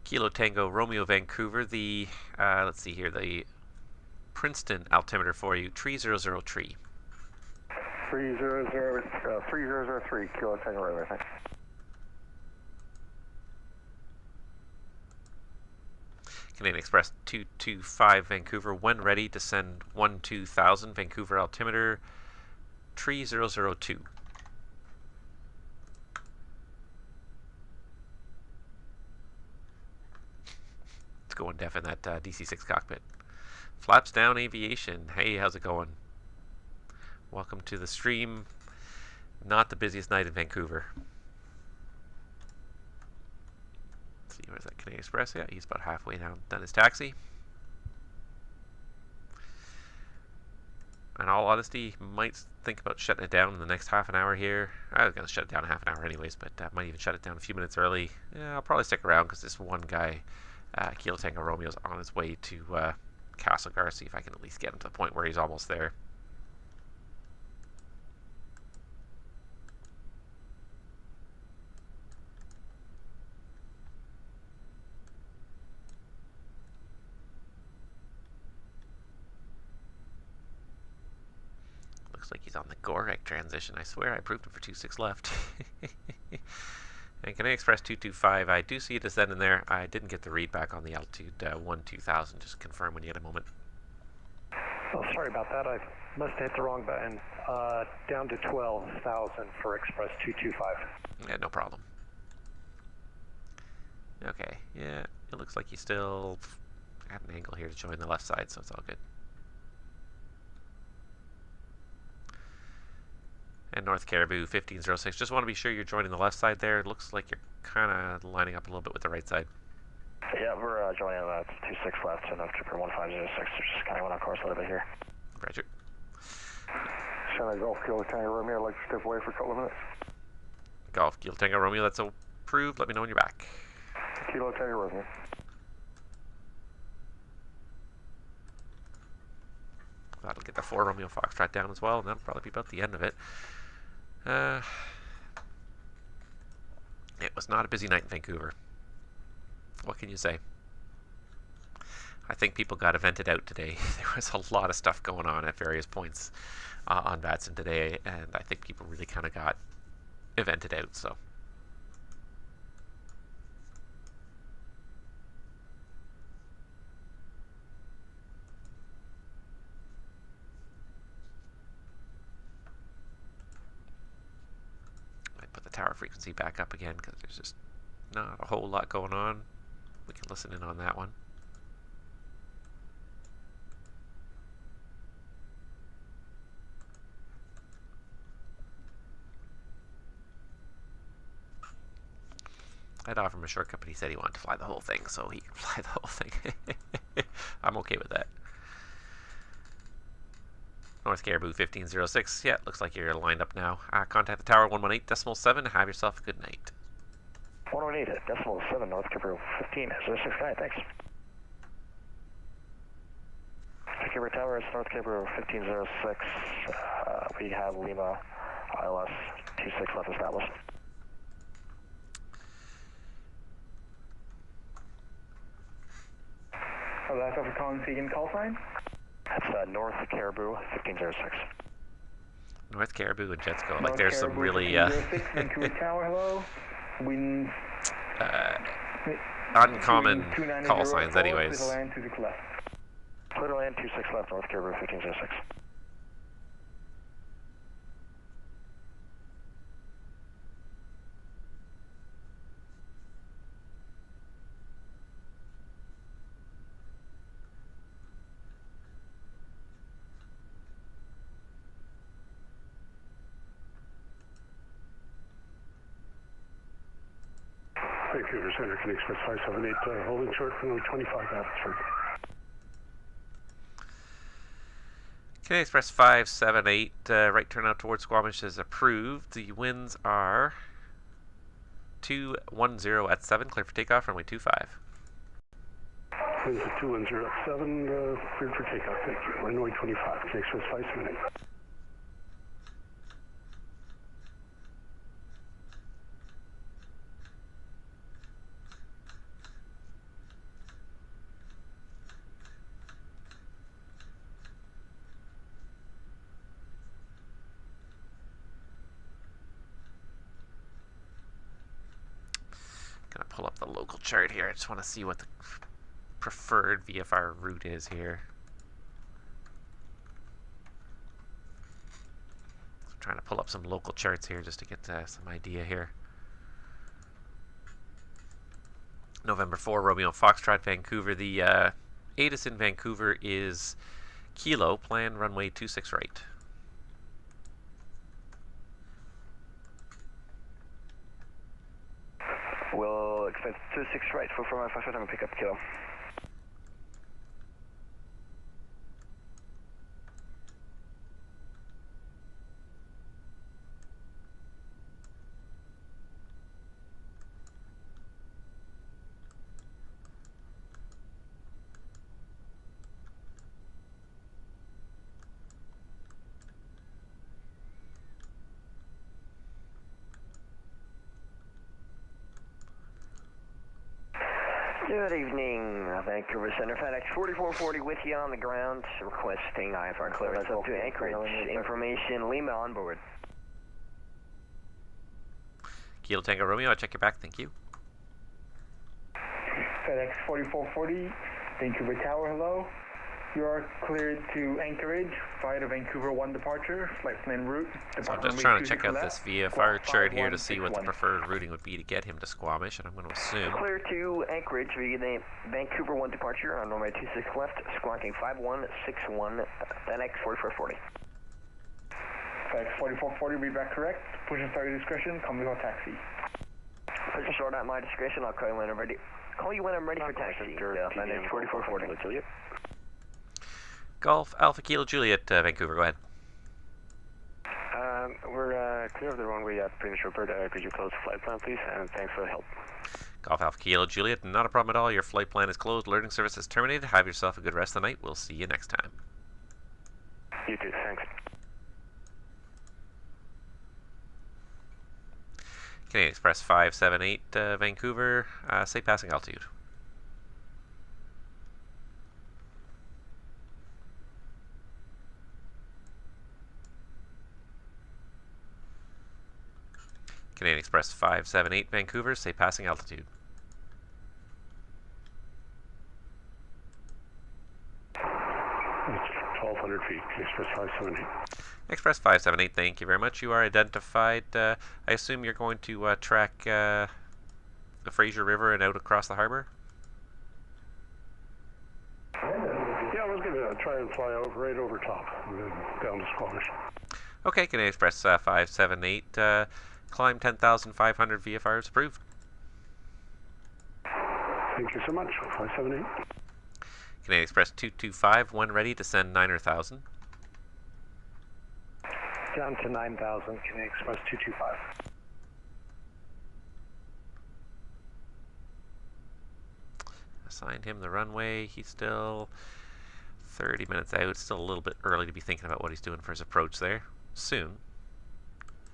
Kilo Tango Romeo Vancouver, the, let's see here, the Princeton altimeter for you, 300 tree. 3003, Kilo Tango Romeo, thanks. Canadian Express 225 Vancouver, when ready, descend 12,000, Vancouver altimeter 3002. It's going deaf in that DC-6 cockpit. Flaps down aviation, hey, how's it going? Welcome to the stream. Not the busiest night in Vancouver. Let's see, where's that Canadian Express? Yeah, he's about halfway down, done his taxi. In all honesty, might think about shutting it down in the next half an hour here. I was going to shut it down in half an hour anyways, but might even shut it down a few minutes early. Yeah, I'll probably stick around because this one guy, Kilo Tango Romeo's on his way to Castlegar. See if I can at least get him to the point where he's almost there. Looks like he's on the Gorek transition. I swear I proved him for 26 left. And Canadian Express 225, I do see a descent in there. I didn't get the read back on the altitude 12,000. Just confirm when you get a moment. Oh, sorry about that. I must have hit the wrong button. Down to 12,000 for Express 225. Yeah, no problem. Okay, yeah, it looks like he's still at an angle here to join the left side, so it's all good. And North Caribou 1506. Just want to be sure you're joining the left side there. It looks like you're kind of lining up a little bit with the right side. Yeah, we're joining 26 left, so North Trooper 1506. Just kind of went on course a little bit here. Roger. Shanghai Golf Kilo Tango Romeo, I'd like to step away for a couple of minutes. Golf Kilo Tango Romeo, that's approved. Let me know when you're back. Kilo Tango Romeo. That'll get the 4 Romeo Foxtrot down as well, and that'll probably be about the end of it. It was not a busy night in Vancouver. What can you say? I think people got evented out today. There was a lot of stuff going on at various points on VATSIM today, and I think people really kind of got evented out, so. tower frequency back up again because there's just not a whole lot going on. We can listen in on that one. I'd offer him a shortcut, but he said he wanted to fly the whole thing, so he can fly the whole thing. I'm okay with that. North Caribou 1506. Yeah, looks like you're lined up now. Contact the tower 118.7. Have yourself a good night. 118.7 North Caribou 1506. Thanks. Vancouver Tower is North Caribou 1506. We have Lima ILS 26 left established. Last offer calling Segan call sign? That's North Caribou 1506. North Caribou and Jets go. North Like there's Caribou some really 1506, Vancouver Tower, hello. Winds uncommon call signs anyways. Clear to land 26 left. Clear to land 26 left, North Caribou 1506. Vancouver Center, Can Express 578, holding short for number 25 Abbotsford. Canadian Express 578, right turn out towards Squamish is approved. The winds are 210 at 7, clear for takeoff, runway 25. Winds at 210 at 7, cleared for takeoff, thank you. Runway 25, Canadian Express 578. Gonna pull up the local chart here. I just want to see what the preferred VFR route is here. I'm trying to pull up some local charts here just to get some idea here. November 4, Romeo Foxtrot, Vancouver. The ATC in Vancouver is Kilo, plan runway 26 right. We'll expect 26 right for my 5 and pick up Kilo. Good evening, Vancouver Center. FedEx 4440 with you on the ground, requesting IFR clearance up to Anchorage. Information, Lima on board. Kilo Tango Romeo, I'll check your back, thank you. FedEx 4440, Vancouver Tower, hello. You are cleared to Anchorage via the Vancouver 1 departure, flight plan route. So I'm just trying to check out this VFR chart here to see what the preferred routing would be to get him to Squamish, and I'm going to assume... Clear to Anchorage via the Vancouver 1 departure on runway 26 left, squawking 5161, FedEx 4440. FedEx 4440, read back correct. Push and start your discretion, come before taxi. Push and start at my discretion, I'll call you when I'm ready. Call you when I'm ready for taxi. FedEx 4440. Golf Alpha Kilo Juliet, Vancouver, go ahead. We're clear of the runway at Prince Rupert. Could you close the flight plan, please? And thanks for the help. Golf Alpha Kilo Juliet, not a problem at all. Your flight plan is closed. Alerting service is terminated. Have yourself a good rest of the night. We'll see you next time. You too, thanks. Canadian Express 578, Vancouver, say passing altitude. Canadian Express 578, Vancouver, say passing altitude. It's 1200 100 feet, Express 578. Express 578, thank you very much. You are identified. I assume you're going to track the Fraser River and out across the harbor? Yeah, I was going to try and fly out right over top and then down to Squamish. Okay, Canadian Express 578. Climb 10,500 VFRs approved. Thank you so much. 578. Canadian Express 225, one ready to send 9,000. Down to 9,000, Canadian Express 225. Assigned him the runway. He's still 30 minutes out. It's still a little bit early to be thinking about what he's doing for his approach there. Soon,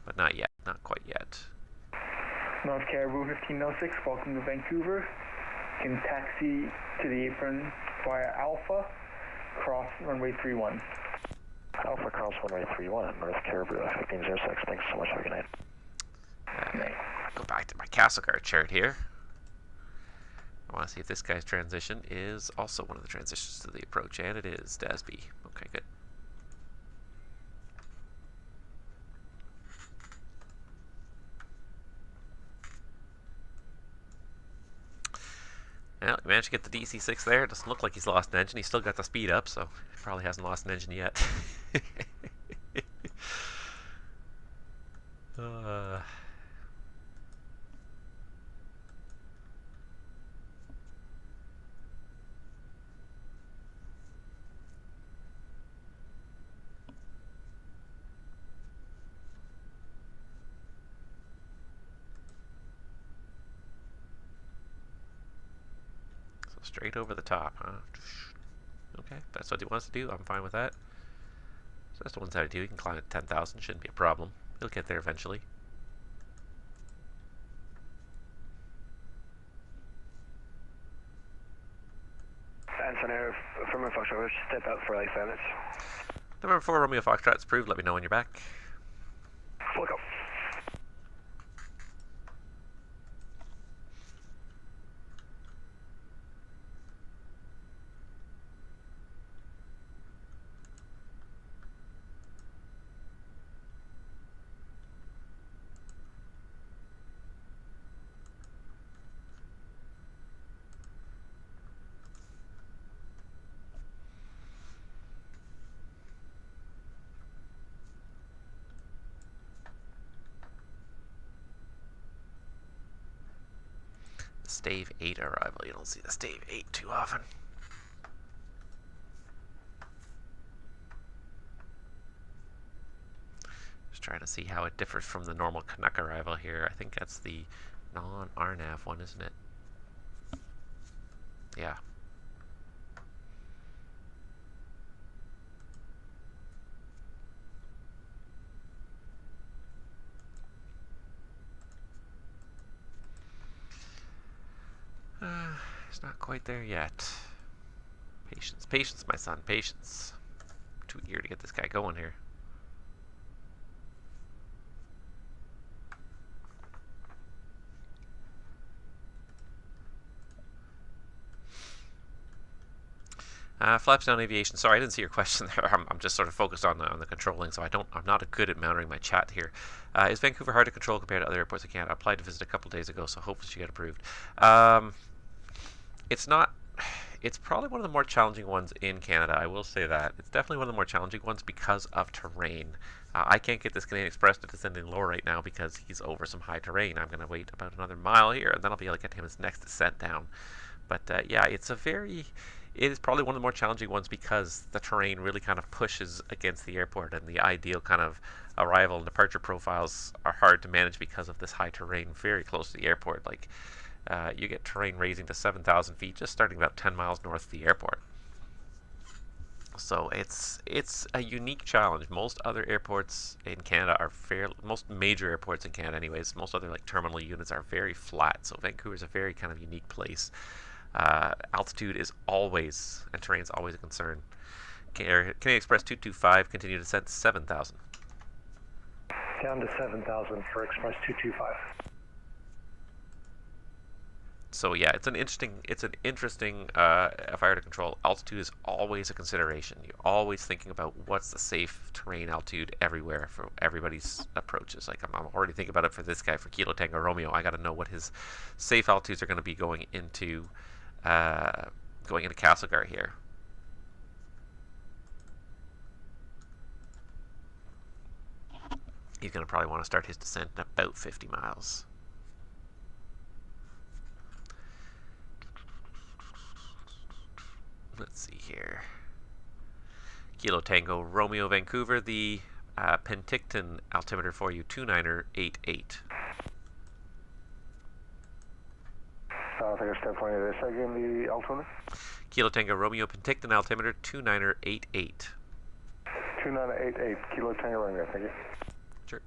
but not yet. Not quite yet. North Caribou 1506, welcome to Vancouver. Can taxi to the apron via Alpha, cross runway 31. Alpha cross runway 31, North Caribou 1506. Thanks so much. Have a good night. Go back to my Castlegar chart here. I want to see if this guy's transition is also one of the transitions to the approach, and it is Dasby. Okay, good. Well, he managed to get the DC-6 there. It doesn't look like he's lost an engine. He's still got the speed up, so he probably hasn't lost an engine yet. Straight over the top, huh? Okay, that's what he wants to do. I'm fine with that. So that's the one side to do. He can climb at 10,000. Shouldn't be a problem. He'll get there eventually. Antonio, from Foxtrot, step out for like 5 minutes. November 4 Romeo Foxtrot's approved. Let me know when you're back. Look up. Stave 8 arrival. You don't see the Stave 8 too often. Just trying to see how it differs from the normal Canuck arrival here. I think that's the non-RNAV one, isn't it? Yeah. It's not quite there yet. Patience, patience, my son, patience. Too eager to get this guy going here. Flaps down aviation. Sorry, I didn't see your question there. I'm just sort of focused on the controlling, so I'm not good at monitoring my chat here. Is Vancouver hard to control compared to other airports in Canada? I applied to visit a couple days ago, so hopefully she get approved. It's not. It's probably one of the more challenging ones in Canada. I will say that it's definitely one of the more challenging ones because of terrain. I can't get this Canadian Express to descend in low right now because he's over some high terrain. I'm going to wait about another mile here, and then I'll be able to get him his next descent down. But yeah, it is probably one of the more challenging ones because the terrain really kind of pushes against the airport, and the ideal kind of arrival and departure profiles are hard to manage because of this high terrain very close to the airport. Like you get terrain raising to 7,000 feet just starting about 10 miles north of the airport. So it's a unique challenge. Most other airports in Canada are most major airports in Canada anyways, most other like terminal units are very flat. So Vancouver is a very kind of unique place. Altitude is always, and terrain is always a concern. Canadian Express 225, continue to descent 7,000. Down to 7,000 for Express 225. So yeah, it's an interesting fire to control. Altitude is always a consideration. You're always thinking about what's the safe terrain altitude everywhere for everybody's approaches. Like I'm already thinking about it for this guy, for Kilo Tango Romeo. I got to know what his safe altitudes are going to be going into Castlegar here. He's going to probably want to start his descent at about 50 miles. Let's see here. Kilo Tango Romeo Vancouver, the Penticton altimeter for you, 2988. I think I stepped on you there. Say again the altimeter? Kilo Tango Romeo Penticton altimeter, 2988. 2988, Kilo Tango Romeo, thank you. Sure.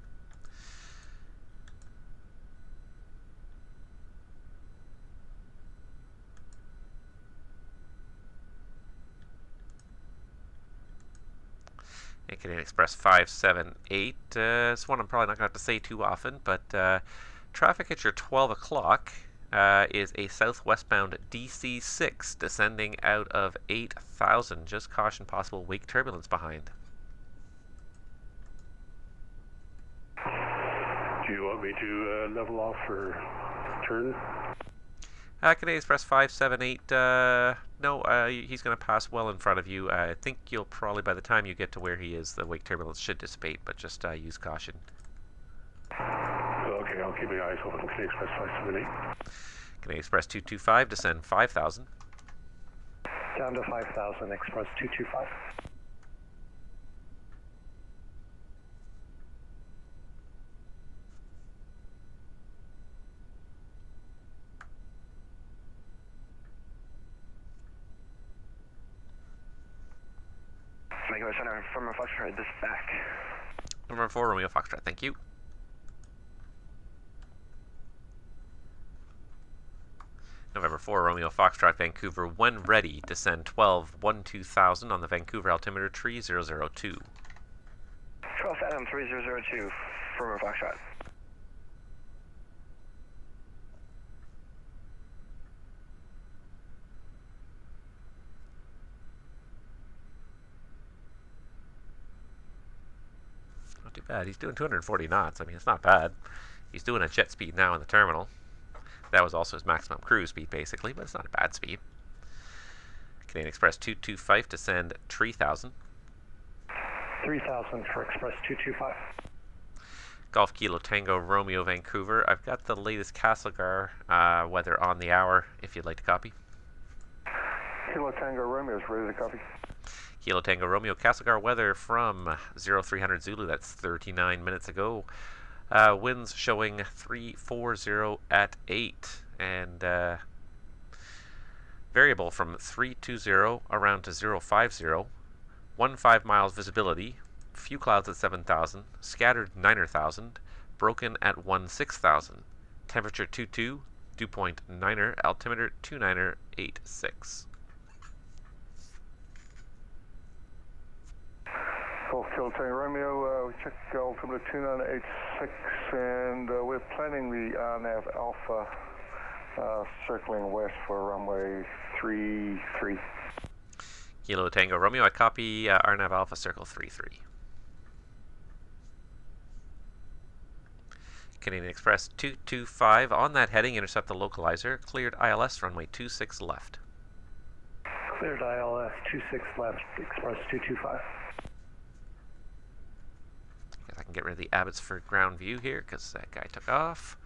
And Canadian Express 578. This one I'm probably not going to have to say too often, but traffic at your 12 o'clock is a southwestbound DC6 descending out of 8,000. Just caution possible wake turbulence behind. Do you want me to level off for turn? Canadian Express 578, no, he's going to pass well in front of you. I think you'll probably, by the time you get to where he is, the wake turbulence should dissipate, but just use caution. Okay, I'll keep my eyes open. Canadian Express 578. Canadian Express 225, descend 5,000. Down to 5,000, Express 225. Vancouver Center, from Foxtrot, this back. Number 4, Romeo Foxtrot, thank you. November 4, Romeo Foxtrot, Vancouver, when ready, descend 12,000 on the Vancouver altimeter 3002. 12,000, 3002, from Foxtrot. Not too bad. He's doing 240 knots. I mean, it's not bad. He's doing a jet speed now in the terminal. That was also his maximum cruise speed, basically, but it's not a bad speed. Canadian Express 225, descend 3,000. 3,000 for Express 225. Golf Kilo Tango Romeo Vancouver. I've got the latest Castlegar weather on the hour, if you'd like to copy. Kilo Tango Romeo is ready to copy. Kilo Tango Romeo Castlegar weather from 0300 Zulu. That's 39 minutes ago. Winds showing 340 at 8 and variable from 320 around to 050. 15 miles visibility. Few clouds at 7,000. Scattered 9,000. Broken at 16,000. Temperature 22. Dew point 9er. Altimeter 2986. Golf Kilo Tango Romeo, we checked altimeter 2986, and we're planning the RNAV Alpha circling west for runway 33. Kilo Tango Romeo, I copy RNAV Alpha circle 33. Canadian Express 225 on that heading, intercept the localizer, cleared ILS runway 26 left. Cleared ILS 26 left, Express 225. I can get rid of the Abbotsford ground view here because that guy took off.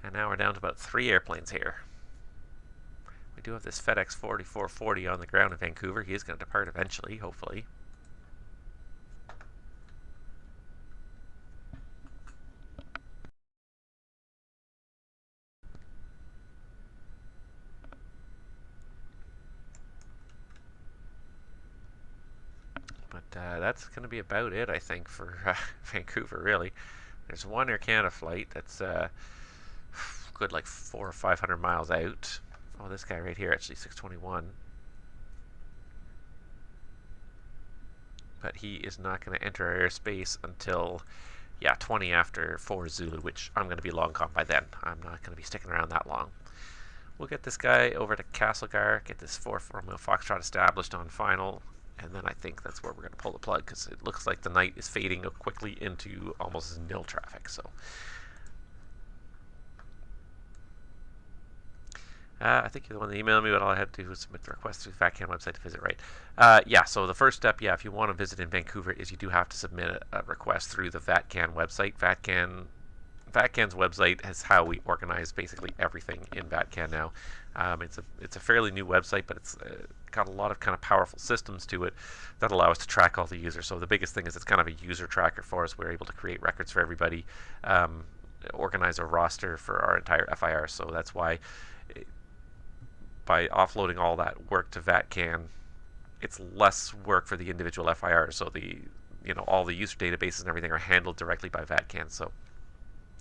And now we're down to about 3 airplanes here. We do have this FedEx 4440 on the ground in Vancouver. He is going to depart eventually, hopefully. But that's going to be about it, I think, for Vancouver, really. There's one Air Canada flight that's good, like 400 or 500 miles out. Oh, this guy right here, actually, 621. But he is not going to enter our airspace until, yeah, 20 after 4 Zulu, which I'm going to be long gone by then. I'm not going to be sticking around that long. We'll get this guy over to Castlegar, get this 4 Romeo Foxtrot established on final, and then I think that's where we're going to pull the plug, because it looks like the night is fading quickly into almost nil traffic. So I think you're the one that emailed me, but all I had to do was submit the request through the VATCAN website to visit, right? Yeah, so the first step, if you want to visit in Vancouver, is you do have to submit a request through the VATCAN website. VATCAN's website is how we organize basically everything in VATCAN now. It's a fairly new website, but it's got a lot of kind of powerful systems to it that allow us to track all the users. So the biggest thing is it's kind of a user tracker for us. We're able to create records for everybody, organize a roster for our entire FIR. So that's why by offloading all that work to VATCAN, it's less work for the individual FIR. So all the user databases and everything are handled directly by VATCAN. So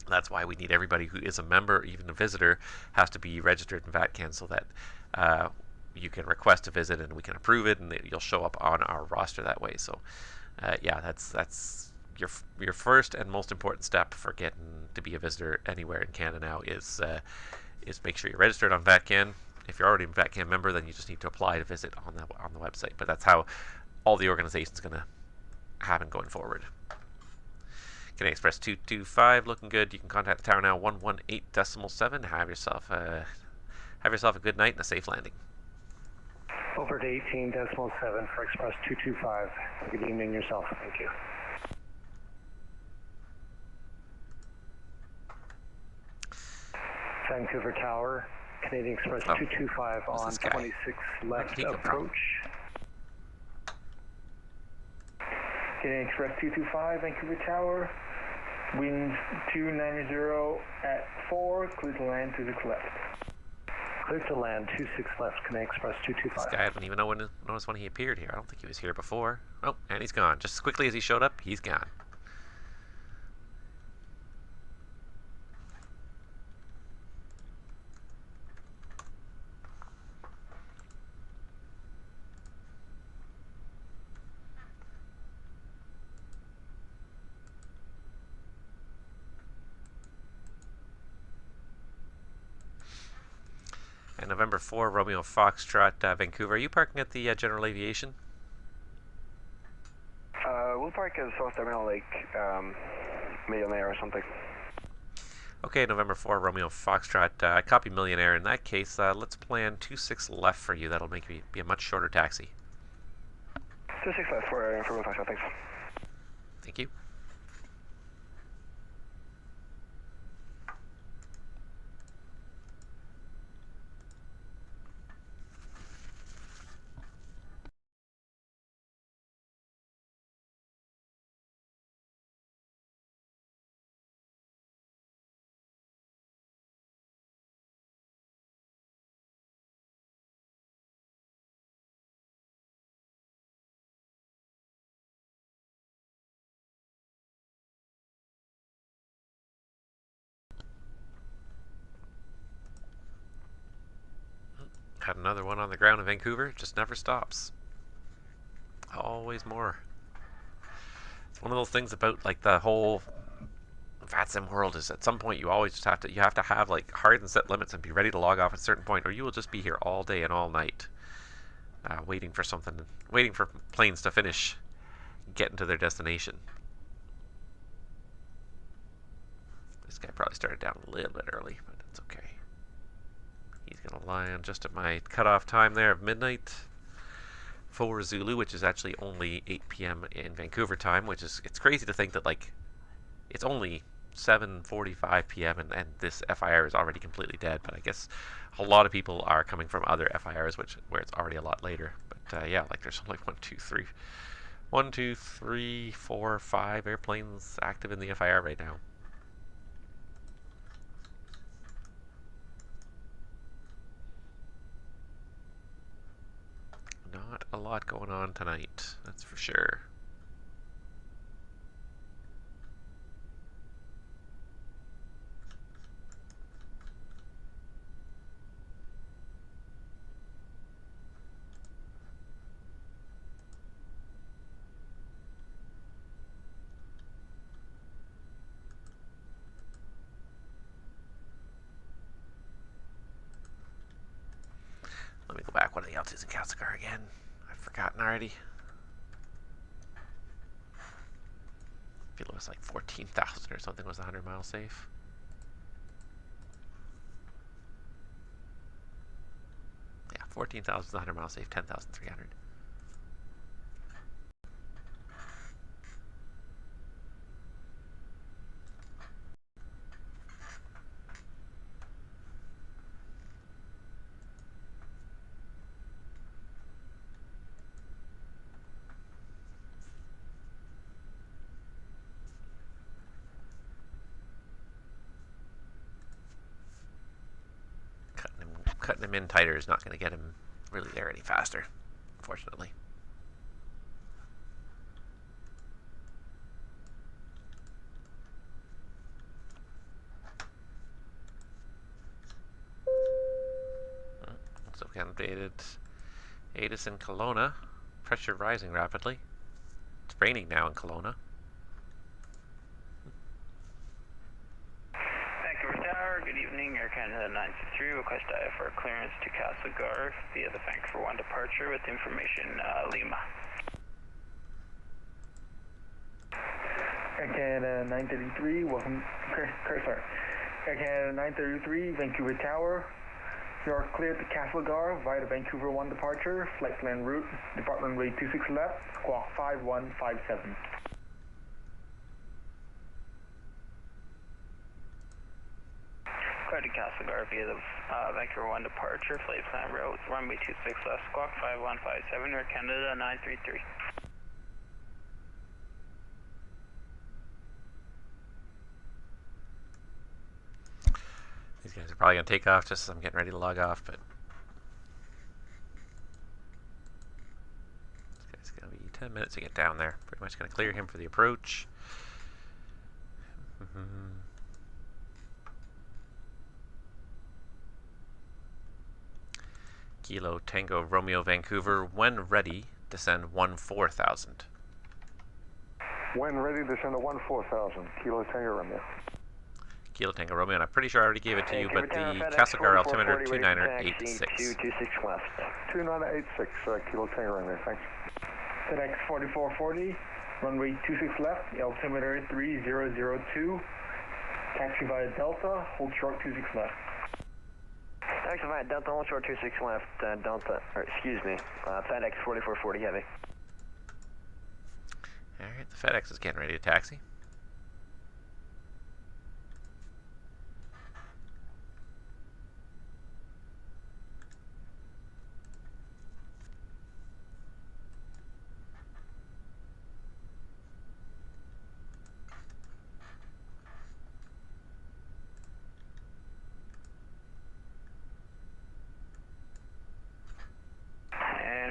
that's why we need everybody who is a member, even a visitor, has to be registered in VATCAN so that you can request a visit and we can approve it, and you'll show up on our roster that way. So yeah, that's your first and most important step for getting to be a visitor anywhere in Canada now is make sure you're registered on VATCAN. If you're already a VATCAN member, then you just need to apply to visit on the website. But that's how all the organization's going to happen going forward. Canadian Express 225 looking good. You can contact the tower now 118.7. Have yourself a good night and a safe landing. Over to 18.7 for Express 225. Good evening yourself. Thank you. Vancouver Tower, Canadian Express 225 on 26 left approach. Canadian Express 225, Vancouver Tower, winds 290 at 4, clear to land 26 left. Clear to land 26 left, Canadian Express 225. This guy, I didn't even notice when he appeared here. I don't think he was here before. Oh, and he's gone. Just as quickly as he showed up, he's gone. And November 4, Romeo Foxtrot, Vancouver. Are you parking at the General Aviation? We'll park at South Terminal, like Millionaire or something. Okay, November 4, Romeo Foxtrot. Copy Millionaire. In that case, let's plan 26 left for you. That'll make me be a much shorter taxi. 26 left for Romeo Foxtrot, thanks. Thank you. Had another one on the ground in Vancouver. Just never stops. Always more. It's one of those things about like the whole VATSIM world is at some point you always just have to have like hard and set limits and be ready to log off at a certain point, or you will just be here all day and all night, waiting for planes to finish getting to their destination. This guy probably started down a little bit early, but it's okay. He's going to land just at my cutoff time there of midnight for Zulu, which is actually only 8 p.m. in Vancouver time, it's crazy to think that like it's only 7:45 p.m. and this FIR is already completely dead, but I guess a lot of people are coming from other FIRs where it's already a lot later. But yeah, like there's like 1, 2, 3, 4, 5 airplanes active in the FIR right now. Not a lot going on tonight, that's for sure. altitudes in Castlegar again. I've forgotten already. I feel it was like 14,000 or something was the 100-mile safe. Yeah, 14,000 is the 100-mile safe, 10,300. Cutting him in tighter is not going to get him really there any faster, unfortunately. So we updated ATC in Kelowna. Pressure rising rapidly. It's raining now in Kelowna. Vancouver Tower, good evening. Air Canada 923, request IFR clearance to Castlegar via the Vancouver 1 departure with information Lima. Air Canada 933, welcome. Sorry. Air Canada 933, Vancouver Tower. You are cleared to Castlegar via the Vancouver 1 departure, flight plan route, department rate 26 left, squawk 5157. Cleared to Castlegar via the Vancouver 1 departure, flight plan route, runway 26 left, squawk 5157, Air Canada 933. These guys are probably going to take off just as I'm getting ready to log off, but this guy's going to be 10 minutes to get down there. Pretty much going to clear him for the approach. Kilo Tango Romeo Vancouver, when ready, descend 14,000. When ready, descend to 14,000. Kilo Tango Romeo. Kilo Tango Romeo, and I'm pretty sure I already gave it to you, but the Castlegar altimeter 2986. 226 left. 2986, Kilo Tango Romeo, thanks. FedEx 4440, runway 26 left, altimeter 3002. Taxi via Delta, hold short 26 left. Taxi via Delta, hold short 26 left, Delta, or excuse me, FedEx 4440 heavy. Alright, the FedEx is getting ready to taxi.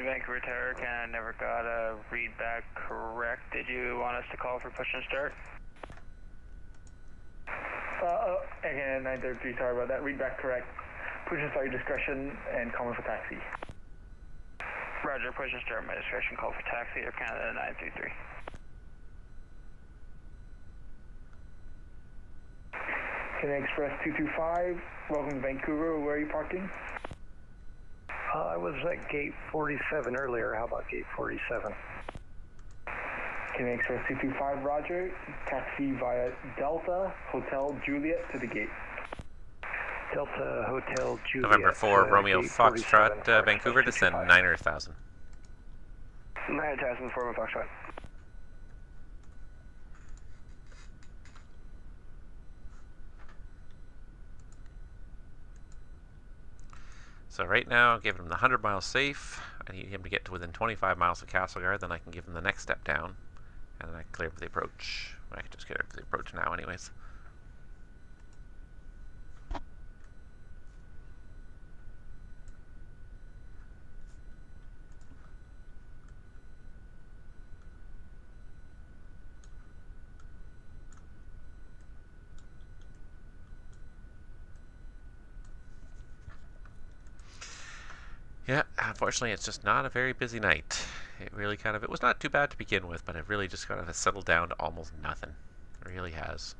Vancouver Tower, Canada never got a read back correct. Did you want us to call for push and start? Again, 933, sorry about that. Read back correct. Push and start your discretion and comment for taxi. Roger, push and start my discretion, call for taxi, Air Canada 933. Canada Express 225, welcome to Vancouver. Where are you parking? I was at gate 47 earlier. How about gate 47? Canada Express 225, roger. Taxi via Delta, Hotel Juliet to the gate. Delta Hotel Juliet. November 4, Romeo Foxtrot, Vancouver, descend 9,000. 9,000 for Foxtrot. So right now, giving him the 100-mile safe. I need him to get to within 25 miles of Castlegar, then I can give him the next step down, and then I can clear for the approach. I can just clear for the approach now anyways. Yeah, unfortunately it's just not a very busy night. It really it was not too bad to begin with, but it really just kind of settled down to almost nothing. It really has.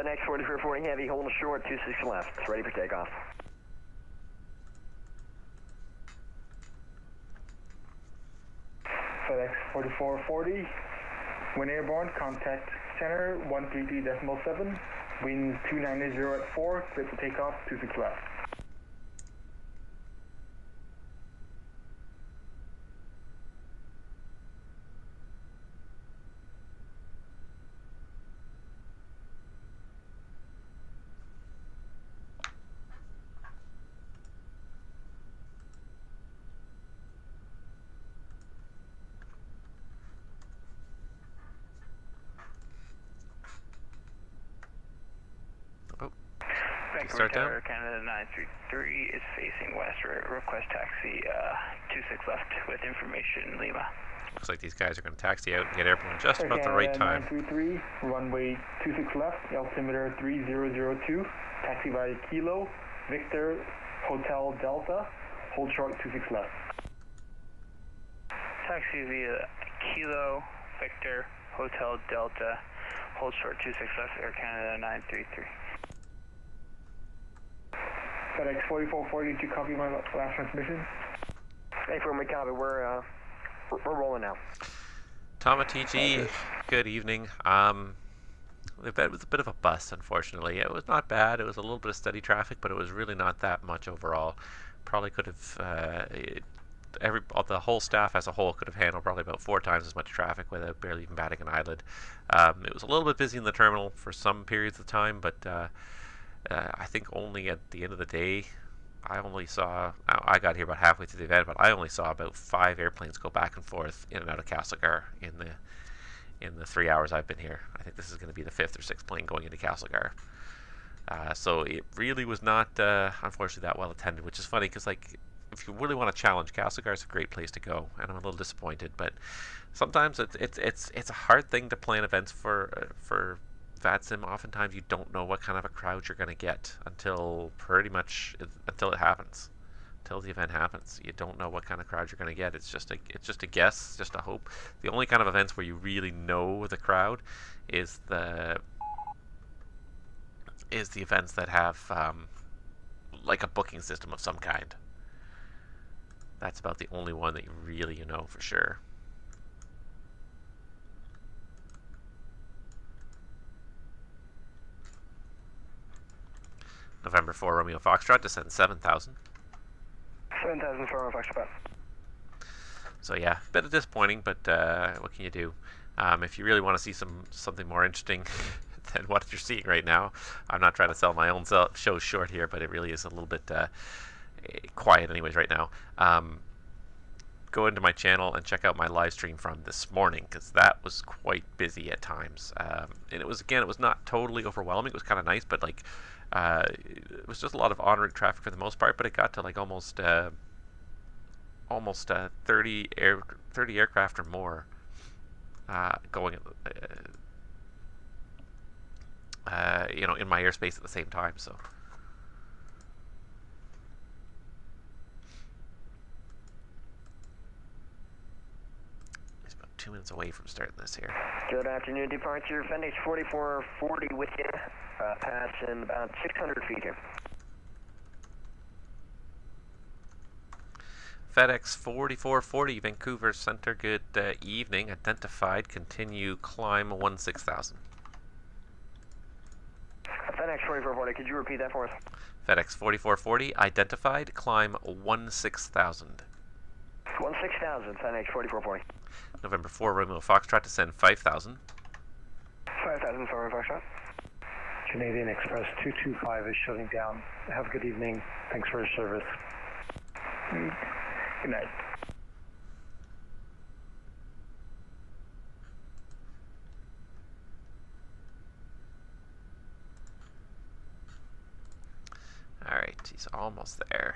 FedEx 4440 Heavy, holding short, 26 left. It's ready for takeoff. FedEx 4440, when airborne, contact center 133.7, wind 290 at 4, clear for takeoff, 26 left. Start down. Tower, Canada 933 is facing west. Request taxi 26 left with information, Lima. Looks like these guys are going to taxi out and get airborne just about the right time. 933, runway 26 left, altimeter 3002, taxi via Kilo, Victor, Hotel Delta, hold short 26 left. Taxi via Kilo, Victor, Hotel Delta, hold short 26 left, Air Canada 933. FedEx 4440, did you copy my last transmission? Hey, from we copy. We're rolling now. Tama TG, good evening. The event was a bit of a bust, unfortunately. It was not bad. It was a little bit of steady traffic, but it was really not that much overall. Probably could have the whole staff as a whole could have handled probably about 4 times as much traffic without barely even batting an eyelid. It was a little bit busy in the terminal for some periods of time, but I think only at the end of the day, I got here about halfway through the event, but I only saw about 5 airplanes go back and forth in and out of Castlegar in the 3 hours I've been here. I think this is going to be the 5th or 6th plane going into Castlegar. So it really was not, unfortunately, that well attended, which is funny because, like, if you really want to challenge, Castlegar is a great place to go, and I'm a little disappointed. But sometimes it's a hard thing to plan events for VATSIM. Oftentimes you don't know what kind of a crowd you're going to get until it happens, until the event happens. You don't know what kind of crowd you're going to get. It's just a guess, just a hope. The only kind of events where you really know the crowd is the events that have like a booking system of some kind. That's about the only one that you really know for sure. November 4 Romeo Foxtrot, descend 7,000. 7,000 for Romeo Foxtrot. So yeah, a bit of disappointing, but what can you do? If you really want to see something more interesting than what you're seeing right now, I'm not trying to sell my own show short here, but it really is a little bit quiet anyways right now. Go into my channel and check out my live stream from this morning, because that was quite busy at times. And it was not totally overwhelming. It was kind of nice, but like it was just a lot of en route traffic for the most part. But it got to like almost 30 aircraft or more going in my airspace at the same time. So. It's about 2 minutes away from starting this here. Good afternoon, departure. FedEx 4440 with you. Passing about 600 feet here. FedEx 4440, Vancouver Center, good evening. Identified, continue, climb 16,000. FedEx 4440, could you repeat that for us? FedEx 4440, identified, climb 16,000. 16,000, FedEx 4440. November 4 Romeo Foxtrot, descend 5,000. 5,000 for Romeo Foxtrot. Canadian Express 225 is shutting down. Have a good evening. Thanks for your service. Good night. Alright, he's almost there.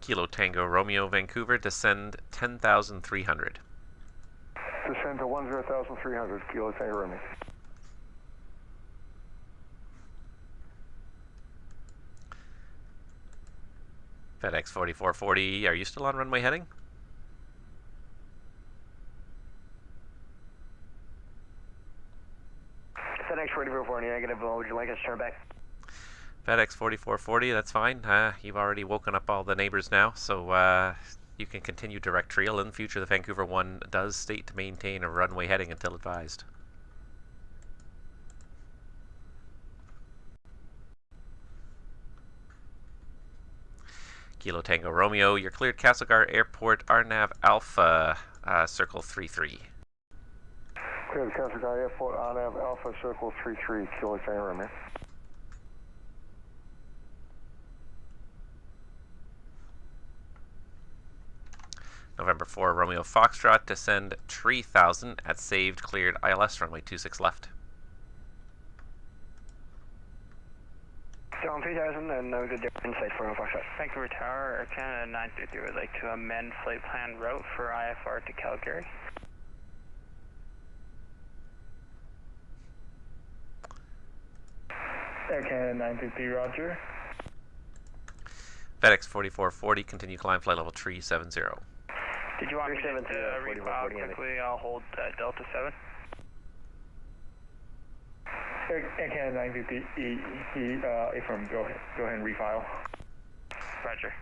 Kilo Tango Romeo Vancouver, descend 10,300. Descend to 10,300, Kilo Tango Romeo. FedEx 4440, are you still on runway heading? FedEx 4440, negative. Would you like us to turn back? FedEx 4440, that's fine. You've already woken up all the neighbors now, so you can continue direct trail. In the future, the Vancouver 1 does state to maintain a runway heading until advised. Kilo Tango Romeo, you're cleared Castlegar Airport, RNAV Alpha, circle 33. Cleared Castlegar Airport, RNAV Alpha, circle 33, Kilo Tango Romeo. November 4, Romeo Foxtrot, descend 3000 at saved cleared ILS, runway 26 left. Down 3000 and no good insight for Romeo Foxtrot. Vancouver Tower, Air Canada 933 would like to amend flight plan route for IFR to Calgary. Air Canada 933, roger. FedEx 4440, continue climb flight level 370. Did you want me to refile quickly? I'll hold Delta 7. Air Canada 950, affirm, go ahead and refile. Roger.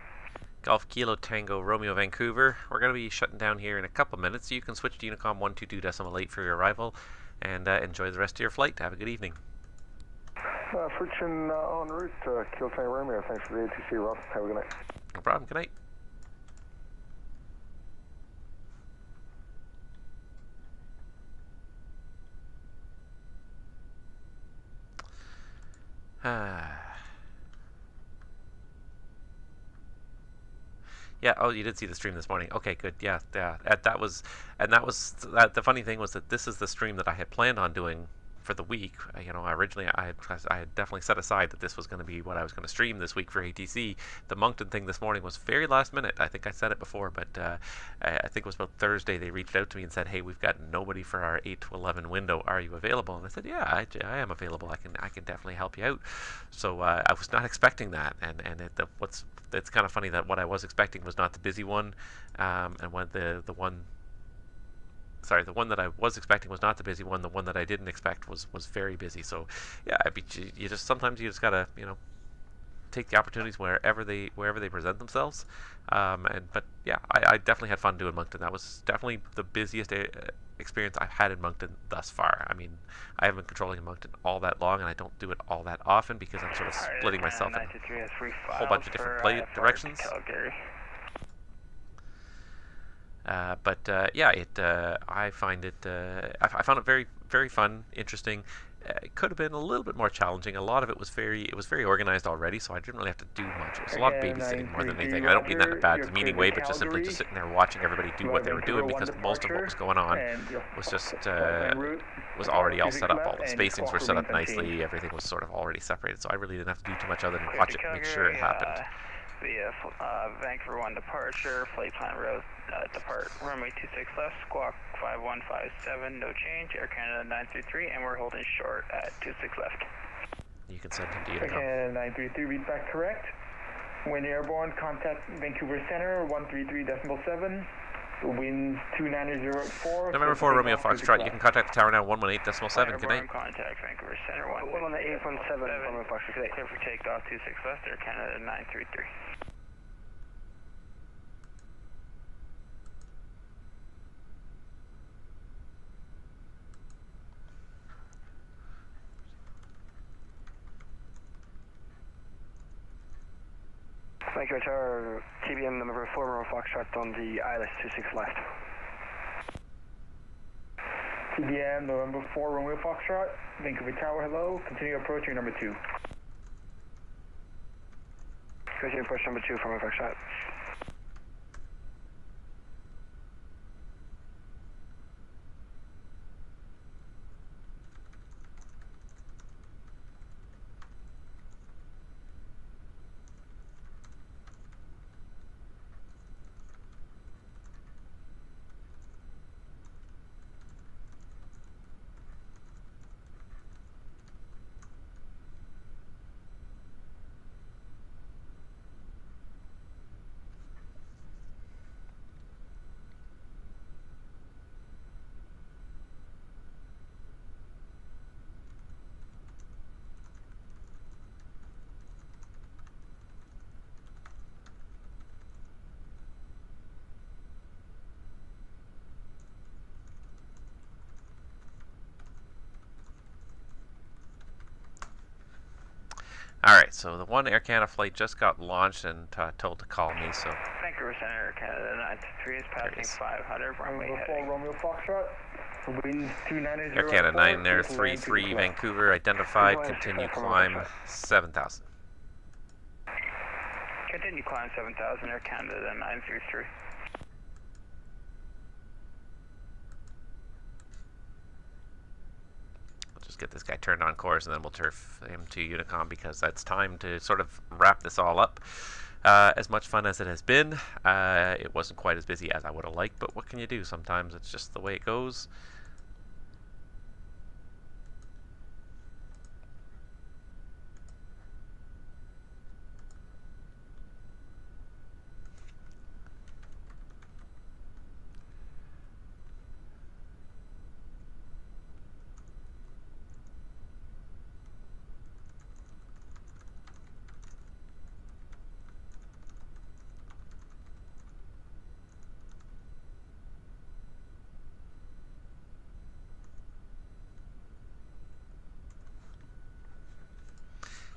Golf Kilo Tango Romeo Vancouver. We're going to be shutting down here in a couple minutes, so you can switch to Unicom 122.8 for your arrival, and enjoy the rest of your flight. Have a good evening. Switching en route, Kilo Tango Romeo. Thanks for the ATC, Rob. Have a good night. No problem. Good night. Yeah. Oh, you did see the stream this morning. Okay, good. Yeah. That was the funny thing was that this is the stream that I had planned on doing for the week. You know, originally I had definitely set aside that this was going to be what I was going to stream this week for ATC. The Moncton thing this morning was very last minute. I think I said it before, but I think it was about Thursday they reached out to me and said, "Hey, we've got nobody for our 8 to 11 window. Are you available?" And I said, "Yeah, I am available. I can definitely help you out." So I was not expecting that, and it's kind of funny that what I was expecting was not the busy one, and when the one that I was expecting was not the busy one. The one that I didn't expect was very busy. So, yeah, you just sometimes you just gotta take the opportunities wherever they present themselves. But yeah, I definitely had fun doing Moncton. That was definitely the busiest experience I've had in Moncton thus far. I mean, I haven't been controlling in Moncton all that long, and I don't do it all that often because I'm sort of splitting myself in a whole bunch of different directions. I found it very, very fun, interesting. It could have been a little bit more challenging. A lot of it was very organized already, so I didn't really have to do much. It was a lot of babysitting more than anything. I don't mean that in a bad, demeaning way, but just simply just sitting there watching everybody do what they were doing, because most of what was going on was just was already all set up. All the spacings were set up nicely. Everything was sort of already separated, so I really didn't have to do too much other than watch it and make sure it happened. Via Vancouver 1 departure, flight plan route, depart runway 26 left, squawk 5157, no change, Air Canada 933, and we're holding short at 26 left. You can send him to Unicom. Air Canada 933, read back correct. When airborne, contact Vancouver Center 133.7. Winds 2904. November 4, Romeo Foxtrot. You can contact the tower now 118.7. Good night. Contact Vancouver Center 118.7. Romeo Foxtrot. Clear for takeoff 26 left, Air Canada 933. Vancouver Tower, TBM number 4, Romeo Foxtrot on the ILS 26 left. TBM November 4, Romeo Foxtrot, Vancouver Tower, hello, continue approaching number 2. Continue approach number 2 from Romeo Foxtrot. Alright, so the one Air Canada flight just got launched and told to call me, so... Vancouver Center, Air Canada 923 is passing 500, runway heading. Romeo Foxtrot. Air Canada 933 Vancouver identified, continue climb 7,000. Continue climb 7,000, Air Canada 933. Get this guy turned on course, and then we'll turf him to Unicom because that's time to sort of wrap this all up. As much fun as it has been, it wasn't quite as busy as I would have liked, but what can you do? Sometimes it's just the way it goes.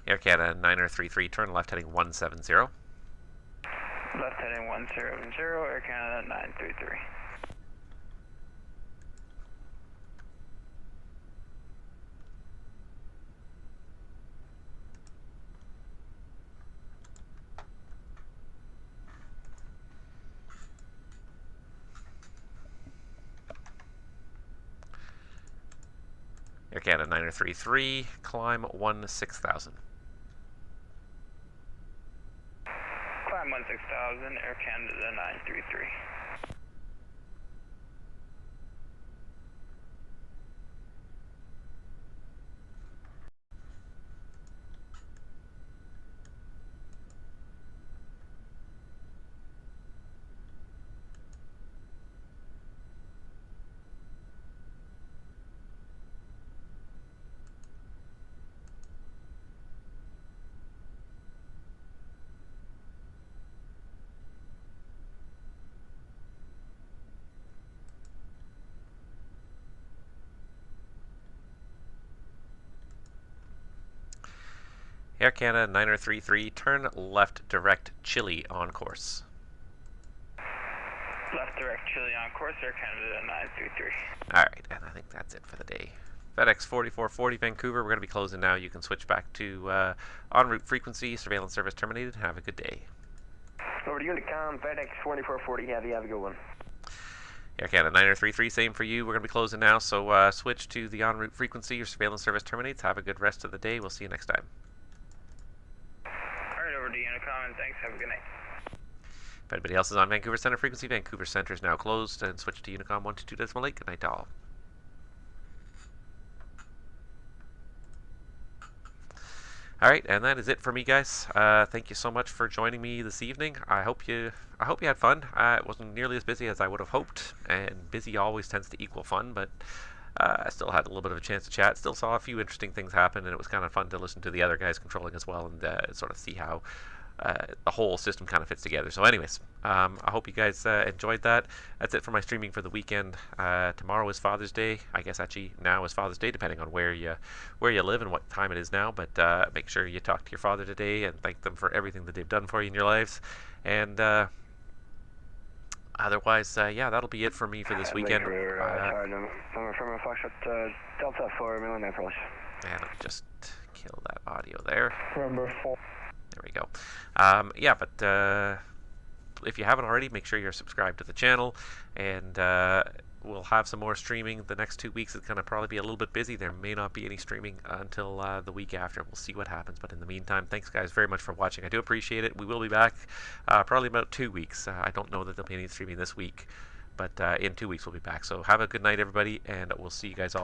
Air Canada 933, turn left heading 170. Left heading 170, Air Canada 933. Air Canada 933, climb 16,000. Climb 16,000, Air Canada 933. Air Canada 933, turn left direct Chile on course. Left direct Chile on course, Air Canada 933. Alright, and I think that's it for the day. FedEx 4440 Vancouver, we're going to be closing now. You can switch back to en route frequency, surveillance service terminated. Have a good day. Over to Unicom, FedEx 4440 Heavy, have a good one. Air Canada 933, same for you. We're going to be closing now, so switch to the en route frequency. Your surveillance service terminates. Have a good rest of the day. We'll see you next time. Alright, over to Unicom, and thanks. Have a good night. If anybody else is on Vancouver Center frequency, Vancouver Center is now closed, and switch to Unicom 122.8. Good night to all. Alright, and that is it for me, guys. Thank you so much for joining me this evening. I hope you had fun. It wasn't nearly as busy as I would have hoped, and busy always tends to equal fun, but I still had a little bit of a chance to chat. Still saw a few interesting things happen, and it was kind of fun to listen to the other guys controlling as well, and sort of see how the whole system kind of fits together. So anyways, I hope you guys enjoyed that. That's it for my streaming for the weekend. Tomorrow is Father's Day. I guess actually now is Father's Day, depending on where you live and what time it is now. But make sure you talk to your father today and thank them for everything that they've done for you in your lives. And otherwise, yeah, that'll be it for me for this weekend. Number from Foxtrot Delta 4 million approach. And let me just kill that audio there. Number 4. There we go. Yeah, but if you haven't already, make sure you're subscribed to the channel, and we'll have some more streaming the next 2 weeks. It's going to probably be a little bit busy. There may not be any streaming until the week after. We'll see what happens, but in the meantime, thanks guys very much for watching. I do appreciate it. We will be back probably about 2 weeks. I don't know that there'll be any streaming this week, but in 2 weeks we'll be back. So have a good night, everybody, and we'll see you guys all